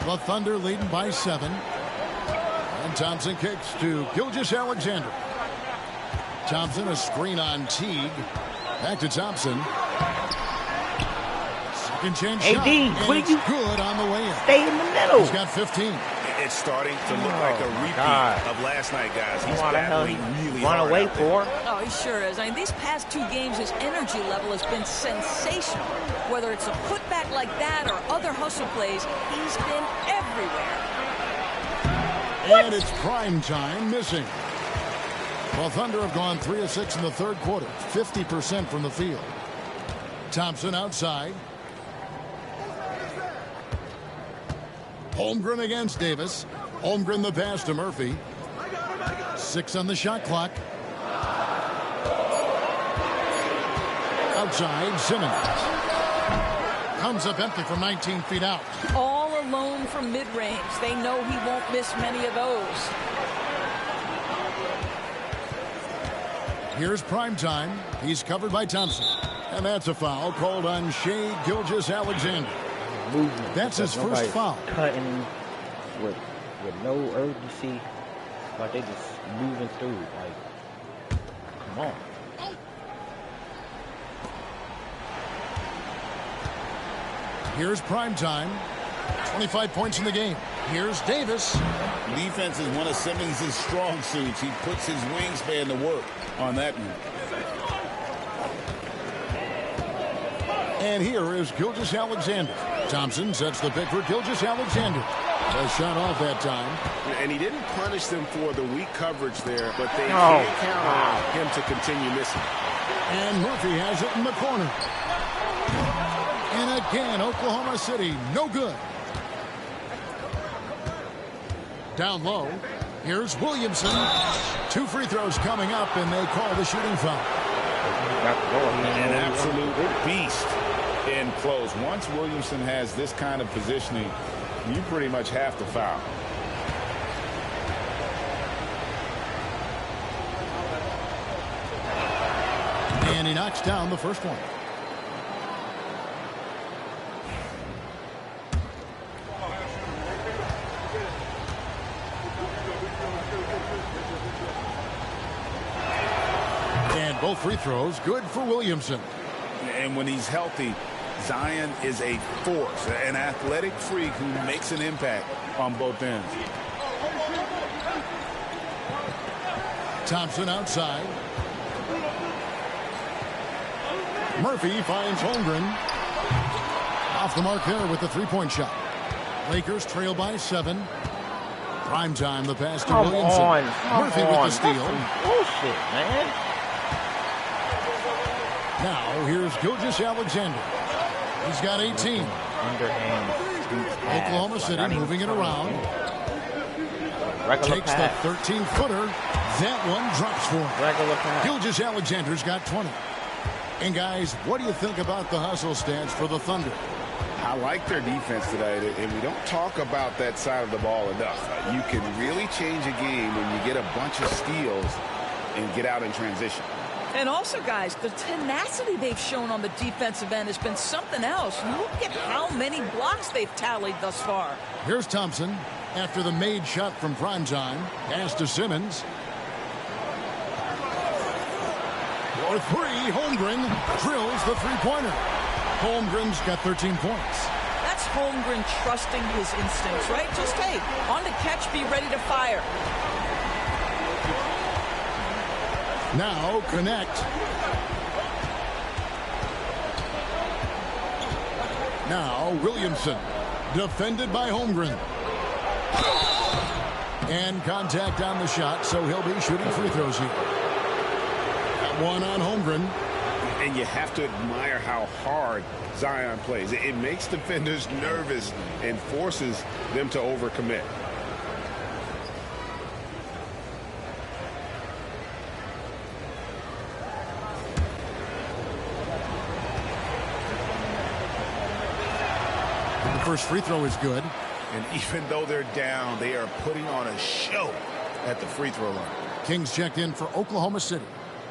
The Thunder leading by 7. And Thompson kicks to Gilgeous-Alexander. Thompson, a screen on Teague. Back to Thompson. Second chance shot. AD, what are you? Good on the way in. Stay in the middle. He's got 15. It's starting to look like a repeat of last night, guys. He's battling really hard run away out there. for? Oh, he sure is. I mean, these past 2 games, his energy level has been sensational. Whether it's a putback like that or other hustle plays, he's been everywhere. And it's prime time missing. Well, Thunder have gone 3 of 6 in the third quarter, 50% from the field. Thompson outside. Holmgren against Davis. Holmgren the pass to Murphy. 6 on the shot clock. Outside, Simmons. Comes up empty from 19 feet out. All alone from mid-range. They know he won't miss many of those. Here's prime time. He's covered by Thompson. And that's a foul called on Shai Gilgeous-Alexander. That's his first foul. Cutting with no urgency, like they just moving through. Like, come on. Here's prime time. 25 points in the game. Here's Davis. Defense is one of Simmons' strong suits. He puts his wingspan to work on that one. And here is Gilgeous-Alexander. Thompson sets the pick for Gilgeous-Alexander. A shot off that time. And he didn't punish them for the weak coverage there, but they can't count on him to continue missing. And Murphy has it in the corner. And again, Oklahoma City, no good. Down low, here's Williamson. 2 free throws coming up, and they call the shooting foul. An absolute beast in close. Once Williamson has this kind of positioning, you pretty much have to foul. And he knocks down the first one. And both free throws good for Williamson. And when he's healthy, Zion is a force, an athletic freak who makes an impact on both ends. Thompson outside. Murphy finds Holmgren. Off the mark there with the three-point shot. Lakers trail by 7. Prime time, the pass to Williamson. Murphy with the steal. Bullshit, man. Now here's Gilgeous-Alexander. He's got 18. Oklahoma City moving it around. Takes the 13-footer. That one drops for him. Gilgeous-Alexander's got 20. And guys, what do you think about the hustle stats for the Thunder? I like their defense today, and we don't talk about that side of the ball enough. You can really change a game when you get a bunch of steals and get out in transition. And also, guys, the tenacity they've shown on the defensive end has been something else. Look at how many blocks they've tallied thus far. Here's Thompson after the made shot from primetime. Pass to Simmons. For 3, Holmgren drills the three-pointer. Holmgren's got 13 points. That's Holmgren trusting his instincts, right? Just, hey, on the catch, be ready to fire. Now connect. Now Williamson. Defended by Holmgren. And contact on the shot, so he'll be shooting free throws here. That one on Holmgren. And you have to admire how hard Zion plays. It makes defenders nervous and forces them to overcommit. The first free throw is good. And even though they're down, they are putting on a show at the free throw line. Kings checked in for Oklahoma City.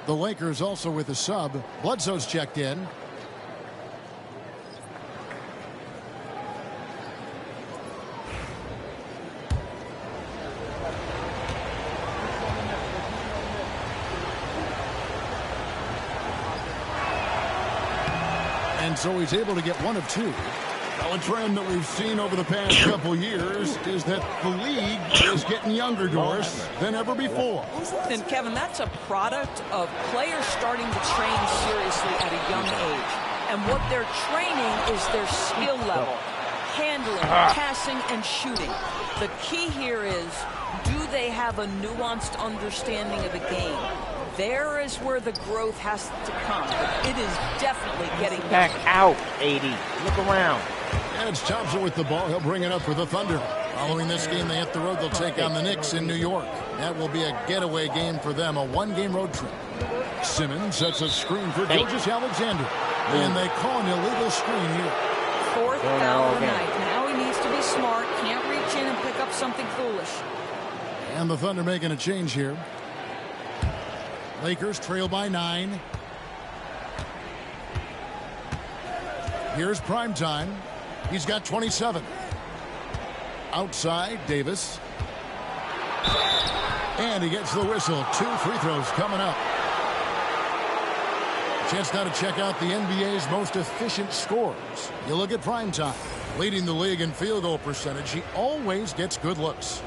The Lakers also with a sub. Bledsoe's checked in. And so he's able to get 1 of 2. Well, a trend that we've seen over the past couple years is that the league is getting younger, Doris, than ever before. And, Kevin, that's a product of players starting to train seriously at a young age. And what they're training is their skill level, handling, passing, and shooting. The key here is, do they have a nuanced understanding of the game? There is where the growth has to come. It is definitely getting back out, 80. Look around. And it's Thompson with the ball. He'll bring it up for the Thunder. Following this game, they hit the road. They'll take on the Knicks in New York. That will be a getaway game for them, a 1-game road trip. Simmons sets a screen for Gilgeous-Alexander. And they call an illegal screen here. 4th foul of the night. Now he needs to be smart. Can't reach in and pick up something foolish. And the Thunder making a change here. Lakers trail by 9. Here's prime time. He's got 27. Outside, Davis. And he gets the whistle. 2 free throws coming up. Chance now to check out the NBA's most efficient scorers. You look at prime time. Leading the league in field goal percentage. He always gets good looks.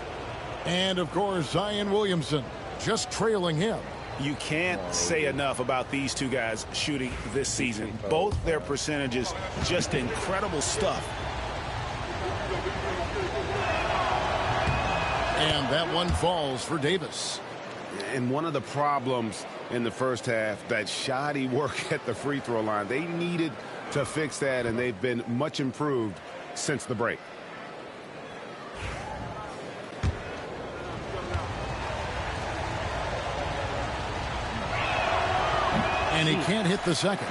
And, of course, Zion Williamson just trailing him. You can't say enough about these two guys shooting this season. Both their percentages, just incredible stuff. And that one falls for Davis. And one of the problems in the first half, that shoddy work at the free throw line. They needed to fix that, and they've been much improved since the break. And he can't hit the second.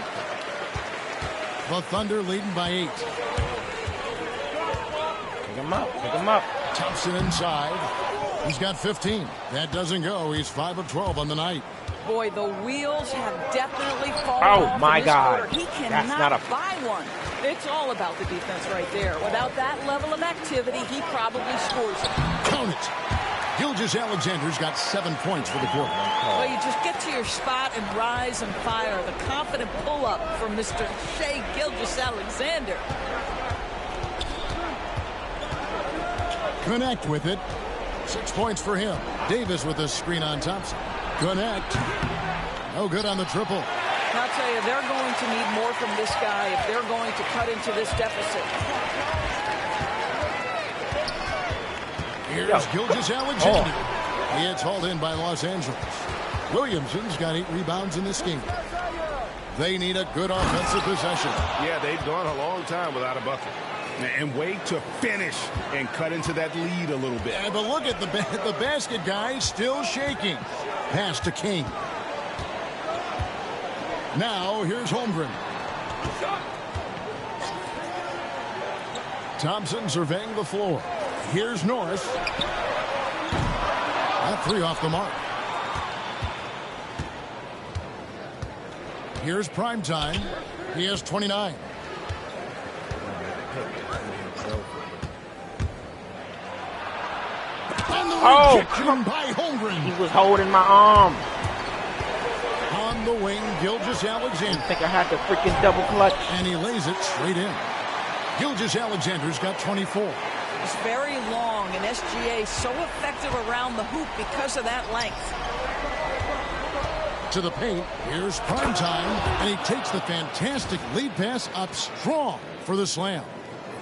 The Thunder leading by 8. Pick him up. Pick him up. Thompson inside. He's got 15. That doesn't go. He's 5 of 12 on the night. Boy, the wheels have definitely fallen off. Oh, my God. He That's cannot not a... buy one. It's all about the defense right there. Without that level of activity, he probably scores it. Count it. Gilgeous-Alexander's got 7 points for the quarter. Well, you just get to your spot and rise and fire. The confident pull-up from Mr. Shai Gilgeous-Alexander. Connect with it. 6 points for him. Davis with a screen on Thompson. Connect. No good on the triple. And I'll tell you, they're going to need more from this guy if they're going to cut into this deficit. Here's Gilgeous-Alexander. He gets hauled in by Los Angeles. Williamson's got 8 rebounds in this game. They need a good offensive possession. Yeah, they've gone a long time without a bucket. And wait to finish and cut into that lead a little bit. Yeah, but look at the basket guy still shaking. Pass to King. Now here's Holmgren. Thompson surveying the floor. Here's Norris. That 3 off the mark. Here's prime time. He has 29. And the rejection by Holmgren. He was holding my arm. On the wing, Gilgeous-Alexander. I think I had to freaking double clutch. And he lays it straight in. Gilgeous-Alexander's got 24. It's very long, and SGA so effective around the hoop because of that length. To the paint, here's prime time, and he takes the fantastic lead pass up strong for the slam.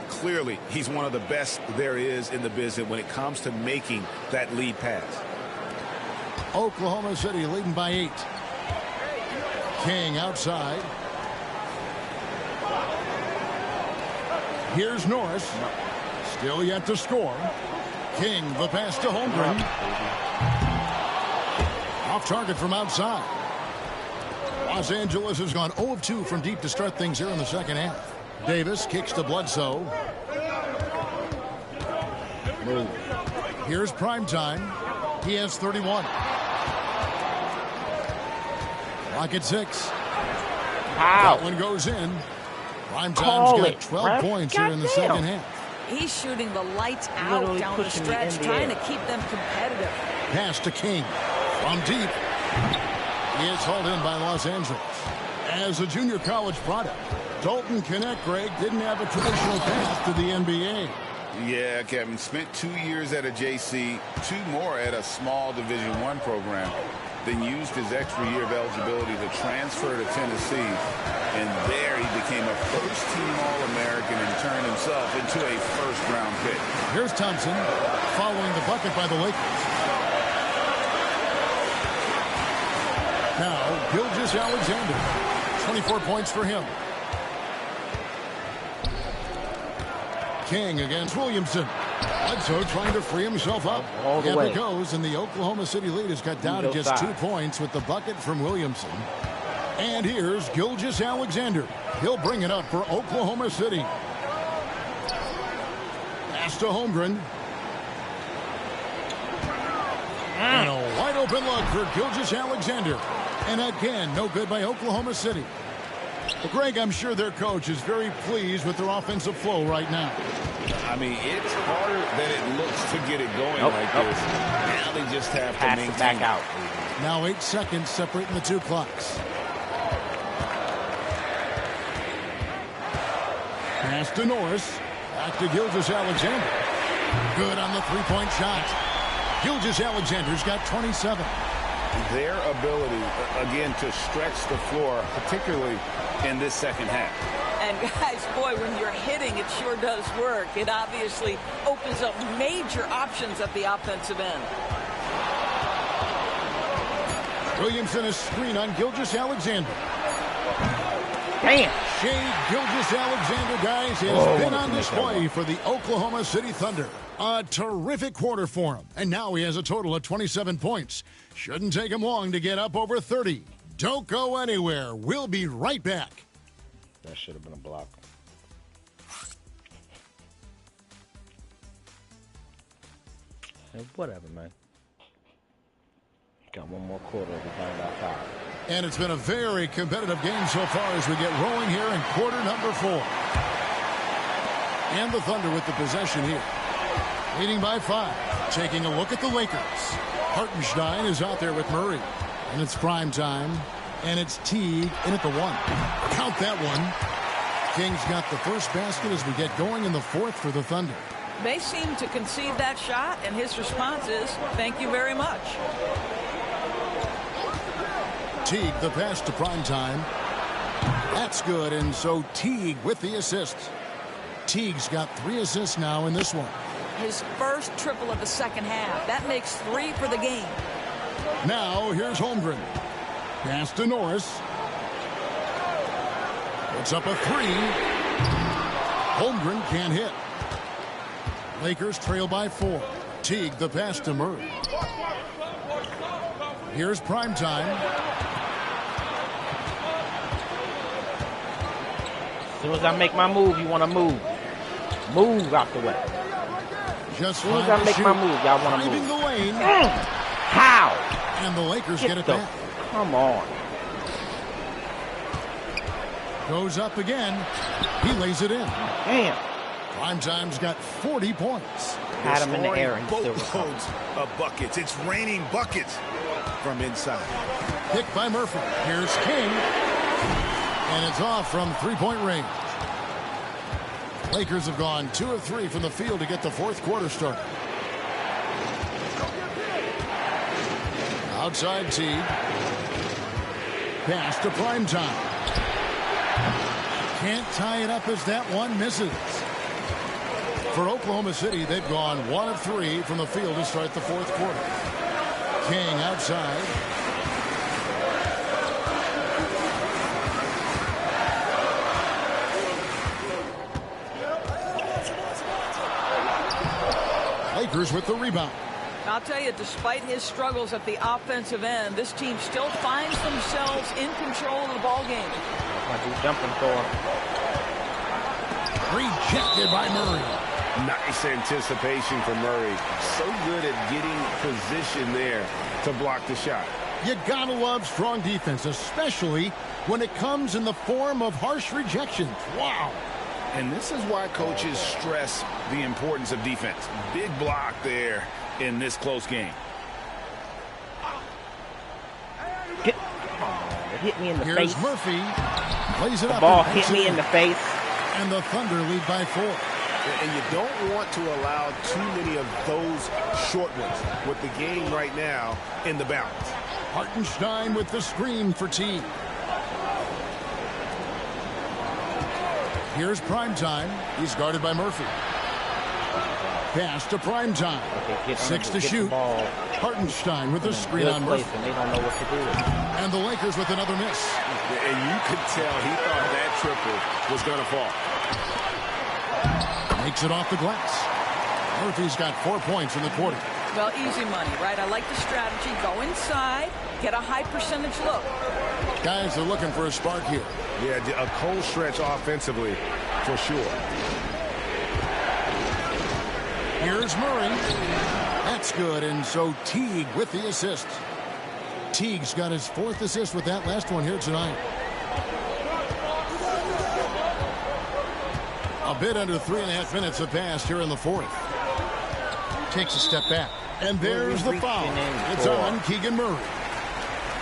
Clearly, he's one of the best there is in the business when it comes to making that lead pass. Oklahoma City leading by 8. King outside. Here's Norris. Still yet to score. King, the pass to Holmgren. Off target from outside. Los Angeles has gone 0 of 2 from deep to start things here in the second half. Davis kicks to Bledsoe. Move. Here's prime time. He has 31. Clock at 6. That one goes in. Prime time's got 12 points here in the second half. He's shooting the lights out down the stretch, trying to keep them competitive. Pass to King. From deep. He is hauled in by Los Angeles. As a junior college product, Dalton Connect, Greg, didn't have a traditional path to the NBA. Yeah, Kevin, spent 2 years at a JC, 2 more at a small Division I program, then used his extra year of eligibility to transfer to Tennessee, and there he became a first-team All-American and turned himself into a first-round pick. Here's Thompson following the bucket by the Lakers. Now, Gilgeous-Alexander, 24 points for him. King against Williamson. Bledsoe trying to free himself up. All the way. It goes, and the Oklahoma City lead is cut down to just 2 points with the bucket from Williamson. And here's Gilgeous-Alexander. He'll bring it up for Oklahoma City. Pass to Holmgren. And a wide open look for Gilgeous-Alexander. And again, no good by Oklahoma City. Well, Greg, I'm sure their coach is very pleased with their offensive flow right now. I mean, it's harder than it looks to get it going like this. Now they just have to maintain it back out. Now 8 seconds separating the 2 clocks. Pass to Norris. Back to Gilgeous-Alexander. Good on the 3-point shot. Gilgeous-Alexander's got 27. Their ability, again, to stretch the floor, particularly in this second half. And guys, boy, when you're hitting, it sure does work. It obviously opens up major options at the offensive end. Williamson is screen on Gilgeous-Alexander. Damn. Shea Gilgeous-Alexander, guys, has been on display for the Oklahoma City Thunder. A terrific quarter for him. And now he has a total of 27 points. Shouldn't take him long to get up over 30. Don't go anywhere. We'll be right back. That should have been a block. Hey, whatever, man. Got one more quarter. We're down by 5. And it's been a very competitive game so far as we get rolling here in quarter number 4. And the Thunder with the possession here. Leading by 5. Taking a look at the Lakers. Hartenstein is out there with Murray. And it's prime time. And it's Teague in at the 1. Count that one. King's got the first basket as we get going in the 4th for the Thunder. They seem to concede that shot, and his response is, thank you very much. Teague the pass to prime time. That's good, and so Teague with the assist. Teague's got 3 assists now in this one. His first triple of the second half. That makes 3 for the game. Now here's Holmgren. Pass to Norris. Puts up a 3. Holmgren can't hit. Lakers trail by 4. Teague the pass to Murray. Here's prime time. As soon as I make my move, you want to move. Move out the way. Just as soon as I make my move, y'all want to move. The lane. How? And the Lakers get it back. Come on. Goes up again. He lays it in. Damn. Primetime's got 40 points. Had him in the air and still boatloads of buckets. It's raining buckets from inside. Picked by Murphy. Here's King. And it's off from 3-point range. Lakers have gone 2 of 3 from the field to get the 4th quarter started. Outside Teague. Pass to Primetime. Can't tie it up as that one misses. For Oklahoma City, they've gone 1 of 3 from the field to start the 4th quarter. King outside. Lakers with the rebound. I'll tell you, despite his struggles at the offensive end, this team still finds themselves in control of the ball game. Might be jumping for him. Rejected by Murray. Nice anticipation for Murray. So good at getting position there to block the shot. You gotta love strong defense, especially when it comes in the form of harsh rejections. Wow. And this is why coaches stress the importance of defense. Big block there in this close game. Hit me in the face. Here's Murphy. Plays it The up. ball hit me in the face. And the Thunder lead by 4. And you don't want to allow too many of those short ones with the game right now in the balance. Hartenstein with the screen for Teague. Here's Primetime. He's guarded by Murphy. Pass to Primetime. 6 to shoot. Hartenstein with the screen on Murphy. And they don't know what to do. And the Lakers with another miss. And you could tell he thought that triple was going to fall. Makes it off the glass. Murphy's got 4 points in the quarter. Well, easy money, right? I like the strategy. Go inside, get a high percentage look. Guys are looking for a spark here. Yeah, a cold stretch offensively, for sure. Here's Murray. That's good, and so Teague with the assist. Teague's got his 4th assist with that last one here tonight. A bit under 3.5 minutes have passed here in the 4th. Takes a step back. And there's the foul. It's on Keegan Murray.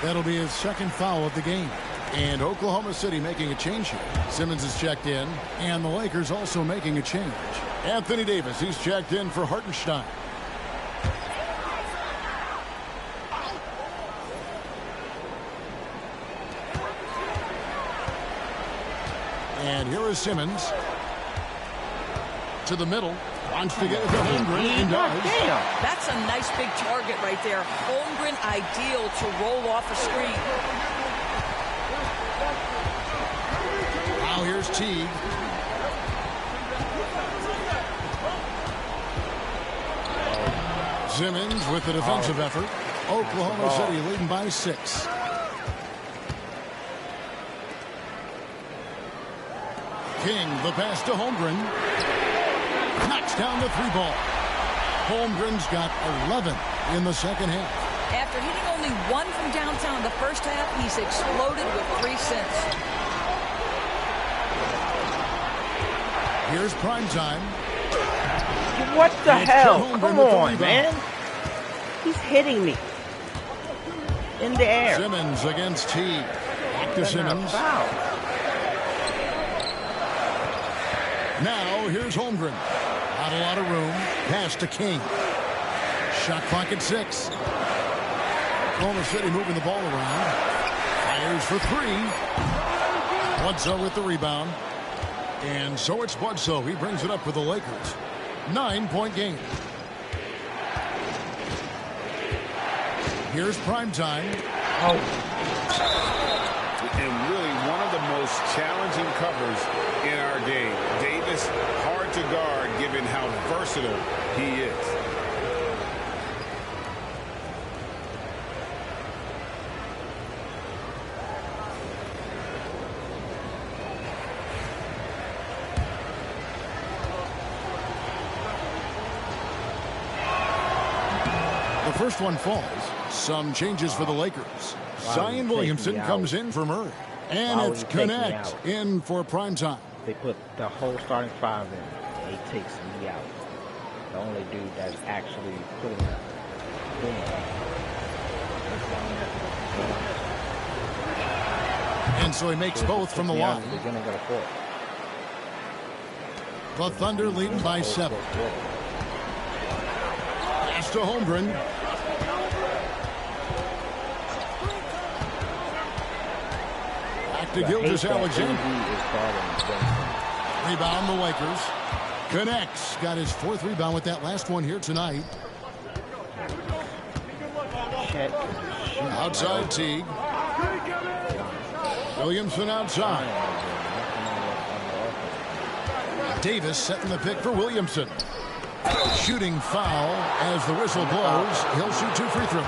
That'll be his 2nd foul of the game. And Oklahoma City making a change here. Simmons is checked in, and the Lakers also making a change. Anthony Davis, he's checked in for Hartenstein. And here is Simmons. To the middle. Wants to get it to Holmgren and does. That's a nice big target right there. Holmgren ideal to roll off a screen. Now here's Teague. Simmons with the defensive effort. Oklahoma City leading by 6. King, the pass to Holmgren. Knocks down the 3-ball. Holmgren's got 11 in the 2nd half. After hitting only 1 from downtown in the first half, he's exploded with 3 since. Here's Primetime. What the hell? Come on, man. He's hitting me. In the air. Simmons against Teague. Back to Simmons. Now here's Holmgren. Not a lot of room. Pass to King. Shot clock at 6. Oklahoma City moving the ball around. Fires for 3. Bledsoe with the rebound. And so it's Bledsoe. He brings it up for the Lakers. 9-point game. Here's Primetime. And really one of the most challenging covers in our game. Davis, hard to guard given how versatile he is. The first one falls. Some changes for the Lakers. Zion Williamson comes in for Murray. And it's Connect in for Primetime. They put the whole starting 5 in. He takes me out. The only dude that's actually putting doing it. And so he makes both from the line. The Thunder leading by 7. Pass to Holmgren. Back to Gilgeous-Alexander. Rebound the Lakers. Connects. Got his 4th rebound with that last one here tonight. Outside Teague. Williamson outside. Davis setting the pick for Williamson. Shooting foul as the whistle blows. He'll shoot 2 free throws.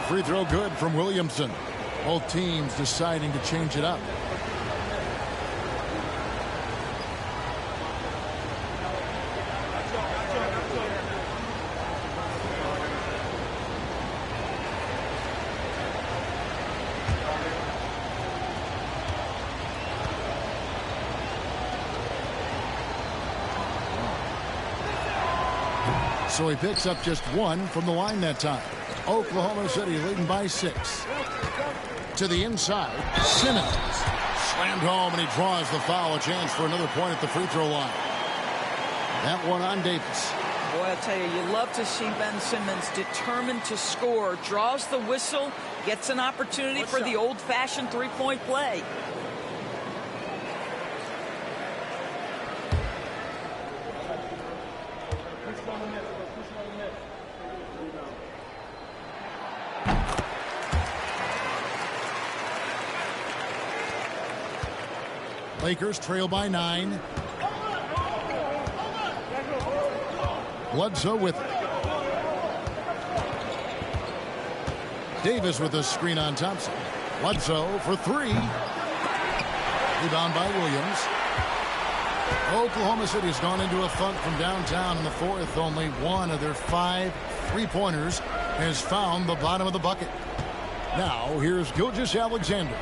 Free throw good from Williamson. Both teams deciding to change it up. So he picks up just 1 from the line that time. Oklahoma City leading by 6. To the inside, Simmons. Slammed home, and he draws the foul. A chance for another point at the free throw line. That one on Davis. Boy, I tell you, you love to see Ben Simmons determined to score. Draws the whistle, gets an opportunity for the old-fashioned three-point play. Lakers trail by 9. Bledsoe with it. Davis with a screen on Thompson. Bledsoe for 3. Rebound by Williams. Oklahoma City has gone into a funk from downtown in the fourth. Only one of their 5 3-pointers has found the bottom of the bucket. Now here's Gilgeous-Alexander.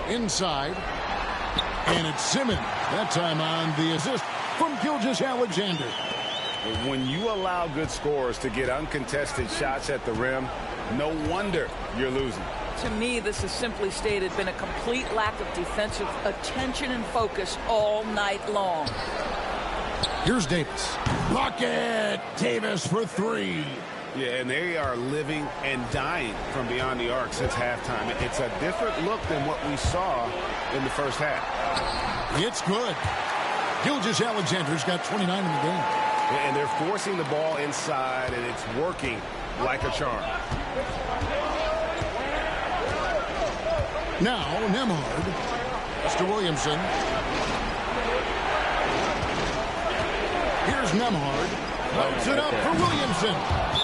Inside. And it's Simmons. That time on the assist from Gilgeous-Alexander. When you allow good scorers to get uncontested shots at the rim, no wonder you're losing. To me, this is simply stated been a complete lack of defensive attention and focus all night long. Here's Davis. Bucket! Davis for 3. Yeah, and they are living and dying from beyond the arc since halftime. It's a different look than what we saw in the first half. It's good. Gilgeous-Alexander's got 29 in the game. And they're forcing the ball inside, and it's working like a charm. Now, Nembhard. Mr. Williamson. Here's Nembhard. Puts it up for Williamson.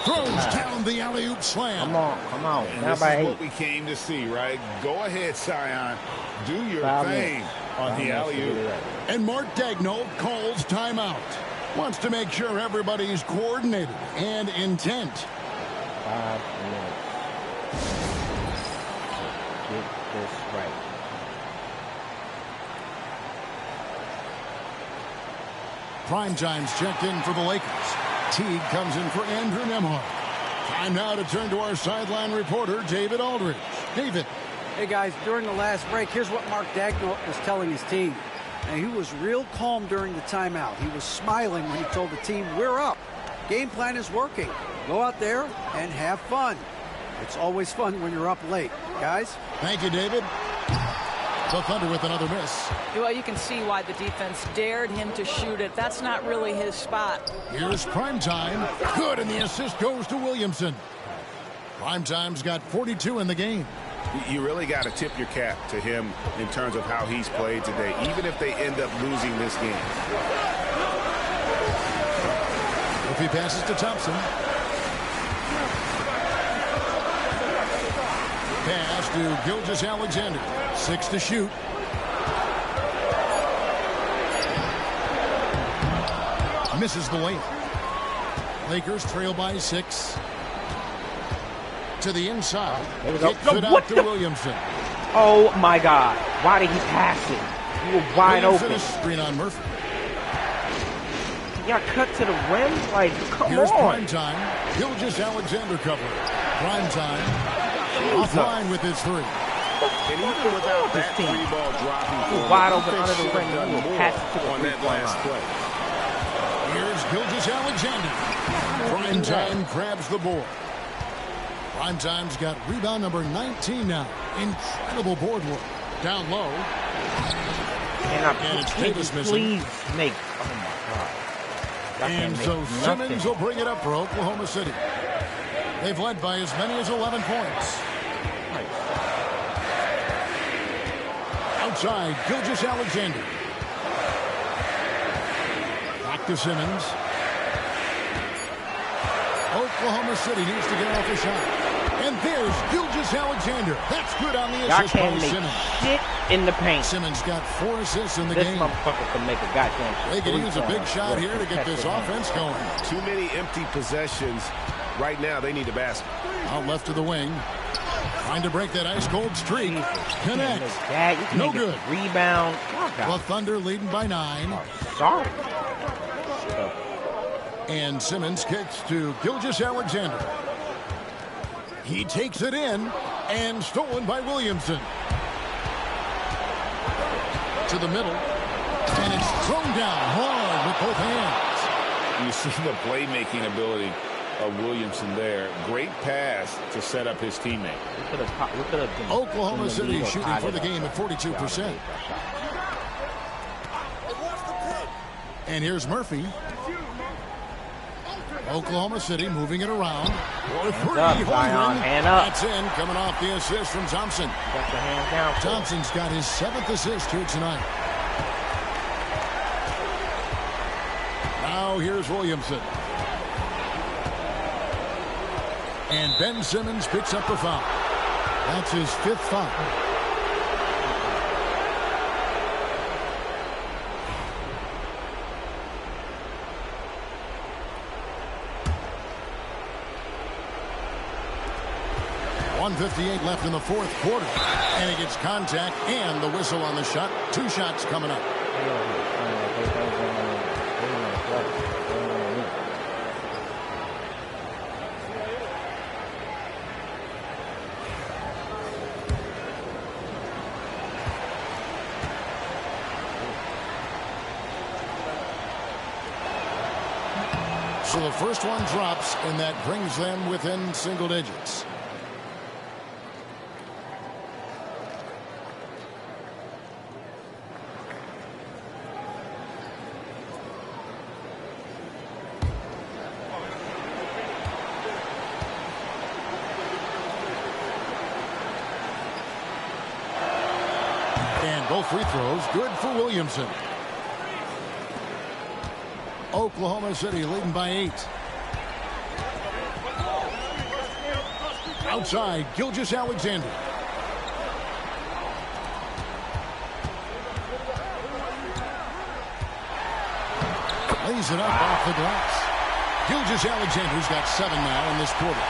Throws down the alley-oop slam. Come on. And this is what we came to see, right? Go ahead, Sion. Do your thing on the alley-oop. And Mark Daigneault calls timeout. Wants to make sure everybody's coordinated and intent. 5 minutes. Get this right. Primetime's checked in for the Lakers. Teague comes in for Andrew Nembhard. Time now to turn to our sideline reporter, David Aldridge. David. Hey, guys, during the last break, here's what Mark Daigneault was telling his team. And he was real calm during the timeout. He was smiling when he told the team, we're up. Game plan is working. Go out there and have fun. It's always fun when you're up late. Guys? Thank you, David. The Thunder with another miss. Well, you can see why the defense dared him to shoot it. That's not really his spot. Here's Primetime. Good, and the assist goes to Williamson. Primetime's got 42 in the game. You really got to tip your cap to him in terms of how he's played today, even if they end up losing this game. If he passes to Thompson. Pass to Gilgeous-Alexander. 6 to shoot. Misses the layup. Lakers trail by 6. To the inside. There we go. Kicks it out to Williamson. Oh my God. Why did he pass it? You were wide Williamson open. A screen on Murphy. Y'all cut to the rim? Like, come Here's on. Primetime. Gilgeous-Alexander cover. Primetime. Offline with his 3. And even without that three-ball dropping, wide open under the rim. You will pass it to the on that last play. Here's Gilgeous-Alexander. Primetime grabs the board. Primetime's got rebound number 19 now. Incredible board work. Down low. And it's Davis missing. Please make. Oh my God. And so Simmons will bring it up for Oklahoma City. They've led by as many as 11 points. Outside, Gilgeous-Alexander. Back to Simmons. Oklahoma City needs to get off a shot. And there's Gilgeous-Alexander. That's good on the assist by Simmons. Shit in the paint. Simmons got 4 assists in the this game. This motherfucker can make a goddamn. They can use a big shot here to get this offense going. Too many empty possessions. Right now, they need a basket. Out left to the wing. Trying to break that ice-cold streak. Connect. No good. Rebound. The Thunder leading by 9. Sorry. And Simmons kicks to Gilgeous-Alexander. He takes it in, and stolen by Williamson. To the middle, and it's thrown down hard with both hands. You see the playmaking ability of Williamson there. Great pass to set up his teammate. Oklahoma City shooting for the game at 42%. And here's Murphy. Oklahoma City moving it around. For three, that's in, coming off the assist from Thompson. Thompson's got his 7th assist here tonight. Now here's Williamson. And Ben Simmons picks up the foul. That's his 5th foul. .158 left in the 4th quarter. And he gets contact and the whistle on the shot. 2 shots coming up. So the first one drops, and that brings them within single digits. And both free throws good for Williamson. Oklahoma City leading by 8. Outside, Gilgeous-Alexander. Lays it up off the glass. Gilgeous-Alexander's got 7 now in this quarter.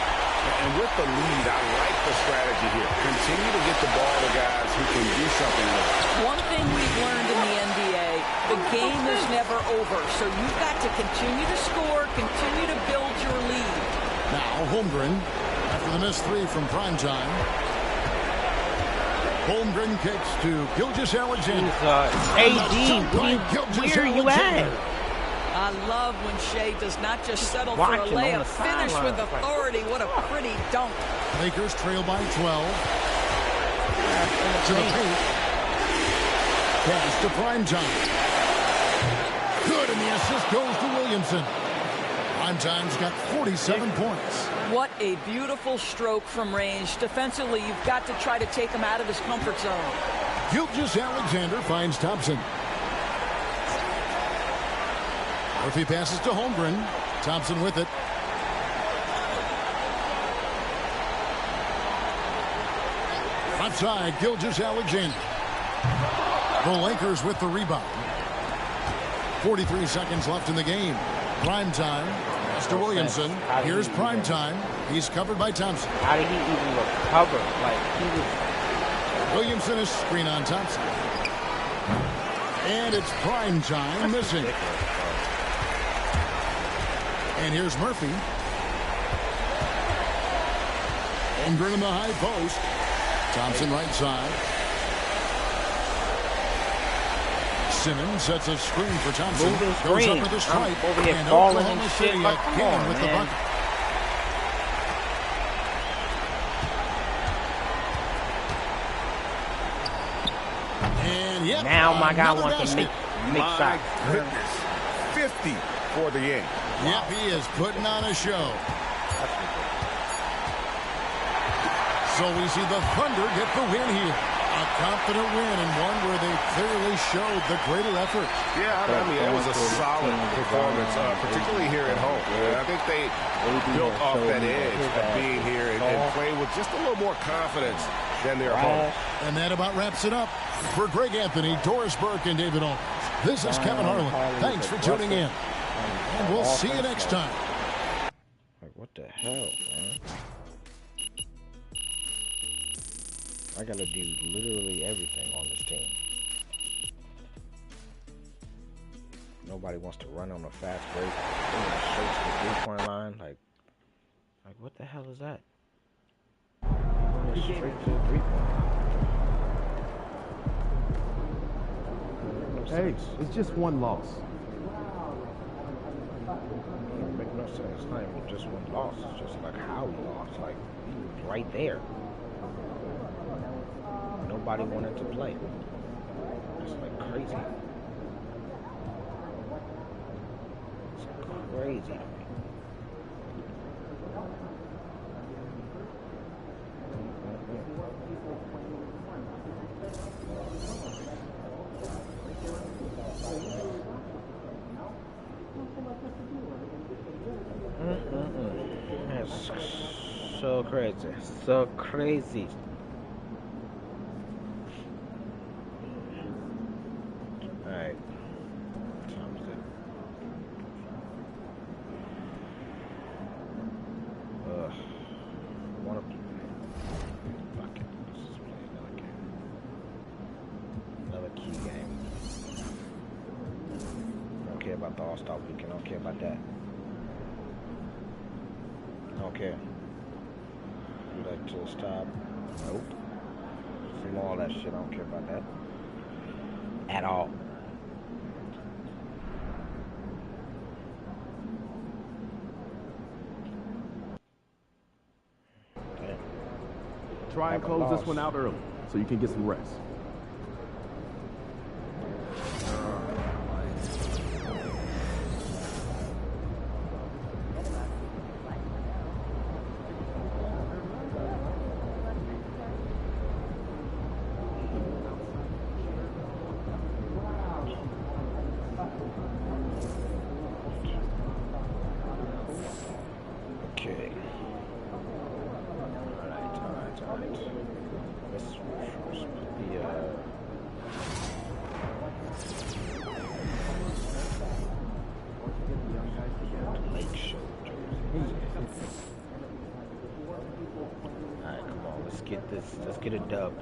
And with the lead, I like the strategy here. Continue to get the ball to guys who can do something with it. One thing we've learned in the NBA, the game is never over. So you've got to continue to score, continue to build your lead. Now Holmgren, after the missed 3 from primetime. Holmgren kicks to Gilgeous-Alexander. AD, where are you at? I love when Shea does not just settle for a layup, finish with authority. What a pretty dunk. Lakers trail by 12. To the paint. Pass to primetime. Good, and the assist goes to Williamson. Primetime's got 47 points. What a beautiful stroke from range. Defensively, you've got to try to take him out of his comfort zone. Gilgeous-Alexander finds Thompson. Murphy passes to Holmgren. Thompson with it. Outside, Gilgeous-Alexander. The Lakers with the rebound. 43 seconds left in the game. Primetime. Mr. Williamson. Here's Primetime. He's covered by Thompson. How did he even recover? Like, he was... Williamson is screen on Thompson. And it's Primetime missing. And here's Murphy. Holmgren in the high post. Thompson right side. Simmons sets a screen for Thompson. Goes up with a strike. And Oklahoma City again with the bucket. And yep, now my guy wants to make shots. Goodness. 50 for the game. Yep, he is putting on a show. So we see the Thunder get the win here. A confident win and one where they clearly showed the greater effort. Yeah, I mean, it was a solid performance, particularly here at home. I think they built off that edge of being here and playing with just a little more confidence than their opponents. And that about wraps it up. For Greg Anthony, Doris Burke, and David Owens, this is Kevin Harlan. Thanks for tuning in. And we'll see you next time. Like, what the hell, man? I gotta do literally everything on this team. Nobody wants to run on a fast break. They want to straight to the three-point line. Like what the hell is that? Straight to the three-point line. Hey, it's just one loss. It don't make no sense. It's not even just one loss. It's just like how we lost. Like, we was right there. Nobody wanted to play. It's like crazy. It's crazy. That's so crazy. So crazy. Alright. Time's it. Wanna fuck it. Let's just play another game. Another key game. I don't care about the All-Star weekend. I don't care about that. I don't care. Do that till it's time. Nope. From all that shit, I don't care about that. At all. Damn. Try and close this one out early so you can get some rest. Okay. Alright. Let's first put the Lake Show jersey. Alright, come on, let's get this. Let's get a dub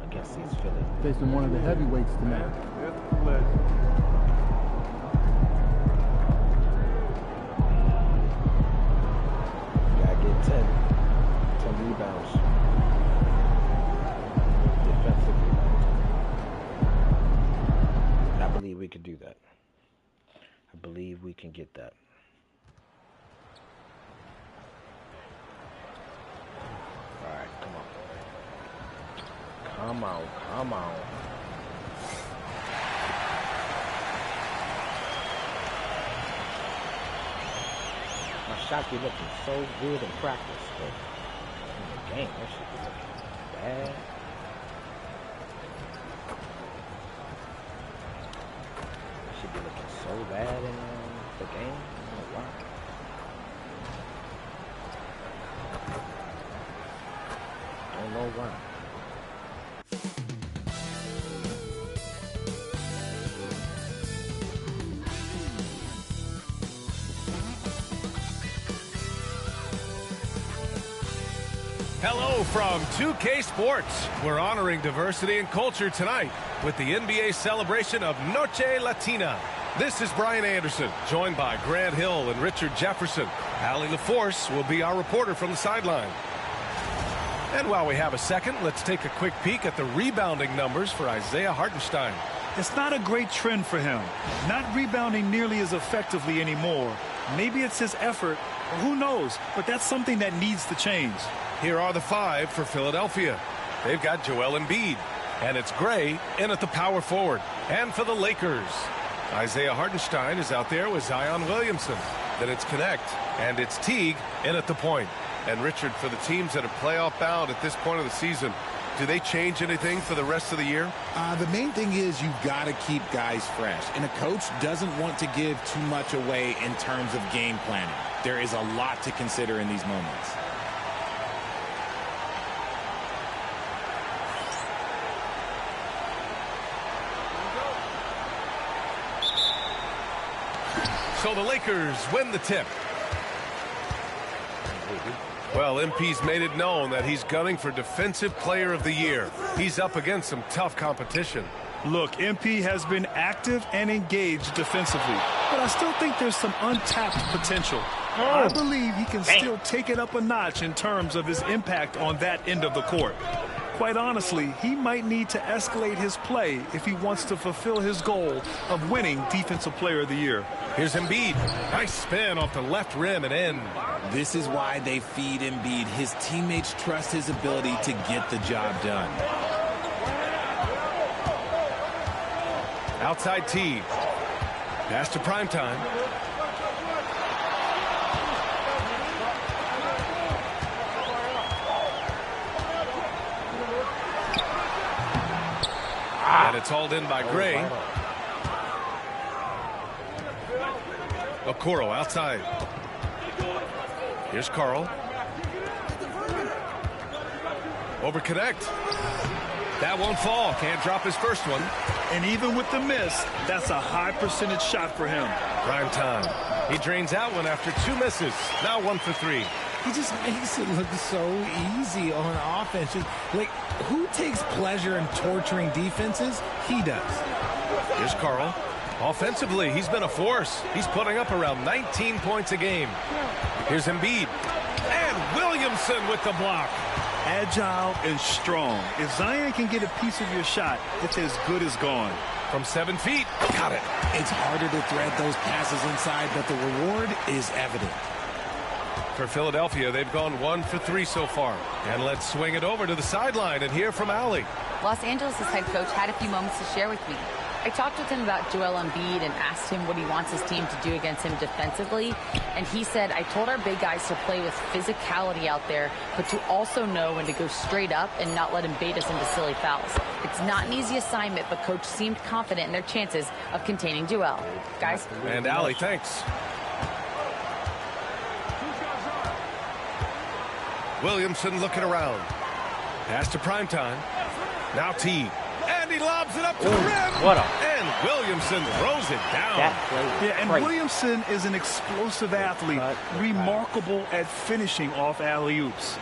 against these Phillies. Facing one of the heavyweights tonight. Gotta get 10 rebounds. Defensive rebounds. I believe we can do that. I believe we can get that. Alright, come on. Come on, come on. My shot be looking so good in practice, but in the game, that shit be looking bad. That shit be looking so bad in the game. I don't know why. Don't know why. Hello from 2K Sports. We're honoring diversity and culture tonight with the NBA celebration of Noche Latina. This is Brian Anderson, joined by Grant Hill and Richard Jefferson. Allie LaForce will be our reporter from the sideline. And while we have a second, let's take a quick peek at the rebounding numbers for Isaiah Hartenstein. It's not a great trend for him. Not rebounding nearly as effectively anymore. Maybe it's his effort, or who knows, but that's something that needs to change. Here are the five for Philadelphia. They've got Joel Embiid, and it's Gray in at the power forward. And for the Lakers, Isaiah Hartenstein is out there with Zion Williamson. Then it's Connect, and it's Teague in at the point. And Richard, for the teams that are playoff bound at this point of the season, do they change anything for the rest of the year? The main thing is you've got to keep guys fresh. And a coach doesn't want to give too much away in terms of game planning. There is a lot to consider in these moments. So the Lakers win the tip. Well, MP's made it known that he's gunning for Defensive Player of the Year. He's up against some tough competition. Look, MP has been active and engaged defensively, but I still think there's some untapped potential. I believe he can still take it up a notch in terms of his impact on that end of the court. Quite honestly, he might need to escalate his play if he wants to fulfill his goal of winning Defensive Player of the Year. Here's Embiid. Nice spin off the left rim and in. This is why they feed Embiid. His teammates trust his ability to get the job done. Outside T. Pass to Primetime. And it's hauled in by Gray. Okoro outside. Here's Carl. Over connect. That won't fall. Can't drop his first one. And even with the miss, that's a high percentage shot for him. Prime time. He drains out one after 2 misses. Now 1 for 3. He just makes it look so easy on offense. Like, who takes pleasure in torturing defenses? He does. Here's Carl. Offensively, he's been a force. He's putting up around 19 points a game. Here's Embiid. And Williamson with the block. Agile and strong. If Zion can get a piece of your shot, it's as good as gone. From 7 feet. Got it. It's harder to thread those passes inside, but the reward is evident. For Philadelphia, they've gone 1 for 3 so far. And let's swing it over to the sideline and hear from Allie. Los Angeles' head coach had a few moments to share with me. I talked with him about Joel Embiid and asked him what he wants his team to do against him defensively. And he said, I told our big guys to play with physicality out there, but to also know when to go straight up and not let him bait us into silly fouls. It's not an easy assignment, but coach seemed confident in their chances of containing Joel. Guys? And Allie, thanks. Williamson looking around. Pass to Primetime. Now T. And he lobs it up to the rim. And Williamson throws it down. Yeah, and Williamson is an explosive athlete, remarkable at finishing off alley-oops.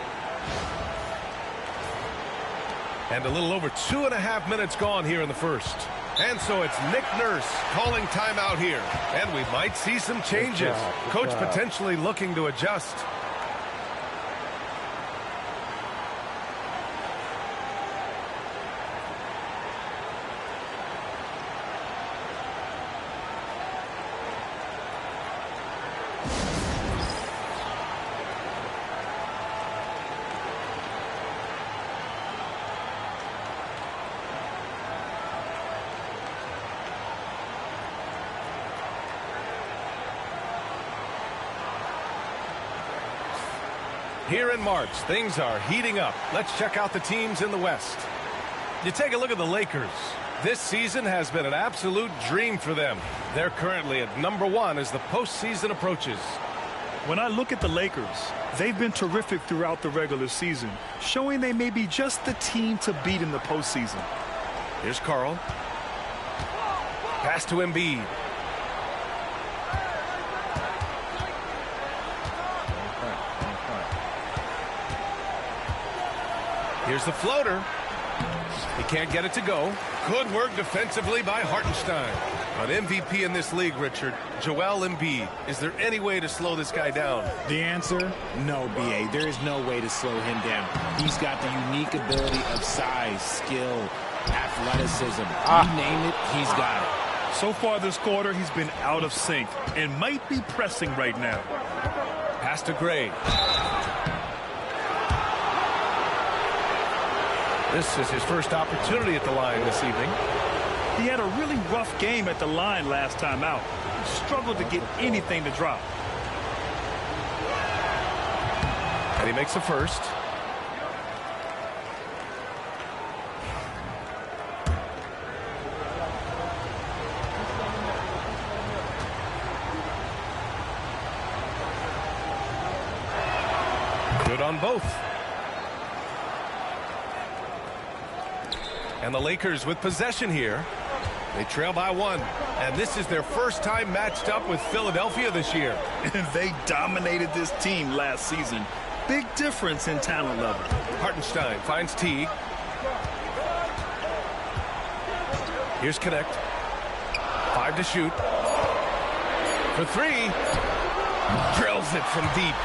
And a little over 2.5 minutes gone here in the first. And so it's Nick Nurse calling timeout here. And we might see some changes. Coach potentially looking to adjust. Here in March, things are heating up. Let's check out the teams in the West. You take a look at the Lakers. This season has been an absolute dream for them. They're currently at #1 as the postseason approaches. When I look at the Lakers, they've been terrific throughout the regular season, showing they may be just the team to beat in the postseason. Here's Carl. Pass to Embiid. Here's the floater. He can't get it to go. Good work defensively by Hartenstein. An MVP in this league, Richard. Joel Embiid. Is there any way to slow this guy down? The answer? No, B.A. There is no way to slow him down. He's got the unique ability of size, skill, athleticism. You name it, he's got it. So far this quarter, he's been out of sync and might be pressing right now. Pass to Gray. This is his first opportunity at the line this evening. He had a really rough game at the line last time out. Struggled to get anything to drop. And he makes a first. Good on both. And the Lakers with possession here. They trail by 1. And this is their first time matched up with Philadelphia this year. And they dominated this team last season. Big difference in talent level. Hartenstein finds Teague. Here's Connect. 5 to shoot. For 3. Drills it from deep.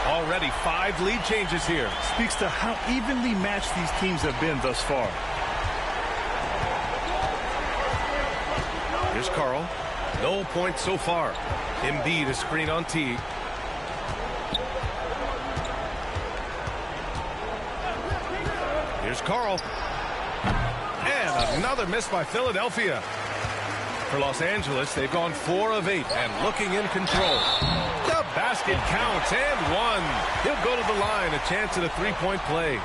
Already 5 lead changes here. Speaks to how evenly matched these teams have been thus far. Here's Carl. No points so far. Embiid a screen on Teague. Here's Carl. And another miss by Philadelphia. For Los Angeles, they've gone 4 of 8 and looking in control. The basket counts and 1. He'll go to the line, a chance at a 3-point play.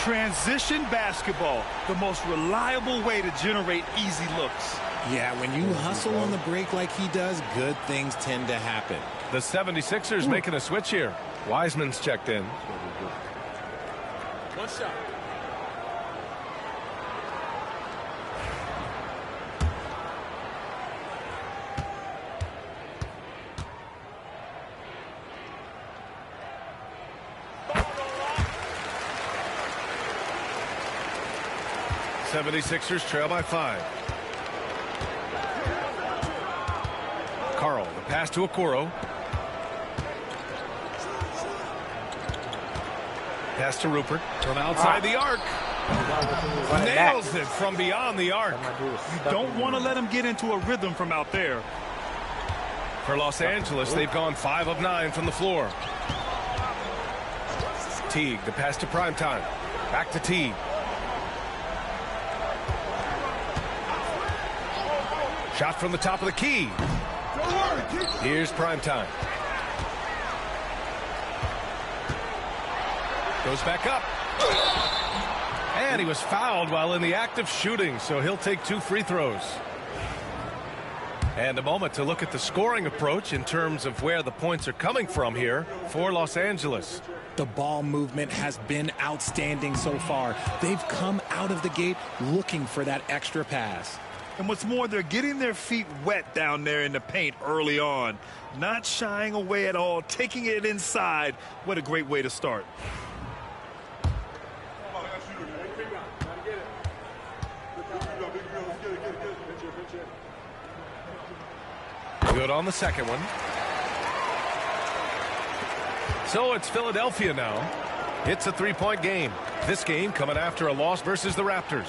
Transition basketball, the most reliable way to generate easy looks. Yeah, when you hustle on the break like he does, good things tend to happen. The 76ers making a switch here. Wiseman's checked in. One shot. '76ers trail by 5. Carl, the pass to Okoro. Pass to Rupert from outside the arc. Nails it from beyond the arc. You don't want to let him get into a rhythm from out there. For Los Angeles, they've gone 5 of 9 from the floor. Teague, the pass to Primetime. Back to Teague. Shot from the top of the key. Here's Primetime. Goes back up. And he was fouled while in the act of shooting, so he'll take 2 free throws. And a moment to look at the scoring approach in terms of where the points are coming from here for Los Angeles. The ball movement has been outstanding so far. They've come out of the gate looking for that extra pass. And what's more, they're getting their feet wet down there in the paint early on. Not shying away at all, taking it inside. What a great way to start. Good on the second one. So it's Philadelphia now. It's a 3-point game. This game coming after a loss versus the Raptors.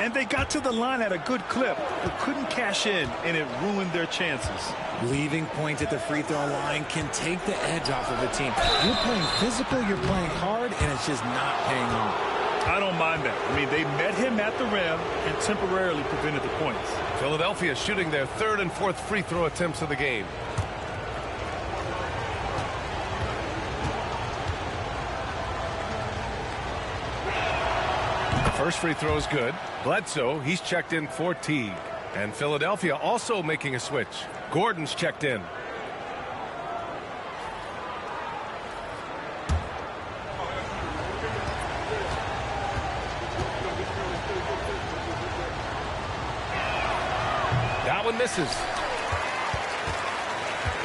And they got to the line at a good clip, but couldn't cash in, and it ruined their chances. Leaving points at the free throw line can take the edge off of a team. You're playing physical, you're playing hard, and it's just not paying off. I don't mind that. I mean, they met him at the rim and temporarily prevented the points. Philadelphia shooting their 3rd and 4th free throw attempts of the game. First free throw is good. Bledsoe, he's checked in for Teague. And Philadelphia also making a switch. Gordon's checked in. That one misses.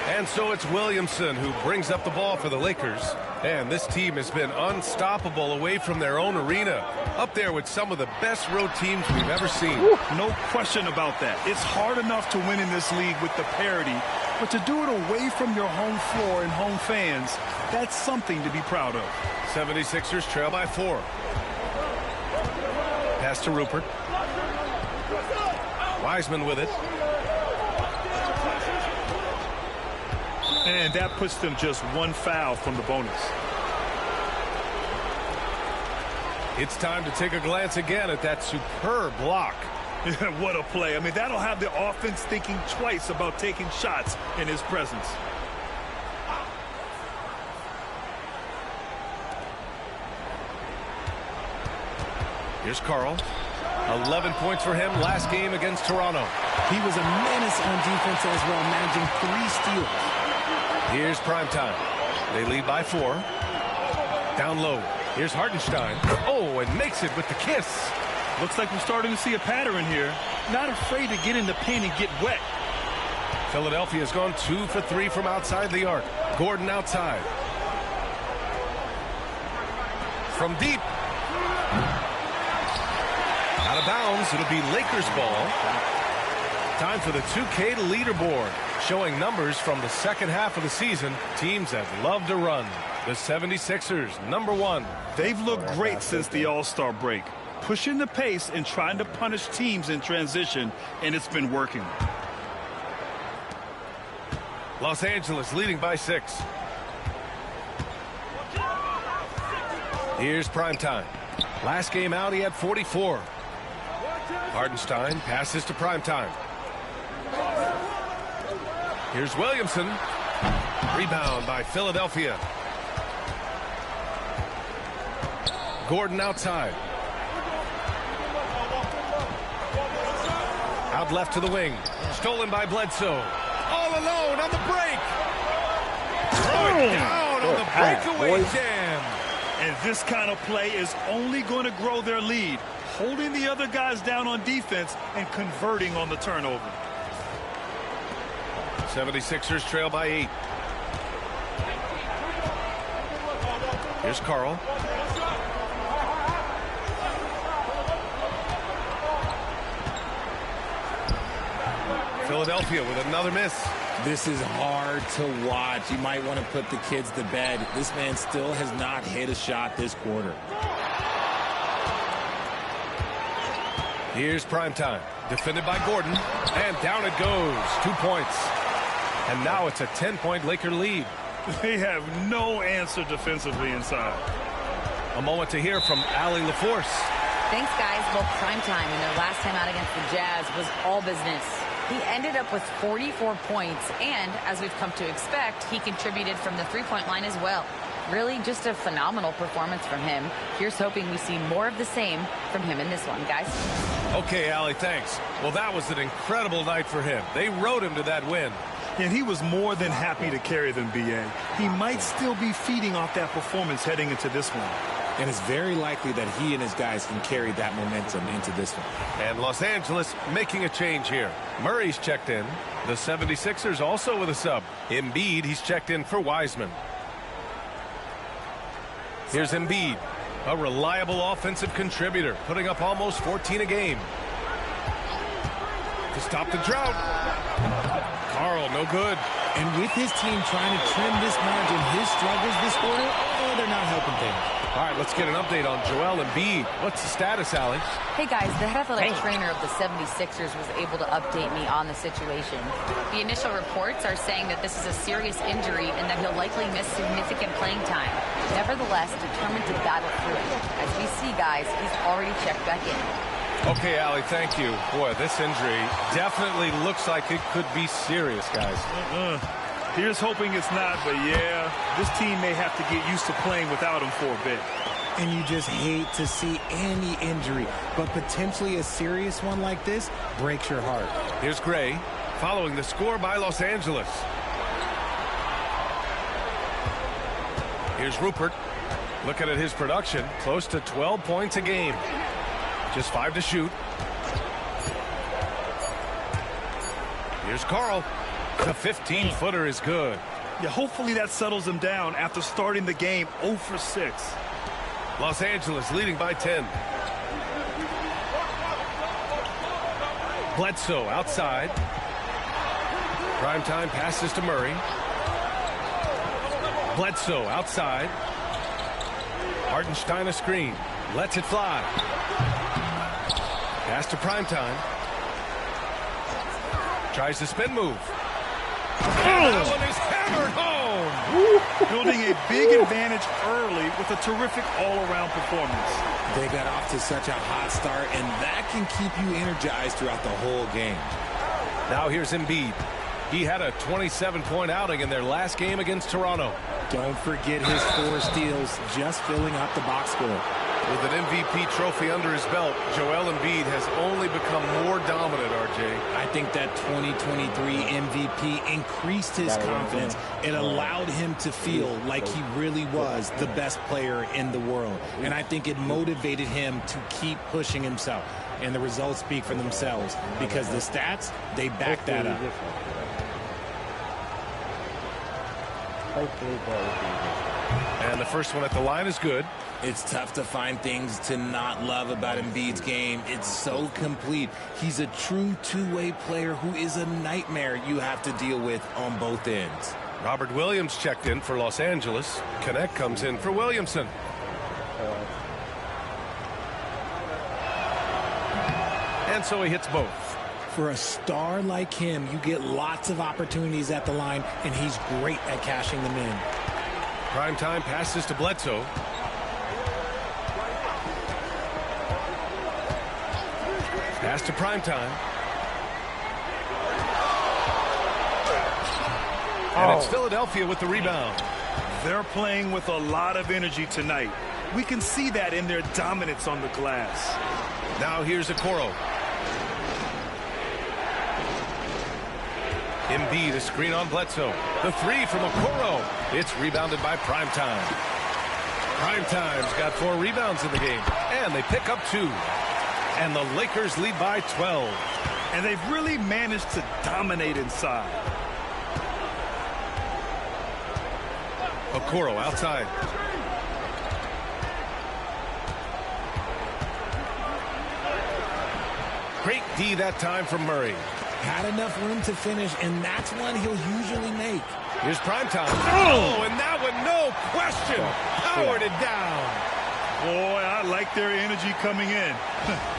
And so it's Williamson who brings up the ball for the Lakers. And this team has been unstoppable away from their own arena. Up there with some of the best road teams we've ever seen. No question about that. It's hard enough to win in this league with the parity, but to do it away from your home floor and home fans, that's something to be proud of. 76ers trail by 4. Pass to Rupert. Wiseman with it. And that puts them just 1 foul from the bonus. It's time to take a glance again at that superb block. What a play. I mean, that'll have the offense thinking twice about taking shots in his presence. Here's Carl. 11 points for him last game against Toronto. He was a menace on defense as well, managing 3 steals. Here's Primetime. They lead by 4. Down low. Here's Hartenstein. Oh, and makes it with the kiss. Looks like we're starting to see a pattern here. Not afraid to get in the paint and get wet. Philadelphia's gone 2 for 3 from outside the arc. Gordon outside. From deep. Out of bounds. It'll be Lakers ball. Time for the 2K leaderboard, showing numbers from the second half of the season. Teams that love to run. The 76ers, #1. They've looked great since the All-Star break, pushing the pace and trying to punish teams in transition, and it's been working. Los Angeles leading by 6. Here's Primetime. Last game out, he had 44. Hardenstein passes to Primetime. Here's Williamson. Rebound by Philadelphia. Gordon outside. Out left to the wing. Stolen by Bledsoe. All alone on the break. Throwing down on the breakaway jam. And this kind of play is only going to grow their lead, holding the other guys down on defense and converting on the turnover. 76ers trail by 8. Here's Carl. Philadelphia with another miss. This is hard to watch. You might want to put the kids to bed. This man still has not hit a shot this quarter. Here's Primetime. Defended by Gordon. And down it goes. 2 points. And now it's a 10-point Laker lead. They have no answer defensively inside. A moment to hear from Allie LaForce. Thanks, guys. Well, Primetime in their last time out against the Jazz was all business. He ended up with 44 points, and as we've come to expect, he contributed from the three-point line as well. Really just a phenomenal performance from him. Here's hoping we see more of the same from him in this one, guys. Okay, Allie, thanks. Well, that was an incredible night for him. They rode him to that win. And he was more than happy to carry them, B.A. He might still be feeding off that performance heading into this one. And it's very likely that he and his guys can carry that momentum into this one. And Los Angeles making a change here. Murray's checked in. The 76ers also with a sub. Embiid, he's checked in for Wiseman. Here's Embiid, a reliable offensive contributor, putting up almost 14 a game. To stop the drought. Carl, no good. And with his team trying to trim this margin, his struggles this quarter, they're not helping things. All right, let's get an update on Joel Embiid. What's the status, Allie? Hey, guys, the head athletic trainer of the 76ers was able to update me on the situation. The initial reports are saying that this is a serious injury and that he'll likely miss significant playing time. Nevertheless, determined to battle through it. As we see, guys, he's already checked back in. Okay, Allie, thank you. Boy, this injury definitely looks like it could be serious, guys. Here's hoping it's not, but yeah, this team may have to get used to playing without him for a bit. And you just hate to see any injury, but potentially a serious one like this breaks your heart. Here's Gray, following the score by Los Angeles. Here's Rupert. Looking at his production, close to 12 points a game. Just 5 to shoot. Here's Carl. The 15-footer is good. Yeah, hopefully that settles him down after starting the game 0 for 6. Los Angeles leading by 10. Bledsoe outside. Primetime passes to Murray. Bledsoe outside. Hardenstein a screen. Lets it fly. Pass to Primetime. Tries the spin move. That one is hammered home. Building a big advantage early with a terrific all-around performance. They got off to such a hot start, and that can keep you energized throughout the whole game. Now here's Embiid. He had a 27-point outing in their last game against Toronto. Don't forget his 4 steals, just filling up the box score. With an MVP trophy under his belt, Joel Embiid has only become more dominant, RJ. I think that 2023 MVP increased his confidence. It allowed him to feel like he really was the best player in the world. And I think it motivated him to keep pushing himself. And the results speak for themselves because the stats, they back that up. And the first one at the line is good. It's tough to find things to not love about Embiid's game. It's so complete. He's a true two-way player who is a nightmare you have to deal with on both ends. Robert Williams checked in for Los Angeles. Connect comes in for Williamson. And so he hits both. For a star like him, you get lots of opportunities at the line, and he's great at cashing them in. Primetime passes to Bledsoe. Pass to Primetime. And it's Philadelphia with the rebound. They're playing with a lot of energy tonight. We can see that in their dominance on the glass. Now here's Okoro. Embiid, a screen on Bledsoe. The three from Okoro. It's rebounded by Primetime. Primetime's got 4 rebounds in the game. And they pick up 2. And the Lakers lead by 12. And they've really managed to dominate inside. Okoro outside. Great D that time from Murray. Had enough room to finish, and that's one he'll usually make. Here's Primetime. Oh, and that one, no question, powered it down. Boy, I like their energy coming in.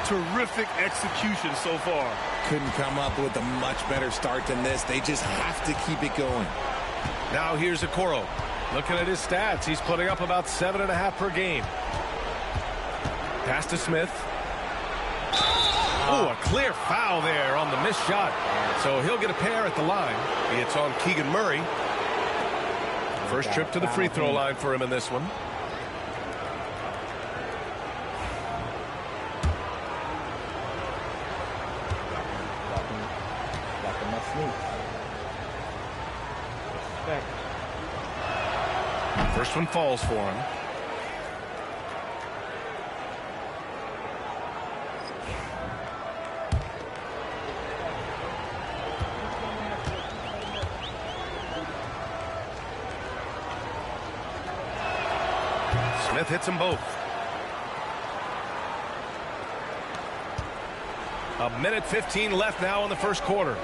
Terrific execution so far. Couldn't come up with a much better start than this. They just have to keep it going. Now here's Okoro. Looking at his stats, he's putting up about 7.5 per game. Pass to Smith. Oh, a clear foul there on the missed shot. So he'll get a pair at the line. It's on Keegan Murray. First trip to the free throw line for him in this one. First one falls for him. Smith hits them both. 1:15 left now in the first quarter.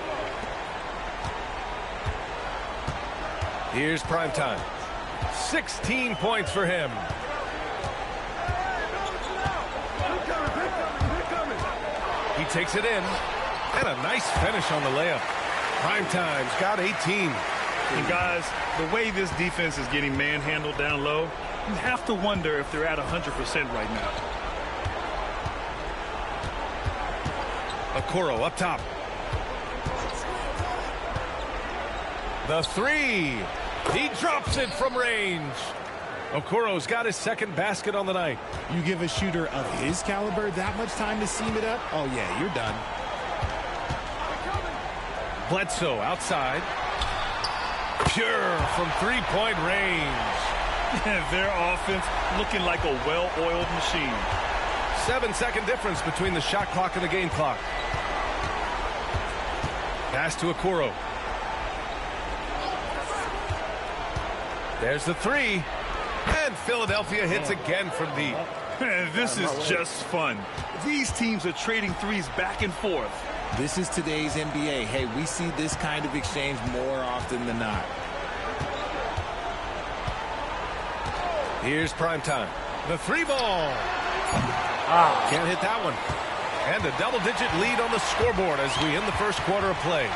Here's Primetime. 16 points for him. He takes it in. And a nice finish on the layup. Primetime's got 18. And guys, the way this defense is getting manhandled down low, you have to wonder if they're at 100% right now. Okoro up top. The three. He drops it from range. Okoro's got his second basket on the night. You give a shooter of his caliber that much time to seam it up? Oh, yeah, you're done. Bledsoe outside. Pure from three-point range. Their offense looking like a well-oiled machine. 7-second difference between the shot clock and the game clock. Pass to Okoro. There's the three. And Philadelphia hits again from deep. This is just fun. These teams are trading threes back and forth. This is today's NBA. Hey, we see this kind of exchange more often than not. Here's Primetime. The three ball. Can't hit that one. And a double-digit lead on the scoreboard as we end the first quarter of play.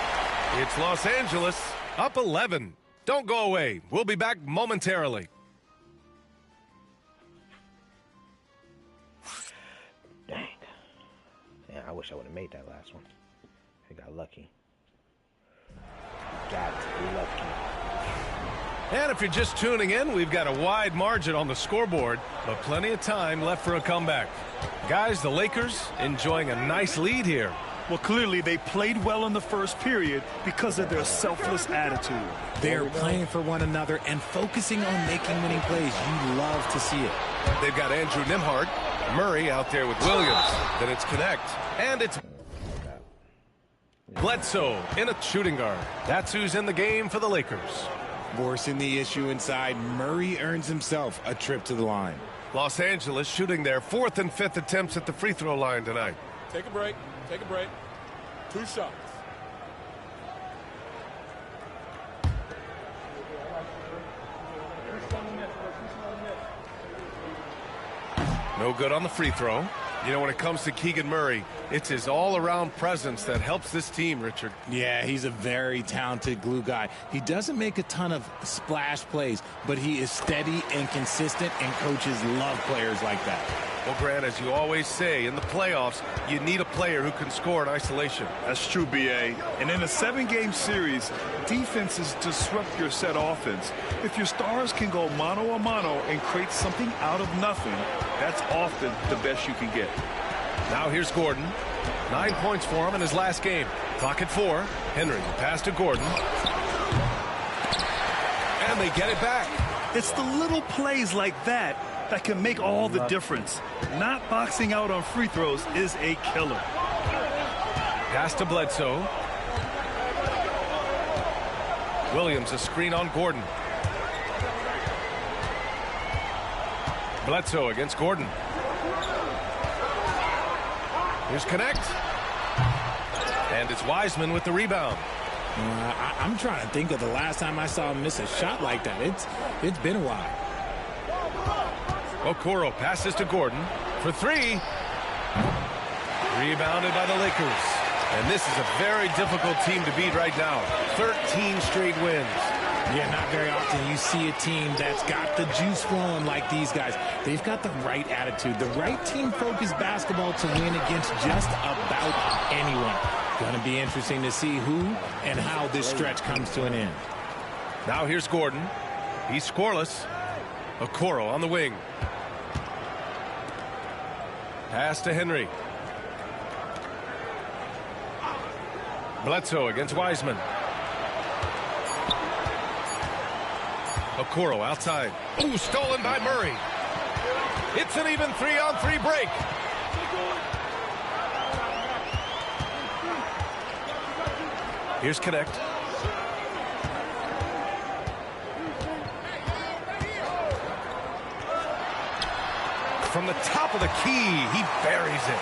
It's Los Angeles up 11. Don't go away. We'll be back momentarily. Dang. Yeah, I wish I would have made that last one. I got lucky. Got to be lucky. And if you're just tuning in, we've got a wide margin on the scoreboard, but plenty of time left for a comeback. Guys, the Lakers enjoying a nice lead here. Well, clearly they played well in the first period because of their selfless attitude. They're playing for one another and focusing on making winning plays. You love to see it. They've got Andrew Nimhart, Murray out there with Williams. Then it's Connect, and it's Bledsoe in a shooting guard. That's who's in the game for the Lakers. Forcing the issue inside, Murray earns himself a trip to the line. Los Angeles shooting their 4th and 5th attempts at the free throw line tonight. Take a break. Take a break. 2 shots. No good on the free throw. You know, when it comes to Keegan Murray, it's his all-around presence that helps this team, Richard. Yeah, he's a very talented glue guy. He doesn't make a ton of splash plays, but he is steady and consistent, and coaches love players like that. Well, Grant, as you always say, in the playoffs, you need a player who can score in isolation. That's true, B.A. And in a 7-game series, defenses disrupt your set offense. If your stars can go mano-a-mano and create something out of nothing, that's often the best you can get. Now here's Gordon. 9 points for him in his last game. Clock at 4. Henry, pass to Gordon. And they get it back. It's the little plays like that that can make all the difference. Not boxing out on free throws is a killer. Pass to Bledsoe. Williams, a screen on Gordon. Bledsoe against Gordon. Here's Connect. And it's Wiseman with the rebound. I'm trying to think of the last time I saw him miss a shot like that. It's been a while. Okoro passes to Gordon for 3. Rebounded by the Lakers. And this is a very difficult team to beat right now. 13 straight wins. Yeah, not very often you see a team that's got the juice flowing like these guys. They've got the right attitude, the right team-focused basketball to win against just about anyone. Going to be interesting to see who and how this stretch comes to an end. Now here's Gordon. He's scoreless. Okoro on the wing. Pass to Henry. Bledsoe against Wiseman. Okoro outside. Ooh, stolen by Murray. It's an even 3-on-3 break. Here's Connect. From the top of the key, he buries it.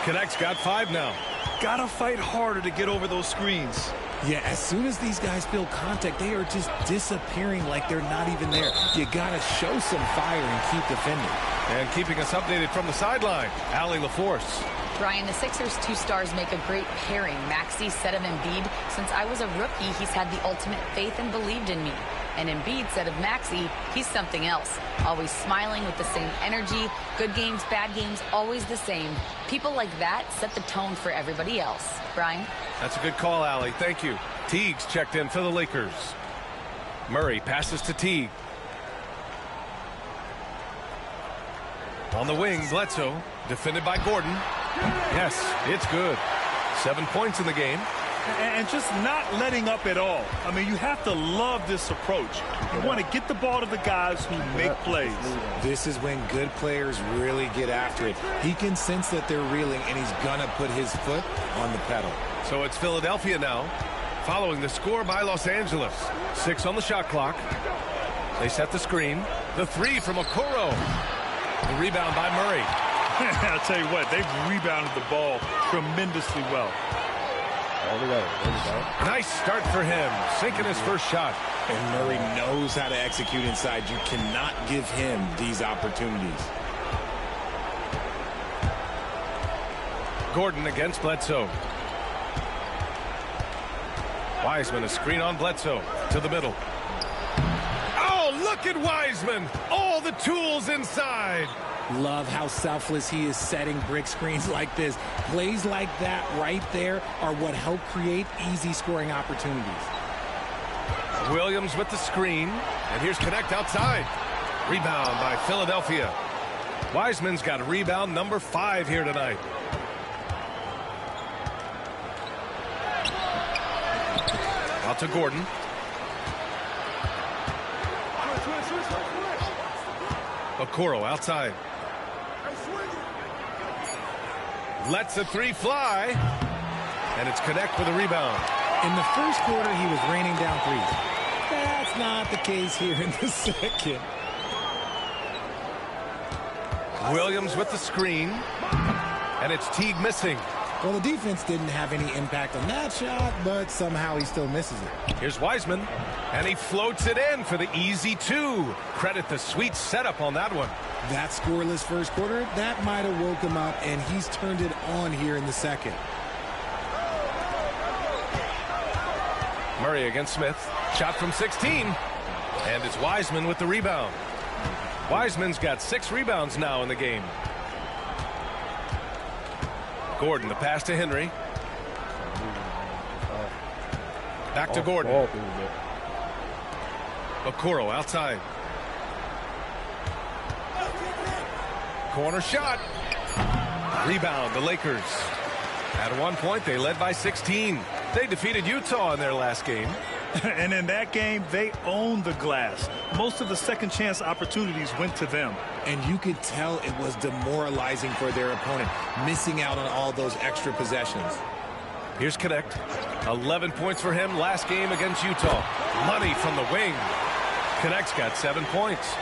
Connect's got 5 now. Gotta fight harder to get over those screens. Yeah, as soon as these guys feel contact, they are just disappearing like they're not even there. You gotta show some fire and keep defending. And keeping us updated from the sideline, Allie LaForce. Brian, the Sixers' 2 stars make a great pairing. Maxey said of Embiid, since I was a rookie, he's had the ultimate faith and believed in me. And Embiid said of Maxey, he's something else. Always smiling with the same energy. Good games, bad games, always the same. People like that set the tone for everybody else. Brian? That's a good call, Allie. Thank you. Teague's checked in for the Lakers. Murray passes to Teague. On the wing, Bledsoe, defended by Gordon. Yes, it's good. 7 points in the game. And just not letting up at all. I mean, you have to love this approach. You want to get the ball to the guys who make plays. This is when good players really get after it. He can sense that they're reeling, and he's going to put his foot on the pedal. So it's Philadelphia now, following the score by Los Angeles. 6 on the shot clock. They set the screen. The 3 from Okoro. The rebound by Murray. I'll tell you what, they've rebounded the ball tremendously well. Nice start for him, sinking his first shot. And Murray knows how to execute inside. You cannot give him these opportunities. Gordon against Bledsoe. Wiseman, a screen on Bledsoe to the middle. Oh, look at Wiseman. All the tools inside. Love how selfless he is setting brick screens like this. Plays like that right there are what help create easy scoring opportunities. Williams with the screen. And here's Connect outside. Rebound by Philadelphia. Wiseman's got rebound number 5 here tonight. Out to Gordon. Okoro outside. Lets a 3 fly. And it's Connect with a rebound. In the first quarter, he was raining down threes. That's That's not the case here in the second. Williams with the screen. And it's Teague missing. Well, the defense didn't have any impact on that shot, but somehow he still misses it. Here's Wiseman. And he floats it in for the easy two. Credit the sweet setup on that one. That scoreless first quarter, that might have woke him up, and he's turned it on here in the second. Murray against Smith. Shot from 16. And it's Wiseman with the rebound. Wiseman's got 6 rebounds now in the game. Gordon, the pass to Henry. Back to Gordon. Okoro outside. Corner shot. Rebound, the Lakers. At one point, they led by 16. They defeated Utah in their last game. And in that game, they owned the glass. Most of the second chance opportunities went to them. And you could tell it was demoralizing for their opponent, missing out on all those extra possessions. Here's Connect. 11 points for him last game against Utah. Money from the wing. Connect's got 7 points.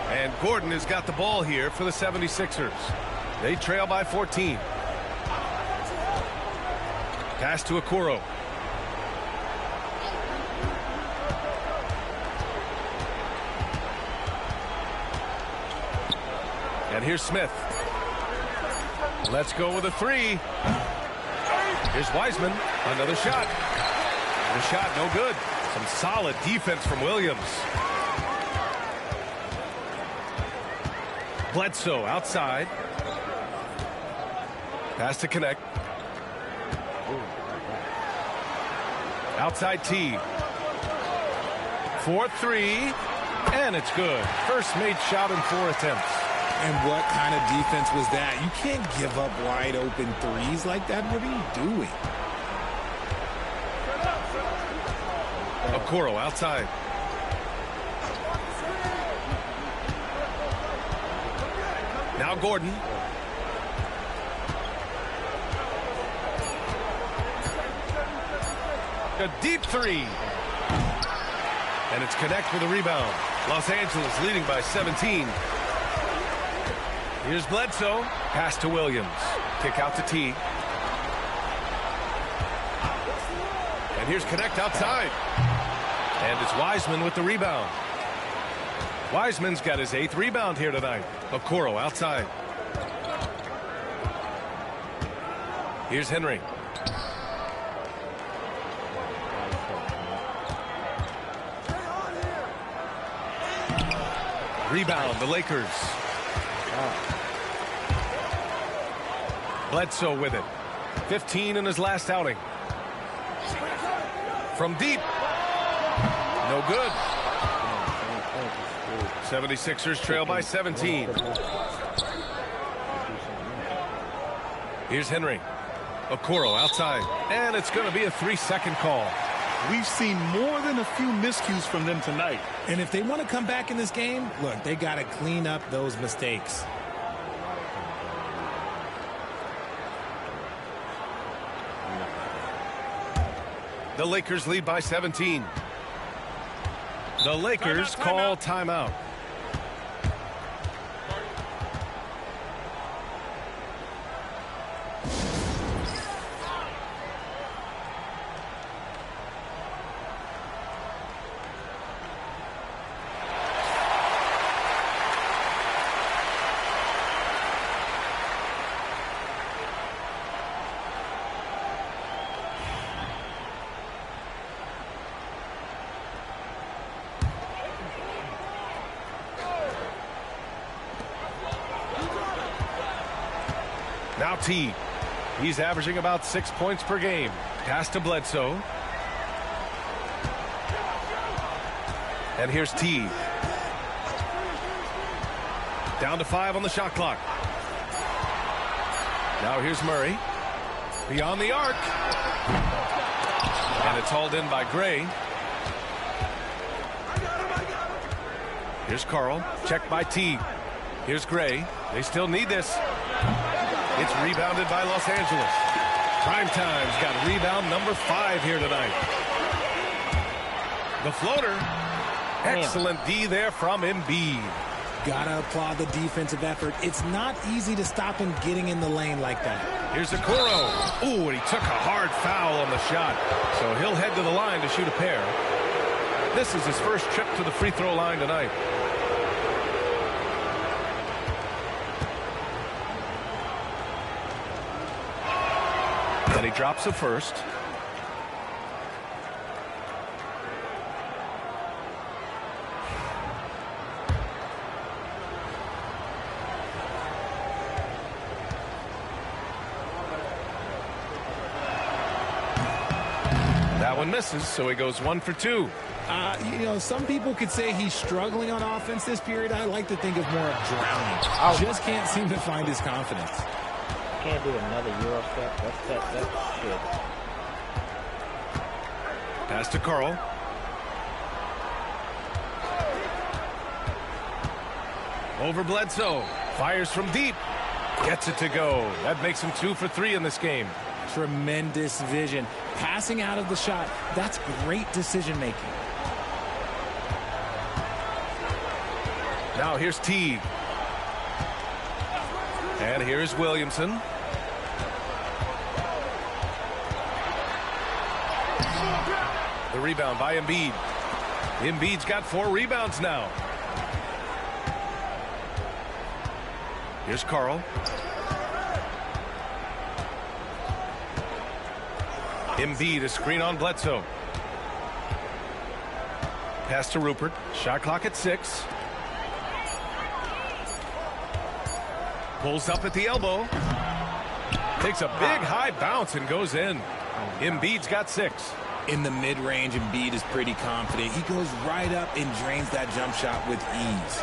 And Gordon has got the ball here for the 76ers. They trail by 14. Pass to Okoro. And here's Smith. Let's go with a 3. Here's Wiseman. Another shot. The shot no good. Some solid defense from Williams. Bledsoe outside. Pass to Connect. Outside T. 4-3. And it's good. First made shot in 4 attempts. And what kind of defense was that? You can't give up wide open threes like that. What are you doing? Okoro outside. Now Gordon. A deep 3. And it's Connect with a rebound. Los Angeles leading by 17. Here's Bledsoe. Pass to Williams. Kick out to T. And here's Connect outside. And it's Wiseman with the rebound. Wiseman's got his 8th rebound here tonight. Okoro outside. Here's Henry. Rebound, the Lakers. Bledsoe with it. 15 in his last outing. From deep. No good. 76ers trail by 17. Here's Henry. Okoro outside. And it's going to be a 3-second call. We've seen more than a few miscues from them tonight. And if they want to come back in this game, look, they got to clean up those mistakes. The Lakers lead by 17. The Lakers call timeout. Now T. He's averaging about 6 points per game. Pass to Bledsoe. And here's T. Down to 5 on the shot clock. Now here's Murray. Beyond the arc. And it's hauled in by Gray. Here's Carl. Checked by T. Here's Gray. They still need this. It's rebounded by Los Angeles. Primetime's got rebound number 5 here tonight. The floater. Excellent D there from Embiid. Gotta applaud the defensive effort. It's not easy to stop him getting in the lane like that. Here's Okoro. Ooh, and he took a hard foul on the shot. So he'll head to the line to shoot a pair. This is his first trip to the free throw line tonight. And he drops the first. That one misses, so he goes 1 for 2. You know, some people could say he's struggling on offense this period. I like to think of more of drowning. Just can't seem to find his confidence. Can't do another Euro step. That's good. Pass to Carl. Over Bledsoe. Fires from deep. Gets it to go. That makes him 2 for 3 in this game. Tremendous vision. Passing out of the shot. That's great decision making. Now here's Teague. And here's Williamson. The rebound by Embiid. Embiid's got 4 rebounds now. Here's Carl. Embiid, a screen on Bledsoe. Pass to Rupert. Shot clock at 6. Pulls up at the elbow. Takes a big high bounce and goes in. Embiid's got 6. In the mid-range, Embiid is pretty confident. He goes right up and drains that jump shot with ease.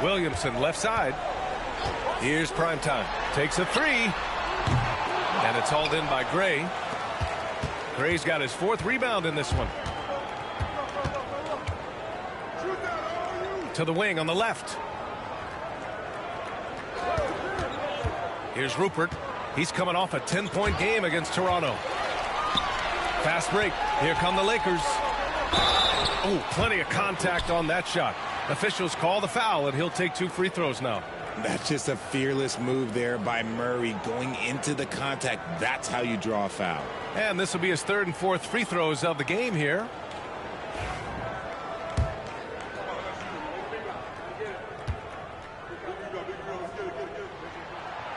Williamson left side. Here's Primetime. Takes a 3. And it's hauled in by Gray. Gray's got his 4th rebound in this one. To the wing on the left. Here's Rupert. He's coming off a 10-point game against Toronto. Fast break. Here come the Lakers. Oh, plenty of contact on that shot. Officials call the foul, and he'll take 2 free throws now. That's just a fearless move there by Murray going into the contact. That's how you draw a foul. And this will be his 3rd and 4th free throws of the game here.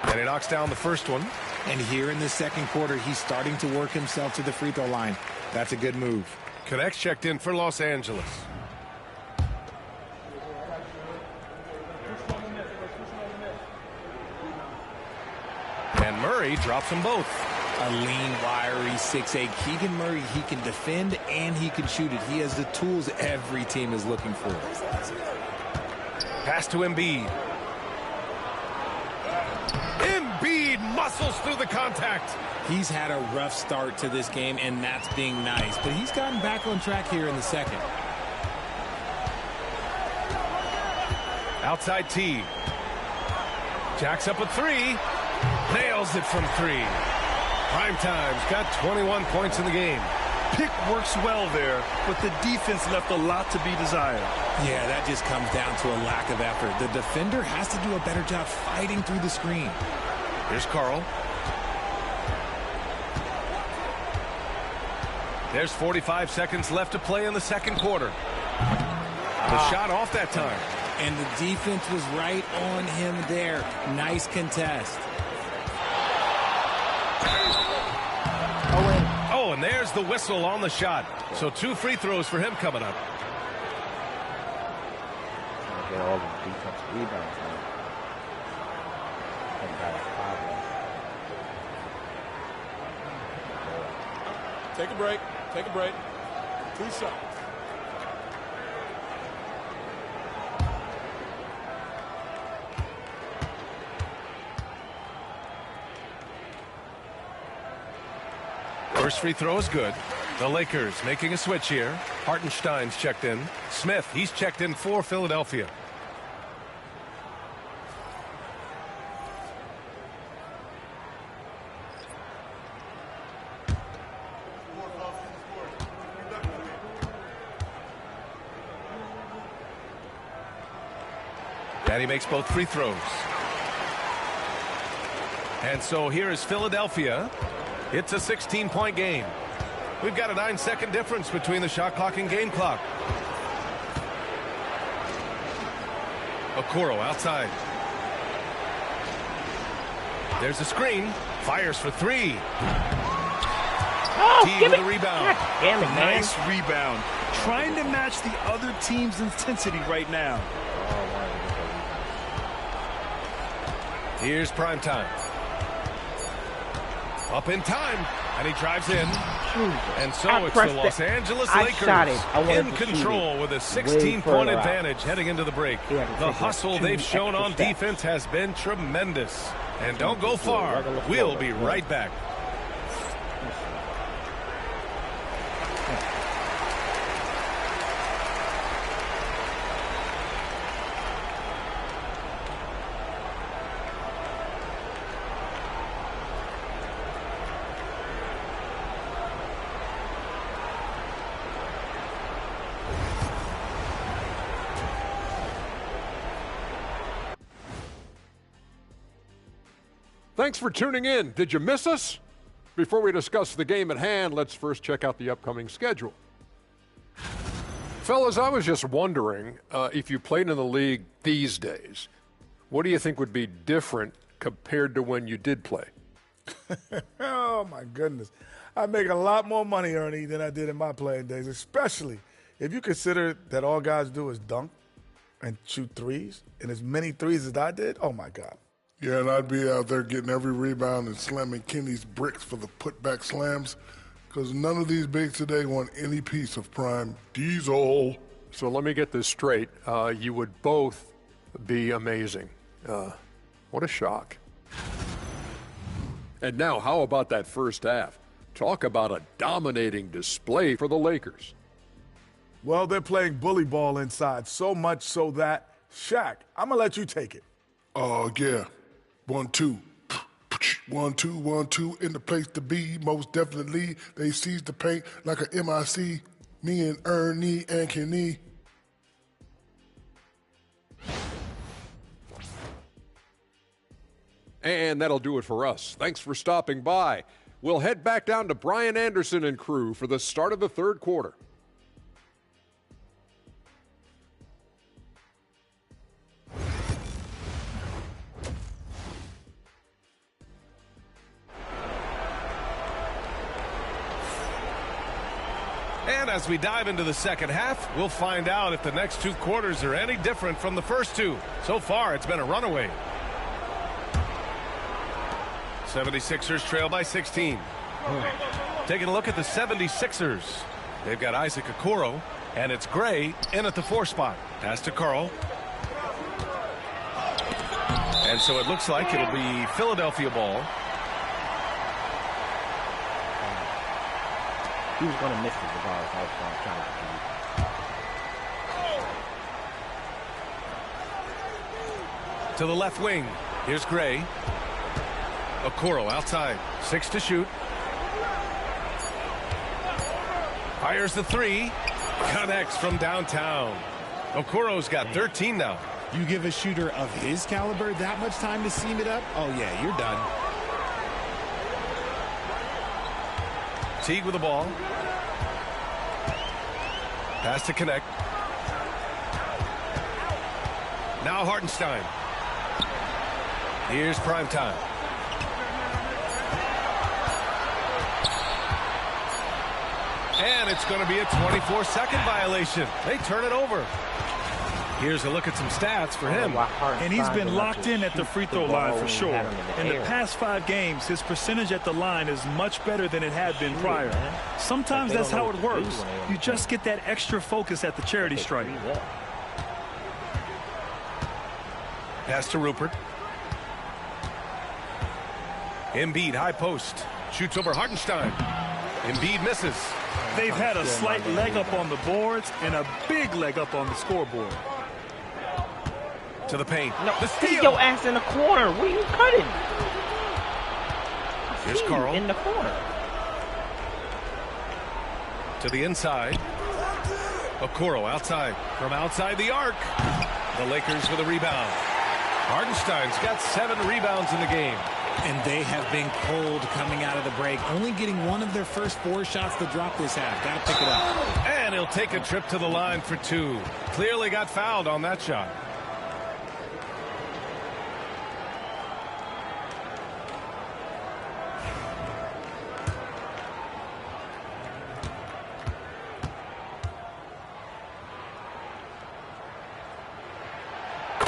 And he knocks down the first one. And here in the second quarter, he's starting to work himself to the free throw line. That's a good move. Connects checked in for Los Angeles. And Murray drops them both. A lean, wiry 6'8". Keegan Murray, he can defend and he can shoot it. He has the tools every team is looking for. Pass to Embiid. Embiid muscles through the contact. He's had a rough start to this game, and that's being nice. But he's gotten back on track here in the second. Outside T. Jacks up a 3. Nails it from 3. Primetime's got 21 points in the game. Pick works well there, but the defense left a lot to be desired. Yeah, that just comes down to a lack of effort. The defender has to do a better job fighting through the screen. Here's Carl. There's 45 seconds left to play in the second quarter. The shot off that time. And the defense was right on him there. Nice contest. Oh, and there's the whistle on the shot. So 2 free throws for him coming up. Get all the defensive rebounds now. Take a break. Take a break. 2 shots. First free throw is good. The Lakers making a switch here. Hartenstein's checked in. Smith, he's checked in for Philadelphia. And he makes both free throws. And so here is Philadelphia. It's a 16-point game. We've got a 9-second difference between the shot clock and game clock. Okoro outside. There's a screen. Fires for three. Oh, T with a rebound. Damn it, nice rebound. Trying to match the other team's intensity right now. Here's prime time. Up in time. And he drives in. And so it's the Los Angeles Lakers in control with a 16-point advantage heading into the break. The hustle they've shown on defense has been tremendous. And don't go far. We'll be right back. Thanks for tuning in. Did you miss us? Before we discuss the game at hand, let's first check out the upcoming schedule. Fellas, I was just wondering if you played in the league these days, what do you think would be different compared to when you did play? Oh, my goodness. I make a lot more money, Ernie, than I did in my playing days, especially if you consider that all guys do is dunk and shoot threes, and as many threes as I did, oh, my God. Yeah, and I'd be out there getting every rebound and slamming Kenny's bricks for the putback slams because none of these bigs today want any piece of prime diesel. So let me get this straight. You would both be amazing. What a shock. And now, how about that first half? Talk about a dominating display for the Lakers. Well, they're playing bully ball inside, so much so that, Shaq, I'm going to let you take it. Oh, yeah. 1-2. 1-2, 1-2 in the place to be. Most definitely, they seize the paint like a MIC. Me and Ernie and Kenny. And that'll do it for us. Thanks for stopping by. We'll head back down to Brian Anderson and crew for the start of the third quarter. And as we dive into the second half, we'll find out if the next two quarters are any different from the first two. So far, it's been a runaway. 76ers trail by 16. Taking a look at the 76ers. They've got Isaac Okoro, and it's Gray in at the 4 spot. Pass to Carl. And so it looks like it'll be Philadelphia ball. He was going to miss it regardless. I was trying to to the left wing. Here's Gray. Okoro outside. 6 to shoot. Fires the 3. Connects from downtown. Okoro's got 13 now. You give a shooter of his caliber that much time to seam it up? Oh, yeah, you're done. Teague with the ball. Pass to connect. Now Hartenstein. Here's prime time. And it's going to be a 24-second violation. They turn it over. Here's a look at some stats for him. And he's been locked in at the free throw line for sure. In the past 5 games, his percentage at the line is much better than it had been prior. Sometimes that's how it works. You just get that extra focus at the charity stripe. Pass to Rupert. Embiid high post. Shoots over Hartenstein. Embiid misses. They've had a slight leg up on the boards and a big leg up on the scoreboard. To the paint. No, the steal. your ass in the corner. Where you cutting? Here's Carl. In the corner. To the inside. Okoro outside. From outside the arc. The Lakers with a rebound. Hartenstein's got 7 rebounds in the game. And they have been cold coming out of the break. Only getting one of their first 4 shots to drop this half. Got to pick it up. And he'll take a trip to the line for 2. Clearly got fouled on that shot.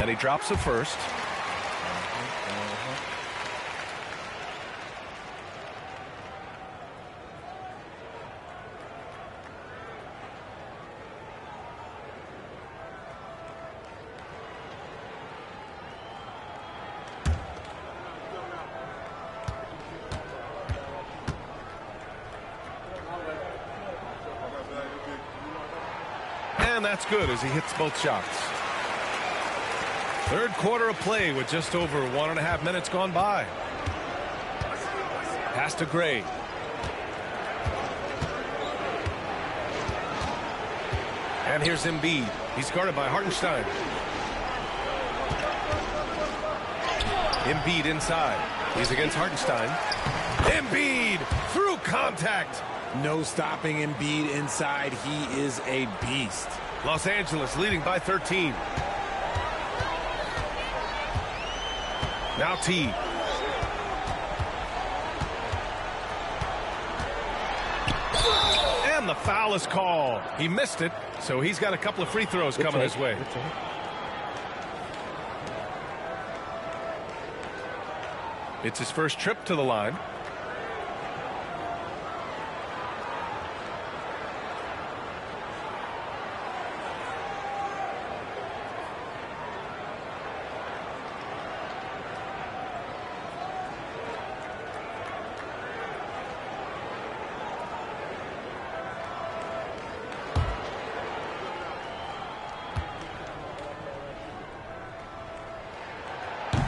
And he drops the first. And that's good as he hits both shots. Third quarter of play with just over 1.5 minutes gone by. Pass to Gray. And here's Embiid. He's guarded by Hartenstein. Embiid inside. He's against Hartenstein. Embiid through contact. No stopping Embiid inside. He is a beast. Los Angeles leading by 13. Now T. And the foul is called. He missed it, so he's got a couple of free throws coming his way. It's his first trip to the line.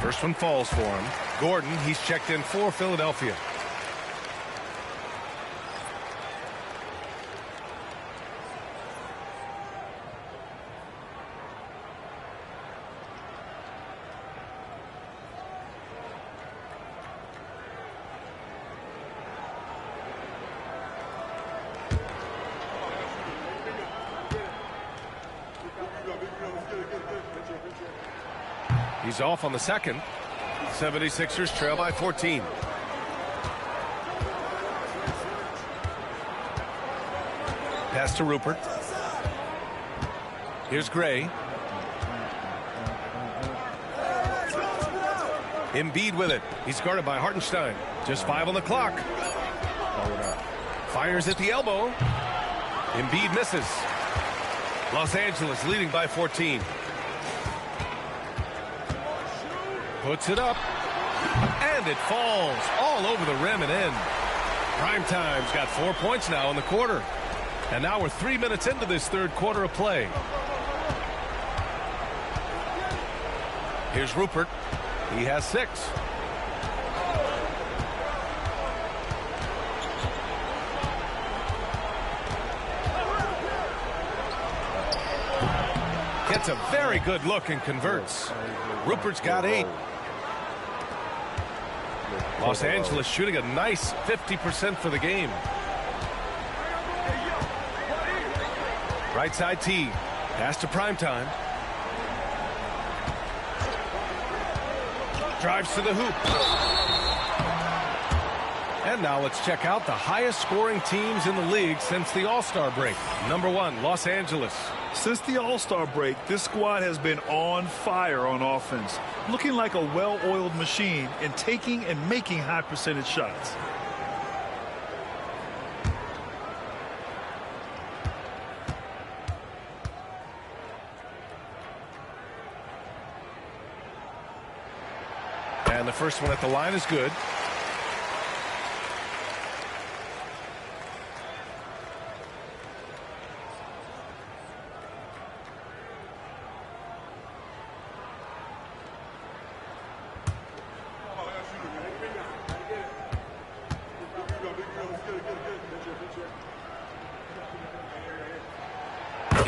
First one falls for him. Gordon, he's checked in for Philadelphia. He's off on the second. 76ers trail by 14. Pass to Rupert. Here's Gray. Embiid with it. He's guarded by Hartenstein. Just 5 on the clock. Fires at the elbow. Embiid misses. Los Angeles leading by 14. Puts it up, and it falls all over the rim and in. Primetime's got 4 points now in the quarter. And now we're 3 minutes into this third quarter of play. Here's Rupert. He has 6. Gets a very good look and converts. Rupert's got 8. Los Angeles shooting a nice 50% for the game. Right side T. Pass to Primetime. Drives to the hoop. And now let's check out the highest scoring teams in the league since the All-Star break. Number 1, Los Angeles. Since the All-Star break, this squad has been on fire on offense, looking like a well-oiled machine and taking and making high percentage shots. And the first one at the line is good.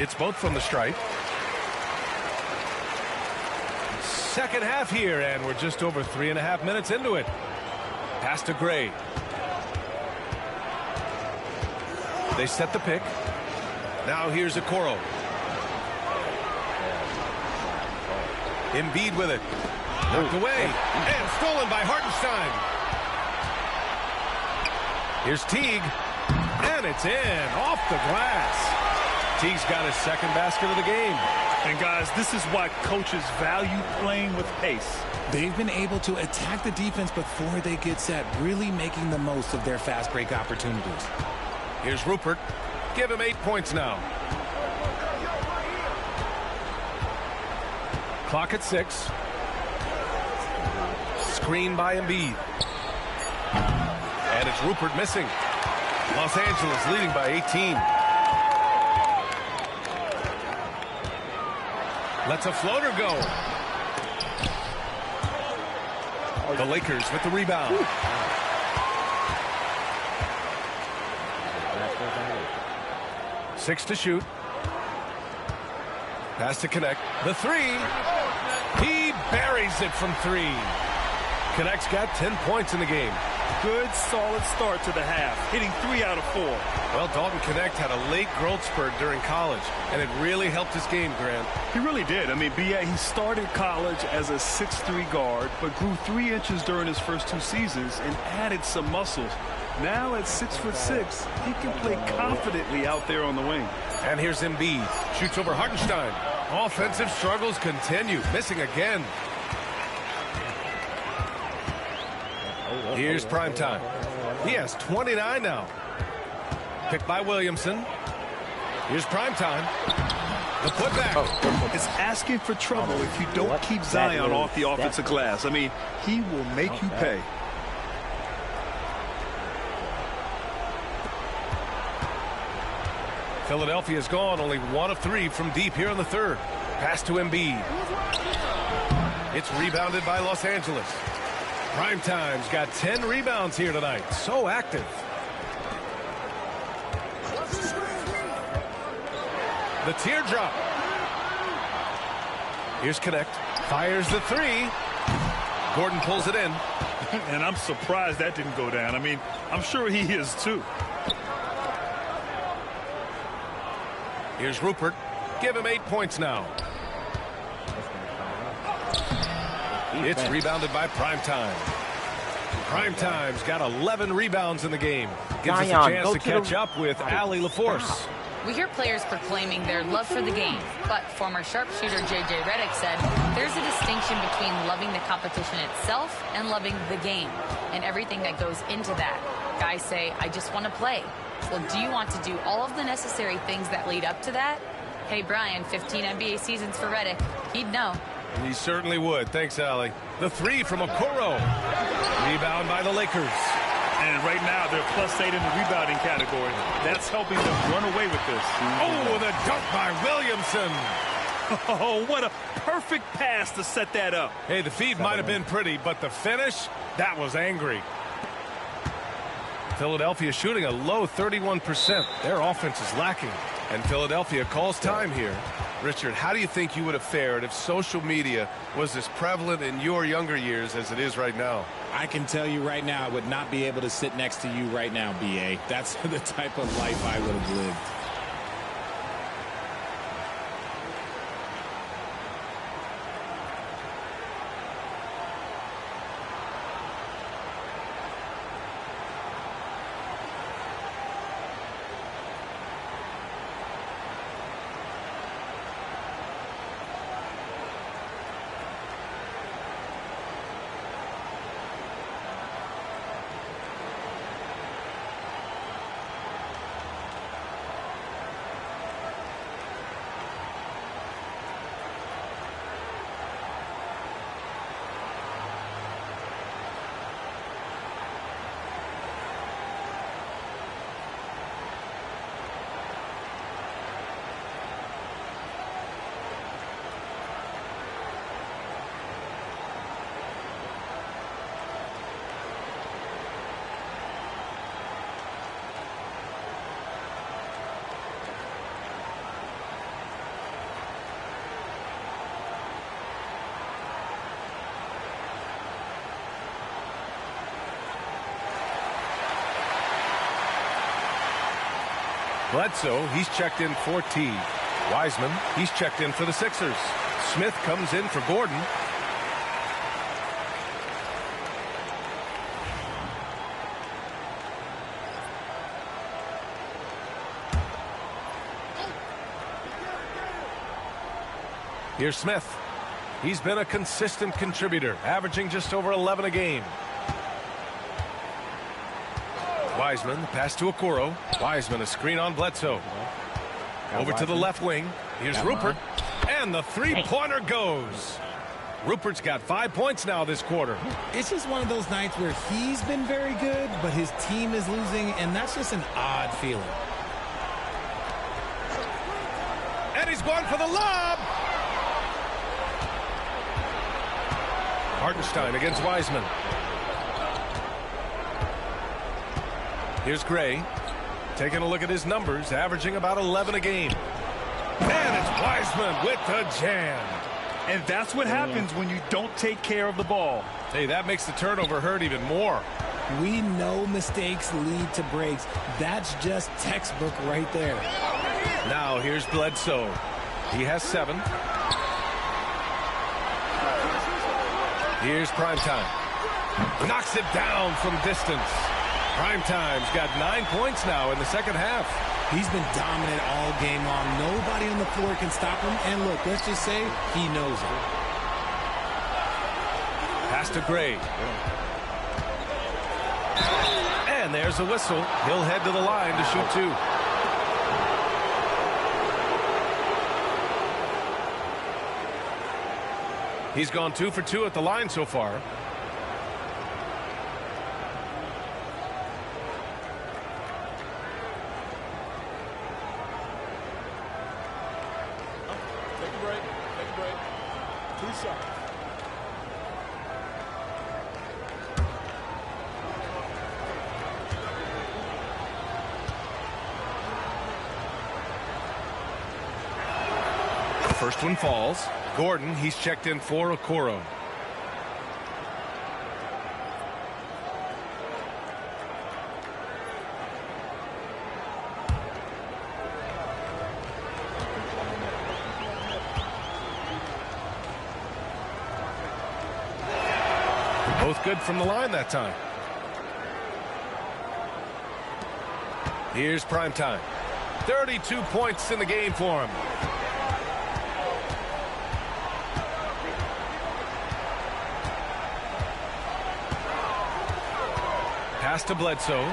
It's both from the stripe. second half here, and we're just over 3.5 minutes into it. Pass to Gray. They set the pick. Now here's Okoro. Embiid with it. Knocked away. And stolen by Hartenstein. Here's Teague. And it's in. Off the glass. Teague's got his second basket of the game. And guys, this is why coaches value playing with pace. They've been able to attack the defense before they get set, really making the most of their fast break opportunities. Here's Rupert. Give him 8 points now. Clock at 6. Screen by Embiid. And it's Rupert missing. Los Angeles leading by 18. Lets a floater go. The Lakers with the rebound. 6 to shoot. Pass to Connect. The 3. He buries it from 3. Connect's got 10 points in the game. Good, solid start to the half, hitting 3 out of 4. Well, Dalton Connect had a late growth spurt during college, and it really helped his game, Grant. He really did. I mean, B.A., he started college as a 6'3" guard, but grew 3 inches during his first 2 seasons and added some muscles. Now at 6'6", he can play confidently out there on the wing. And here's Embiid. Shoots over Hartenstein. Offensive struggles continue. Missing again. Here's Primetime. He has 29 now. Picked by Williamson. Here's Primetime. The putback. It's asking for trouble if you don't keep Zion off the offensive glass. I mean, he will make you pay. Philadelphia's gone only 1 of 3 from deep here in the third. Pass to Embiid. It's rebounded by Los Angeles. Primetime's got 10 rebounds here tonight. So active. The teardrop. Here's Connect. Fires the 3. Gordon pulls it in. And I'm surprised that didn't go down. I mean, I'm sure he is too. Here's Rupert. Give him 8 points now. It's rebounded by Primetime. Primetime's got 11 rebounds in the game. Gives us a chance to catch up with Allie LaForce. We hear players proclaiming their love for the game, but former sharpshooter J.J. Redick said there's a distinction between loving the competition itself and loving the game and everything that goes into that. Guys say, I just want to play. Well, do you want to do all of the necessary things that lead up to that? Hey, Brian, 15 NBA seasons for Redick. He'd know. He certainly would. Thanks, Allie. The 3 from Okoro. Rebound by the Lakers. And right now, they're +8 in the rebounding category. That's helping them run away with this. Oh, the dunk by Williamson. Oh, what a perfect pass to set that up. Hey, the feed might have been pretty, but the finish, that was angry. Philadelphia shooting a low 31%. Their offense is lacking. And Philadelphia calls time here. Richard, how do you think you would have fared if social media was as prevalent in your younger years as it is right now? I can tell you right now, I would not be able to sit next to you right now, B.A. That's the type of life I would have lived. Bledsoe, he's checked in for T. Wiseman, he's checked in for the Sixers. Smith comes in for Gordon. Here's Smith. He's been a consistent contributor, averaging just over 11 a game. Wiseman, pass to Okoro. Wiseman, a screen on Bledsoe. Over to the left wing. Here's Rupert. And the three-pointer goes. Rupert's got 5 points now this quarter. It's just one of those nights where he's been very good, but his team is losing, and that's just an odd feeling. And he's going for the lob. Hartenstein against Wiseman. Here's Gray. Taking a look at his numbers, averaging about 11 a game. And it's Wiseman with the jam. And that's what happens when you don't take care of the ball. Hey, that makes the turnover hurt even more. We know mistakes lead to breaks. That's just textbook right there. Now here's Bledsoe. He has 7. Here's Primetime. Knocks it down from distance. Primetime's got 9 points now in the second half. He's been dominant all game long. Nobody on the floor can stop him. And look, let's just say he knows it. Pass to Gray. And there's a whistle. He'll head to the line to shoot 2. He's gone 2 for 2 at the line so far. Take a break. Take a break. 2 shots. The first one falls. Gordon, he's checked in for Okoro. Both good from the line that time. Here's Primetime. 32 points in the game for him. Pass to Bledsoe.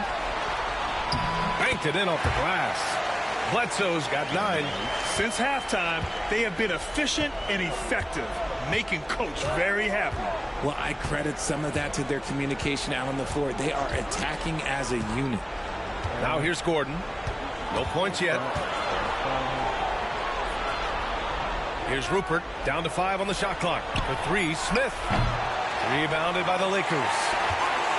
Banked it in off the glass. Bledsoe's got 9. Since halftime, they have been efficient and effective, making Coach very happy. Well, I credit some of that to their communication out on the floor. They are attacking as a unit. Now here's Gordon. No points yet. Here's Rupert. Down to 5 on the shot clock. For 3, Smith. Rebounded by the Lakers.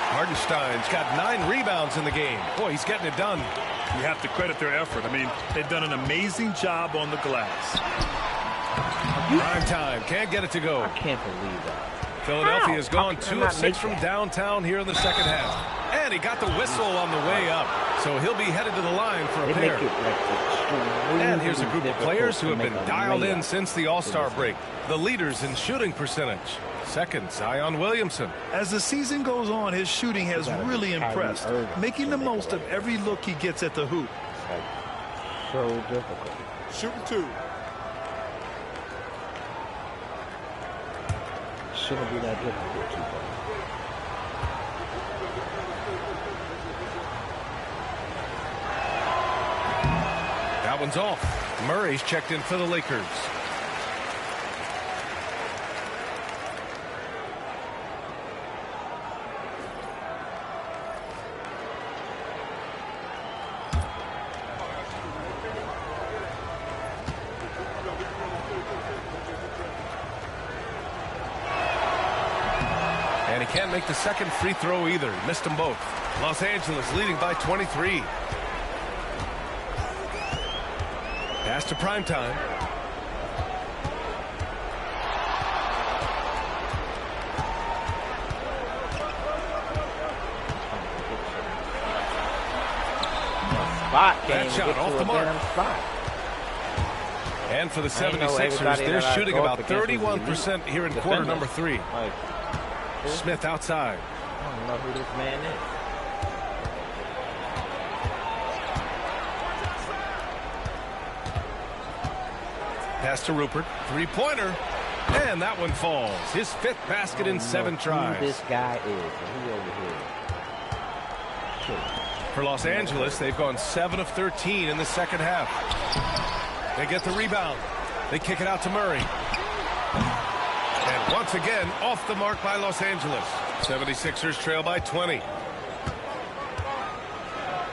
Hartenstein's got 9 rebounds in the game. Boy, he's getting it done. You have to credit their effort. I mean, they've done an amazing job on the glass. Prime time. Can't get it to go. I can't believe that. Philadelphia has gone 2 of 6 from downtown here in the second half. And he got the whistle on the way up. So he'll be headed to the line for a pair. And here's a group of players who have been dialed in since the All-Star break. The leaders in shooting percentage. Second, Zion Williamson. As the season goes on, his shooting has really impressed, making the most of every look he gets at the hoop. So difficult. Shooting 2. Shouldn't be that difficult, too. That one's off. Murray's checked in for the Lakers. And he can't make the second free throw either. He missed them both. Los Angeles leading by 23. Pass to Primetime. spot. Can't That even shot get off to the a mark. damn spot. And for the I ain't know 76ers, everybody they're that I shooting go about up against was 31% here in quarter defenders. number 3. Like, Smith outside. I don't know who this man is. Pass to Rupert. Three-pointer. And that one falls. His 5th basket in 7 tries. Who this guy is? Who over here? Shit. For Los Angeles, they've gone 7 of 13 in the second half. They get the rebound. They kick it out to Murray. And once again, off the mark by Los Angeles. 76ers trail by 20.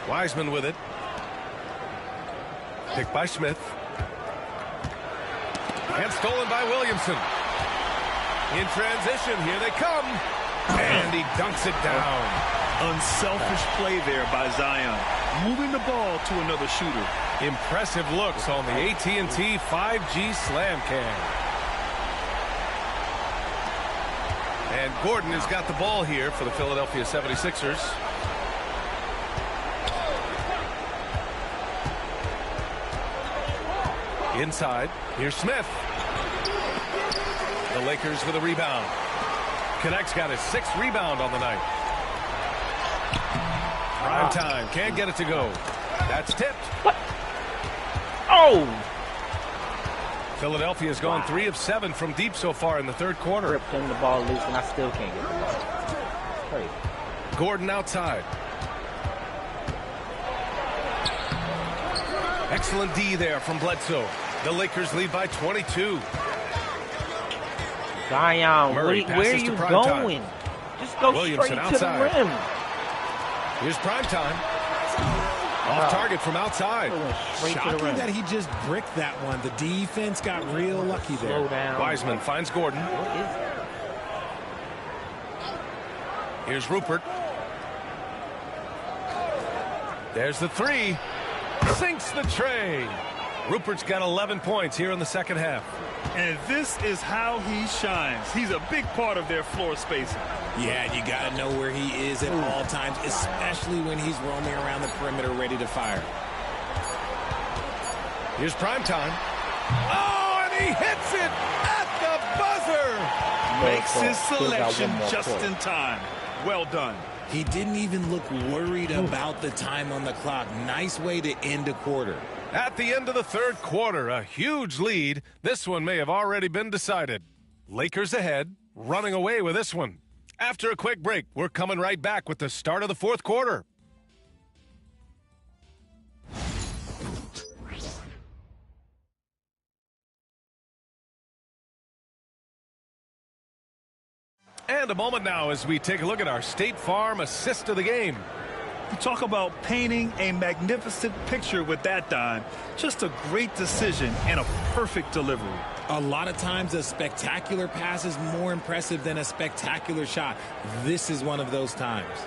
Wiseman with it. Picked by Smith. And stolen by Williamson. In transition, here they come. And he dunks it down. Unselfish play there by Zion. Moving the ball to another shooter. Impressive looks on the AT&T 5G Slam Cam. And Gordon has got the ball here for the Philadelphia 76ers. Inside, here's Smith. The Lakers with a rebound. Connect's got his 6th rebound on the night. Prime time, can't get it to go. That's tipped. What? Oh! Philadelphia's gone 3 of 7 from deep so far in the 3rd quarter. Ripped him the ball loose, and I still can't get the ball. It's crazy. Gordon outside. Excellent D there from Bledsoe. The Lakers lead by 22. Zion, Murray where are passes you to Prime going? Time. Just go Williamson straight outside. to the rim. Here's Prime Time. Off target from outside. Shocking that he just bricked that one. The defense got real lucky there. Slow down. Wiseman finds Gordon. What is that? Here's Rupert. There's the 3. Sinks the tray. Rupert's got 11 points here in the second half. And this is how he shines. He's a big part of their floor spacing. Yeah, you got to know where he is at all times, especially when he's roaming around the perimeter ready to fire. Here's Prime Time. Oh, and he hits it at the buzzer. Makes his selection just in time. Well done. He didn't even look worried about the time on the clock. Nice way to end a quarter. At the end of the 3rd quarter, a huge lead. This one may have already been decided. Lakers ahead, running away with this one. After a quick break, we're coming right back with the start of the 4th quarter. And a moment now as we take a look at our State Farm assist of the game. You talk about painting a magnificent picture with that dime. Just a great decision and a perfect delivery. A lot of times a spectacular pass is more impressive than a spectacular shot. This is one of those times.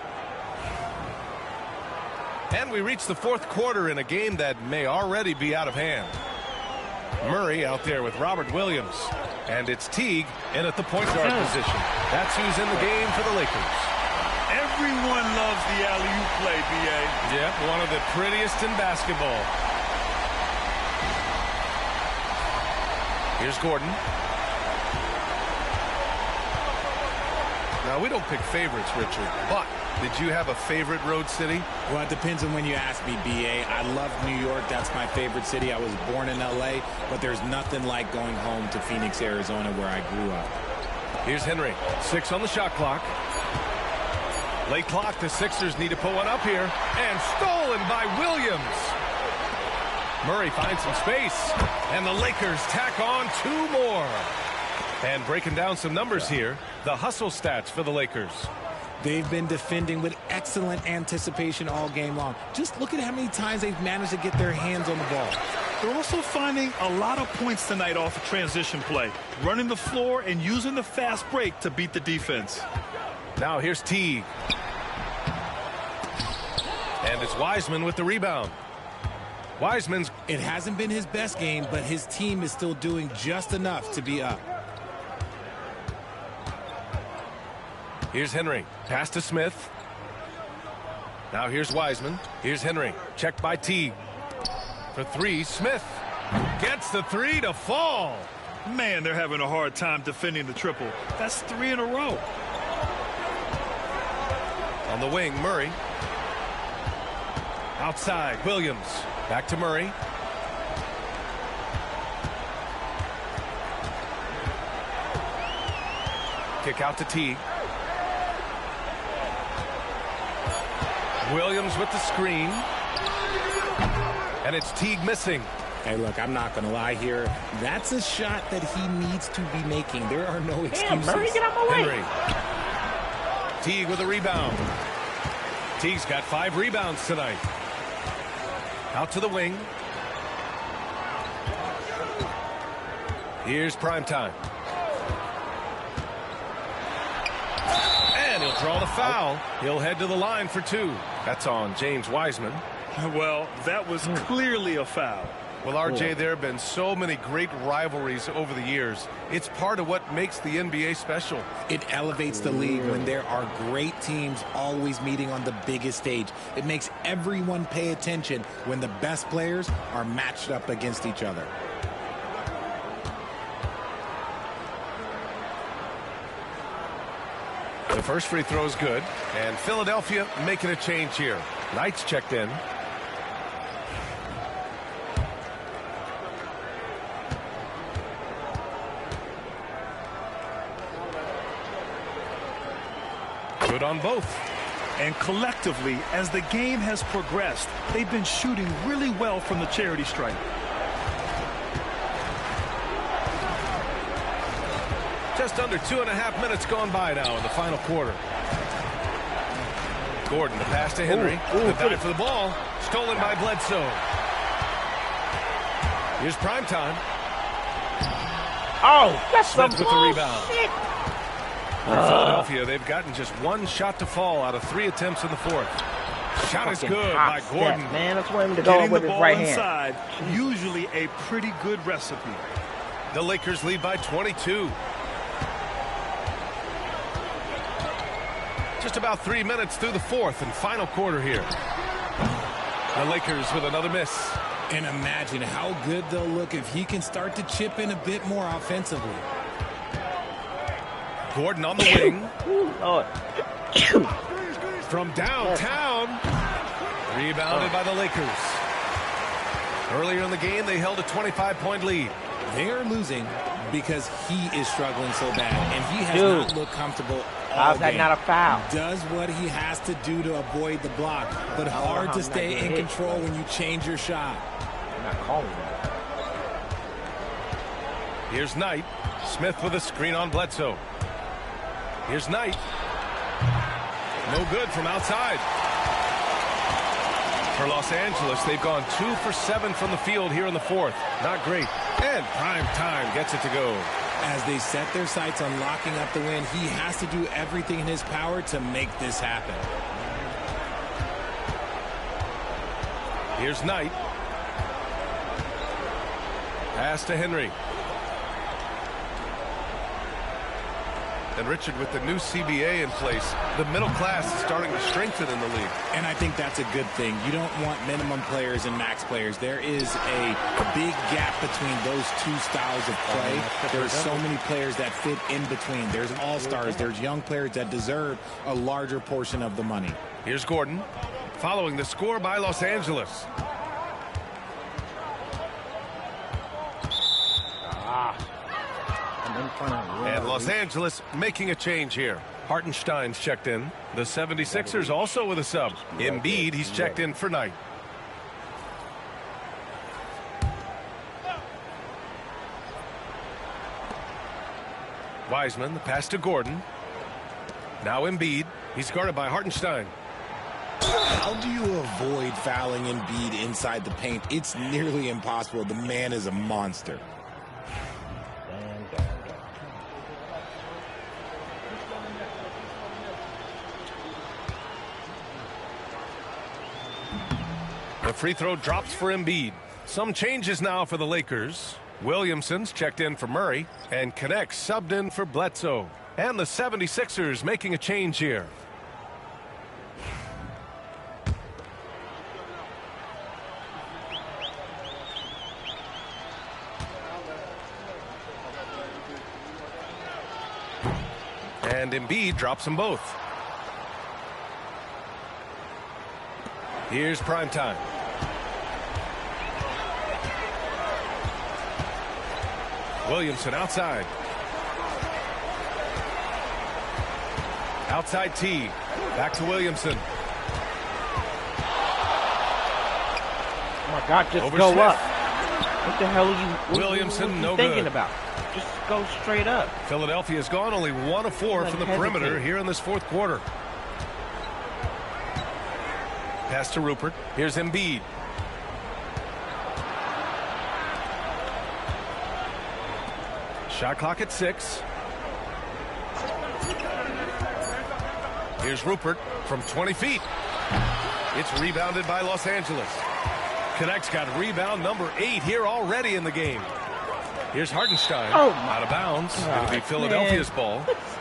And we reach the 4th quarter in a game that may already be out of hand. Murray out there with Robert Williams. And it's Teague in at the point guard position. That's who's in the game for the Lakers. Everyone loves the alley-oop play, B.A. Yep, one of the prettiest in basketball. Here's Gordon. Now, we don't pick favorites, Richard, but did you have a favorite road city? Well, it depends on when you ask me, B.A. I love New York. That's my favorite city. I was born in L.A., but there's nothing like going home to Phoenix, Arizona, where I grew up. Here's Henry. 6 on the shot clock. Late clock, the Sixers need to put one up here. And stolen by Williams. Murray finds some space. And the Lakers tack on 2 more. And breaking down some numbers here, the hustle stats for the Lakers. They've been defending with excellent anticipation all game long. Just look at how many times they've managed to get their hands on the ball. They're also finding a lot of points tonight off of transition play, running the floor and using the fast break to beat the defense. Now here's Teague. And it's Wiseman with the rebound. Wiseman's... It hasn't been his best game, but his team is still doing just enough to be up. Here's Henry. Pass to Smith. Now here's Wiseman. Here's Henry. Checked by Teague. For three, Smith gets the three to fall. Man, they're having a hard time defending the triple. That's 3 in a row. On the wing, Murray. Outside, Williams. Back to Murray. Kick out to Teague. Williams with the screen. And it's Teague missing. Hey, look, I'm not going to lie here. That's a shot that he needs to be making. There are no excuses. Damn, Murray, get out my way. Henry. Teague with a rebound. Teague's got 5 rebounds tonight. Out to the wing. Here's Primetime. And he'll draw the foul. He'll head to the line for 2. That's on James Wiseman. Well, that was clearly a foul. Well, RJ, there have been so many great rivalries over the years. It's part of what makes the NBA special. It elevates the league when there are great teams always meeting on the biggest stage. It makes everyone pay attention when the best players are matched up against each other. The first free throw is good, and Philadelphia making a change here. Knight's checked in. Good on both. And collectively, as the game has progressed, they've been shooting really well from the charity stripe. Just under 2.5 minutes gone by now in the final quarter. Gordon, the pass to Henry. The dive for the ball. Stolen by Bledsoe. Here's Primetime. Oh, that's some Smith with the rebound. bullshit. For Philadelphia, they've gotten just 1 shot to fall out of 3 attempts in the 4th. Shot is good by Gordon. Step, man, that's where him to go Getting with the his ball right inside, hand. usually a pretty good recipe. The Lakers lead by 22. Just about 3 minutes through the 4th and final quarter here. The Lakers with another miss. And imagine how good they'll look if he can start to chip in a bit more offensively. Gordon on the wing. From downtown. Rebounded by the Lakers. Earlier in the game, they held a 25-point lead. They are losing because he is struggling so bad, and he has not looked comfortable all How's that game. not a foul? Does what he has to do to avoid the block, but hard to stay in control when you change your shot. I'm not calling that. Here's Knight. Smith with a screen on Bledsoe. Here's Knight. No good from outside. For Los Angeles, they've gone 2 for 7 from the field here in the 4th. Not great. And Primetime gets it to go. As they set their sights on locking up the win, he has to do everything in his power to make this happen. Here's Knight. Pass to Henry. And Richard, with the new CBA in place, the middle class is starting to strengthen in the league. And I think that's a good thing. You don't want minimum players and max players. There is a big gap between those 2 styles of play. There's so many players that fit in between. There's all-stars. There's young players that deserve a larger portion of the money. Here's Gordon, following the score by Los Angeles. And Los Angeles making a change here. Hartenstein's checked in. The 76ers also with a sub. Embiid, he's checked in for Knight. Wiseman, the pass to Gordon. Now Embiid. He's guarded by Hartenstein. How do you avoid fouling Embiid inside the paint? It's nearly impossible. The man is a monster. The free throw drops for Embiid. Some changes now for the Lakers. Williamson's checked in for Murray, and Connects subbed in for Bledsoe. And the 76ers making a change here. And Embiid drops them both. Here's prime time. Williamson outside. Outside T. Back to Williamson. Oh my God, just Over go Smith. up. What the hell are you Williamson, no thinking good. about? Just go straight up. Philadelphia's gone only 1 of 4 from the perimeter here in this fourth quarter. Pass to Rupert. Here's Embiid. Shot clock at 6. Here's Rupert from 20 feet. It's rebounded by Los Angeles. Connect's got rebound number 8 here already in the game. Here's Hartenstein. Oh, out of bounds. It'll be Philadelphia's ball.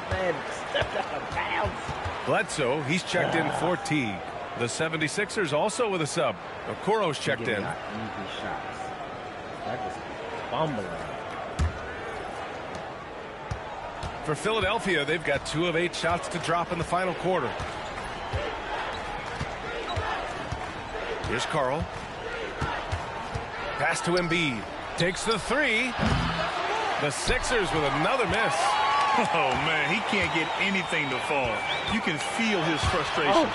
Man stepped out of bounds. Bledsoe, he's checked in for Teague. The 76ers also with a sub. Okoro's checked in. Easy shots. I just fumbling. For Philadelphia, they've got 2 of 8 shots to drop in the final quarter. Here's Carl. Pass to Embiid. Takes the 3. The Sixers with another miss. Oh, man, he can't get anything to fall. You can feel his frustration.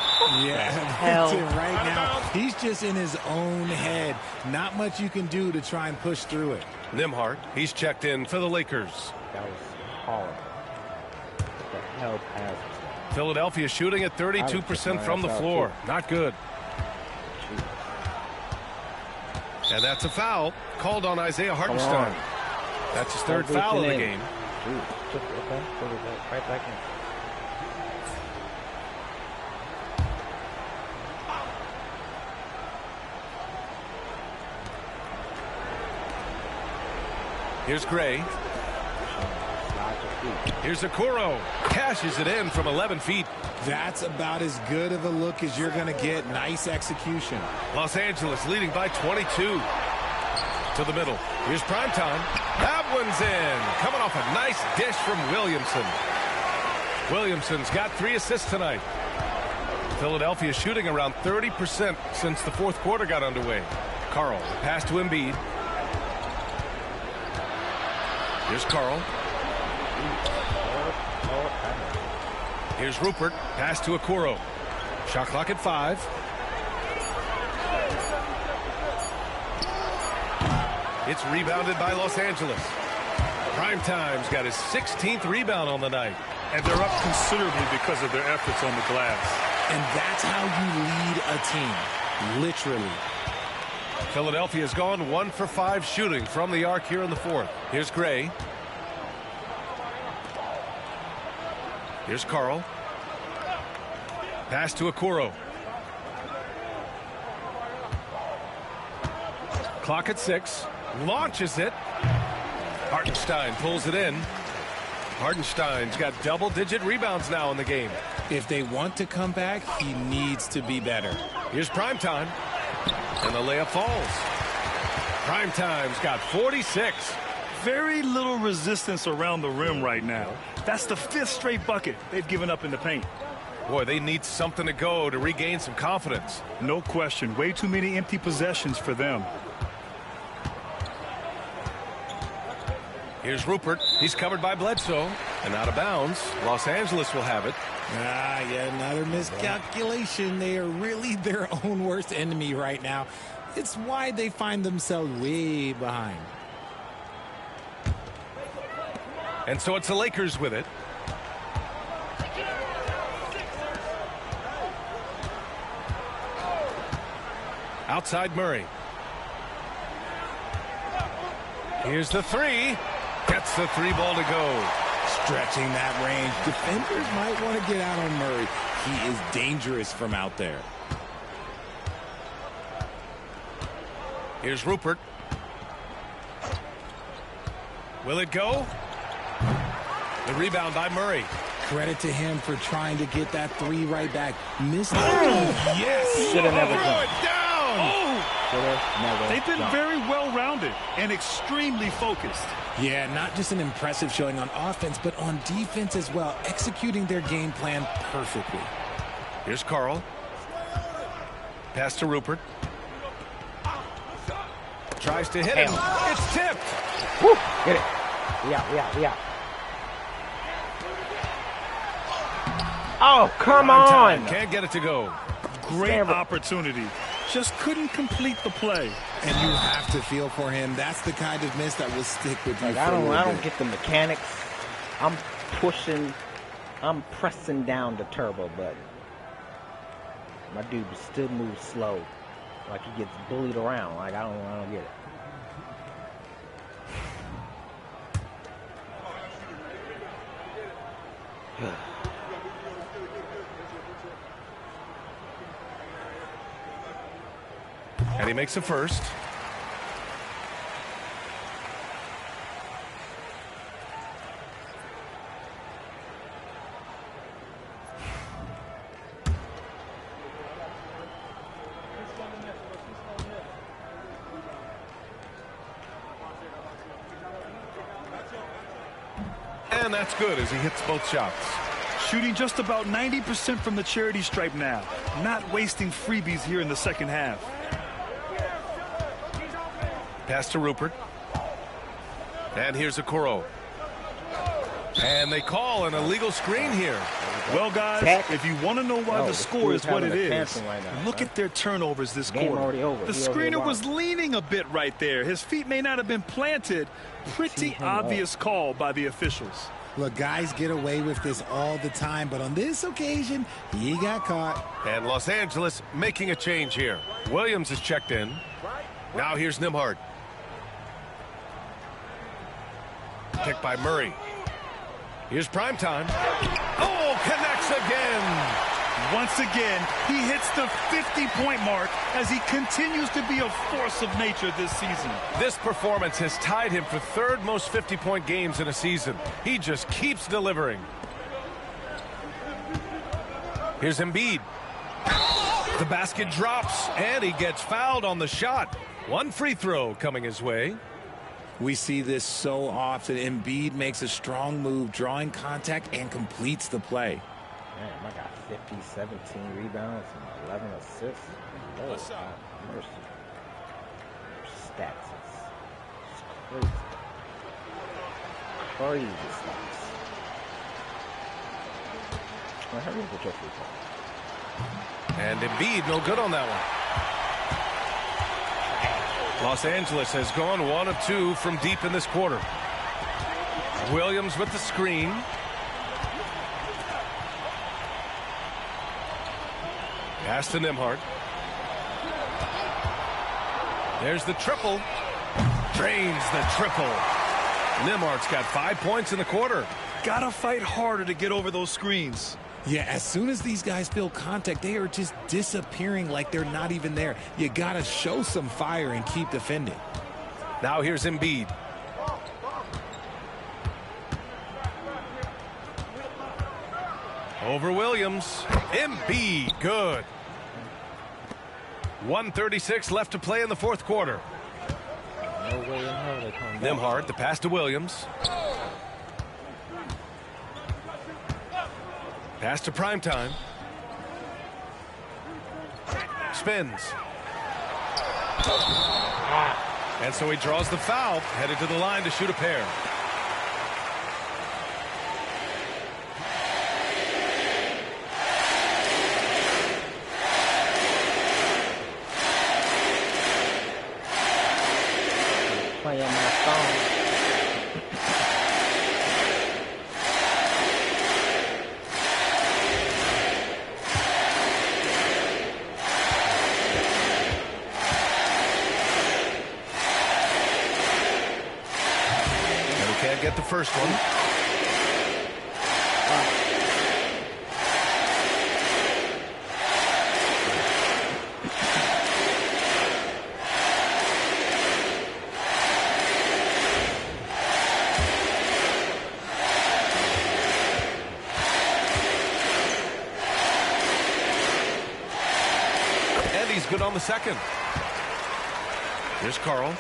Yeah, hell. right now, he's just in his own head. Not much you can do to try and push through it. Nembhard, he's checked in for the Lakers. That was horrible. What the hell pass was that? Philadelphia shooting at 32% from the floor. Not good. And that's a foul called on Isaiah Hartenstein. That's his 3rd foul of the game. Okay, right back in. Here's Gray. Here's Okoro. Cashes it in from 11 feet. That's about as good of a look as you're going to get. Nice execution. Los Angeles leading by 22. To the middle. Here's primetime. That one's in. Coming off a nice dish from Williamson. Williamson's got 3 assists tonight. Philadelphia shooting around 30% since the fourth quarter got underway. Carl, pass to Embiid. Here's Carl. Here's Rupert. Pass to Okoro. Shot clock at 5. It's rebounded by Los Angeles. Primetime's got his 16th rebound on the night. And they're up considerably because of their efforts on the glass. And that's how you lead a team. Literally. Philadelphia's gone 1 for 5 shooting from the arc here in the fourth. Here's Gray. Here's Carl. Pass to Okoro. Clock at 6. Launches it. Hartenstein pulls it in. Hartenstein's got double-digit rebounds now in the game. If they want to come back, he needs to be better. Here's Primetime. And the layup falls. Primetime's got 46. Very little resistance around the rim right now. That's the 5th straight bucket they've given up in the paint. Boy, they need something to go to regain some confidence. No question. Way too many empty possessions for them. Here's Rupert. He's covered by Bledsoe. And out of bounds. Los Angeles will have it. Yeah, another miscalculation. They are really their own worst enemy right now. It's why they find themselves way behind. And so it's the Lakers with it. Outside Murray. Here's the 3. Gets the 3 ball to go. Stretching that range. Defenders might want to get out on Murray. He is dangerous from out there. Here's Rupert. Will it go? The rebound by Murray. Credit to him for trying to get that 3 right back. Missed it. Yes. Should have never done. Throw it down. Oh! They've been very well-rounded and extremely focused. Yeah, not just an impressive showing on offense, but on defense as well, executing their game plan perfectly. Here's Carl. Pass to Rupert. Tries to hit him. It's tipped. Woo! Get it. Yeah. Oh, come on. Can't get it to go. Great opportunity. Just couldn't complete the play. And you have to feel for him. That's the kind of miss that will stick with you. Like, I don't get the mechanics. I'm pressing down the turbo button. My dude still moves slow. Like he gets bullied around. Like I don't get it. And he makes a first. And that's good as he hits both shots. Shooting just about 90% from the charity stripe now. Not wasting freebies here in the second half. Pass to Rupert. And here's a Coro. And they call an illegal screen here. Well, guys, if you want to know why the score is what it is, look at their turnovers this quarter. The screener was leaning a bit right there. His feet may not have been planted. Pretty obvious call by the officials. Look, guys get away with this all the time, but on this occasion, he got caught. And Los Angeles making a change here. Williams is checked in. Now here's Nembhard. Picked by Murray. Here's Primetime. Oh, connects again. Once again, he hits the 50-point mark as he continues to be a force of nature this season. This performance has tied him for third most 50-point games in a season. He just keeps delivering. Here's Embiid. The basket drops, and he gets fouled on the shot. One free throw coming his way. We see this so often. Embiid makes a strong move, drawing contact, and completes the play. Man, I got 50, 17 rebounds, and 11 assists. Oh, mercy. Stats is crazy. Crazy stats. Well, hurry up with your free throw. And Embiid, no good on that one. Los Angeles has gone 1 of 2 from deep in this quarter. Williams with the screen. Pass to Nembhard. There's the triple. Drains the triple. Nembhard's got 5 points in the quarter. Gotta fight harder to get over those screens. Yeah, as soon as these guys feel contact, they are just disappearing like they're not even there. You gotta show some fire and keep defending. Now here's Embiid. Over Williams. Embiid, good. 1:36 left to play in the fourth quarter. Nembhard, the pass to Williams. Pass to Primetime. Spins. And so he draws the foul, headed to the line to shoot a pair. Play on my phone. Get the first one. And he's good on the second. Here's Carl.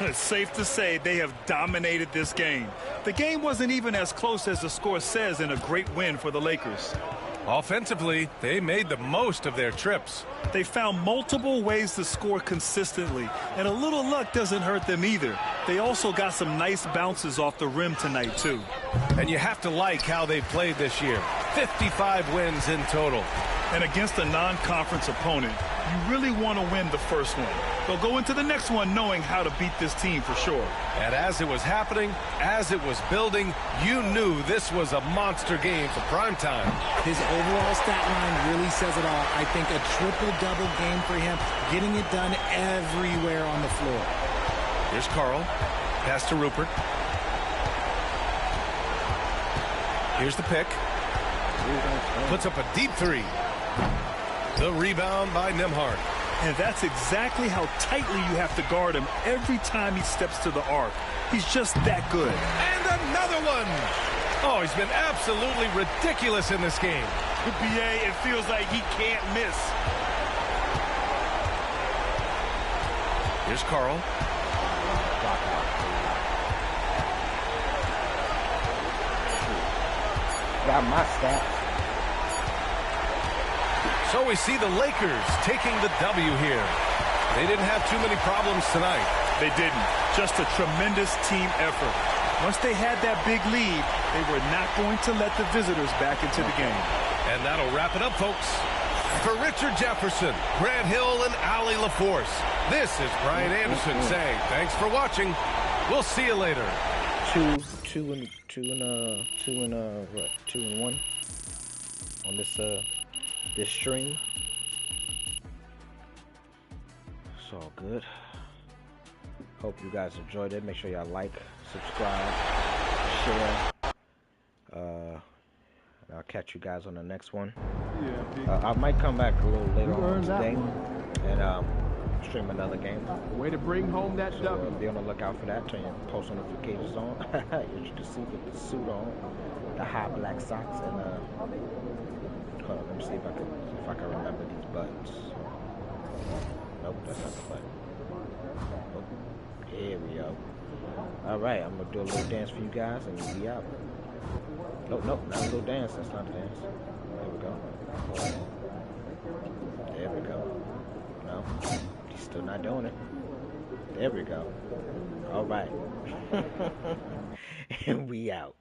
It's safe to say they have dominated this game. The game wasn't even as close as the score says in a great win for the Lakers. Offensively, they made the most of their trips. They found multiple ways to score consistently, and a little luck doesn't hurt them either. They also got some nice bounces off the rim tonight, too. And you have to like how they've played this year. 55 wins in total. And against a non-conference opponent, you really want to win the first one. They'll go into the next one knowing how to beat this team for sure. And as it was happening, as it was building, you knew this was a monster game for primetime. His overall stat line really says it all. I think a triple-double game for him, getting it done everywhere on the floor. Here's Carl. Pass to Rupert. Here's the pick. Puts up a deep three. The rebound by Nembhard. And that's exactly how tightly you have to guard him every time he steps to the arc. He's just that good. And another one. Oh, he's been absolutely ridiculous in this game. With BA, it feels like he can't miss. Here's Carl. Got my stats. So we see the Lakers taking the W here. They didn't have too many problems tonight. They didn't. Just a tremendous team effort. Once they had that big lead, they were not going to let the visitors back into the game. And that'll wrap it up, folks. For Richard Jefferson, Grant Hill, and Allie LaForce, this is Brian Anderson saying thanks for watching. We'll see you later. 2 and 1 on this stream. It's all good. Hope you guys enjoyed it. Make sure y'all like, subscribe, share. I'll catch you guys on the next one. I might come back a little later on today and stream another game. Way to bring home that W. Be on the lookout for that. Turn your post notifications on. You should see with the suit on, the high black socks, and hold on, let me see if I can remember these buttons. Nope, that's not the button. Oh, here we go. All right, I'm gonna do a little dance for you guys, and we'll be out. Nope, not a little dance. That's not a dance. There we go. There we go. No, he's still not doing it. There we go. All right. And we out.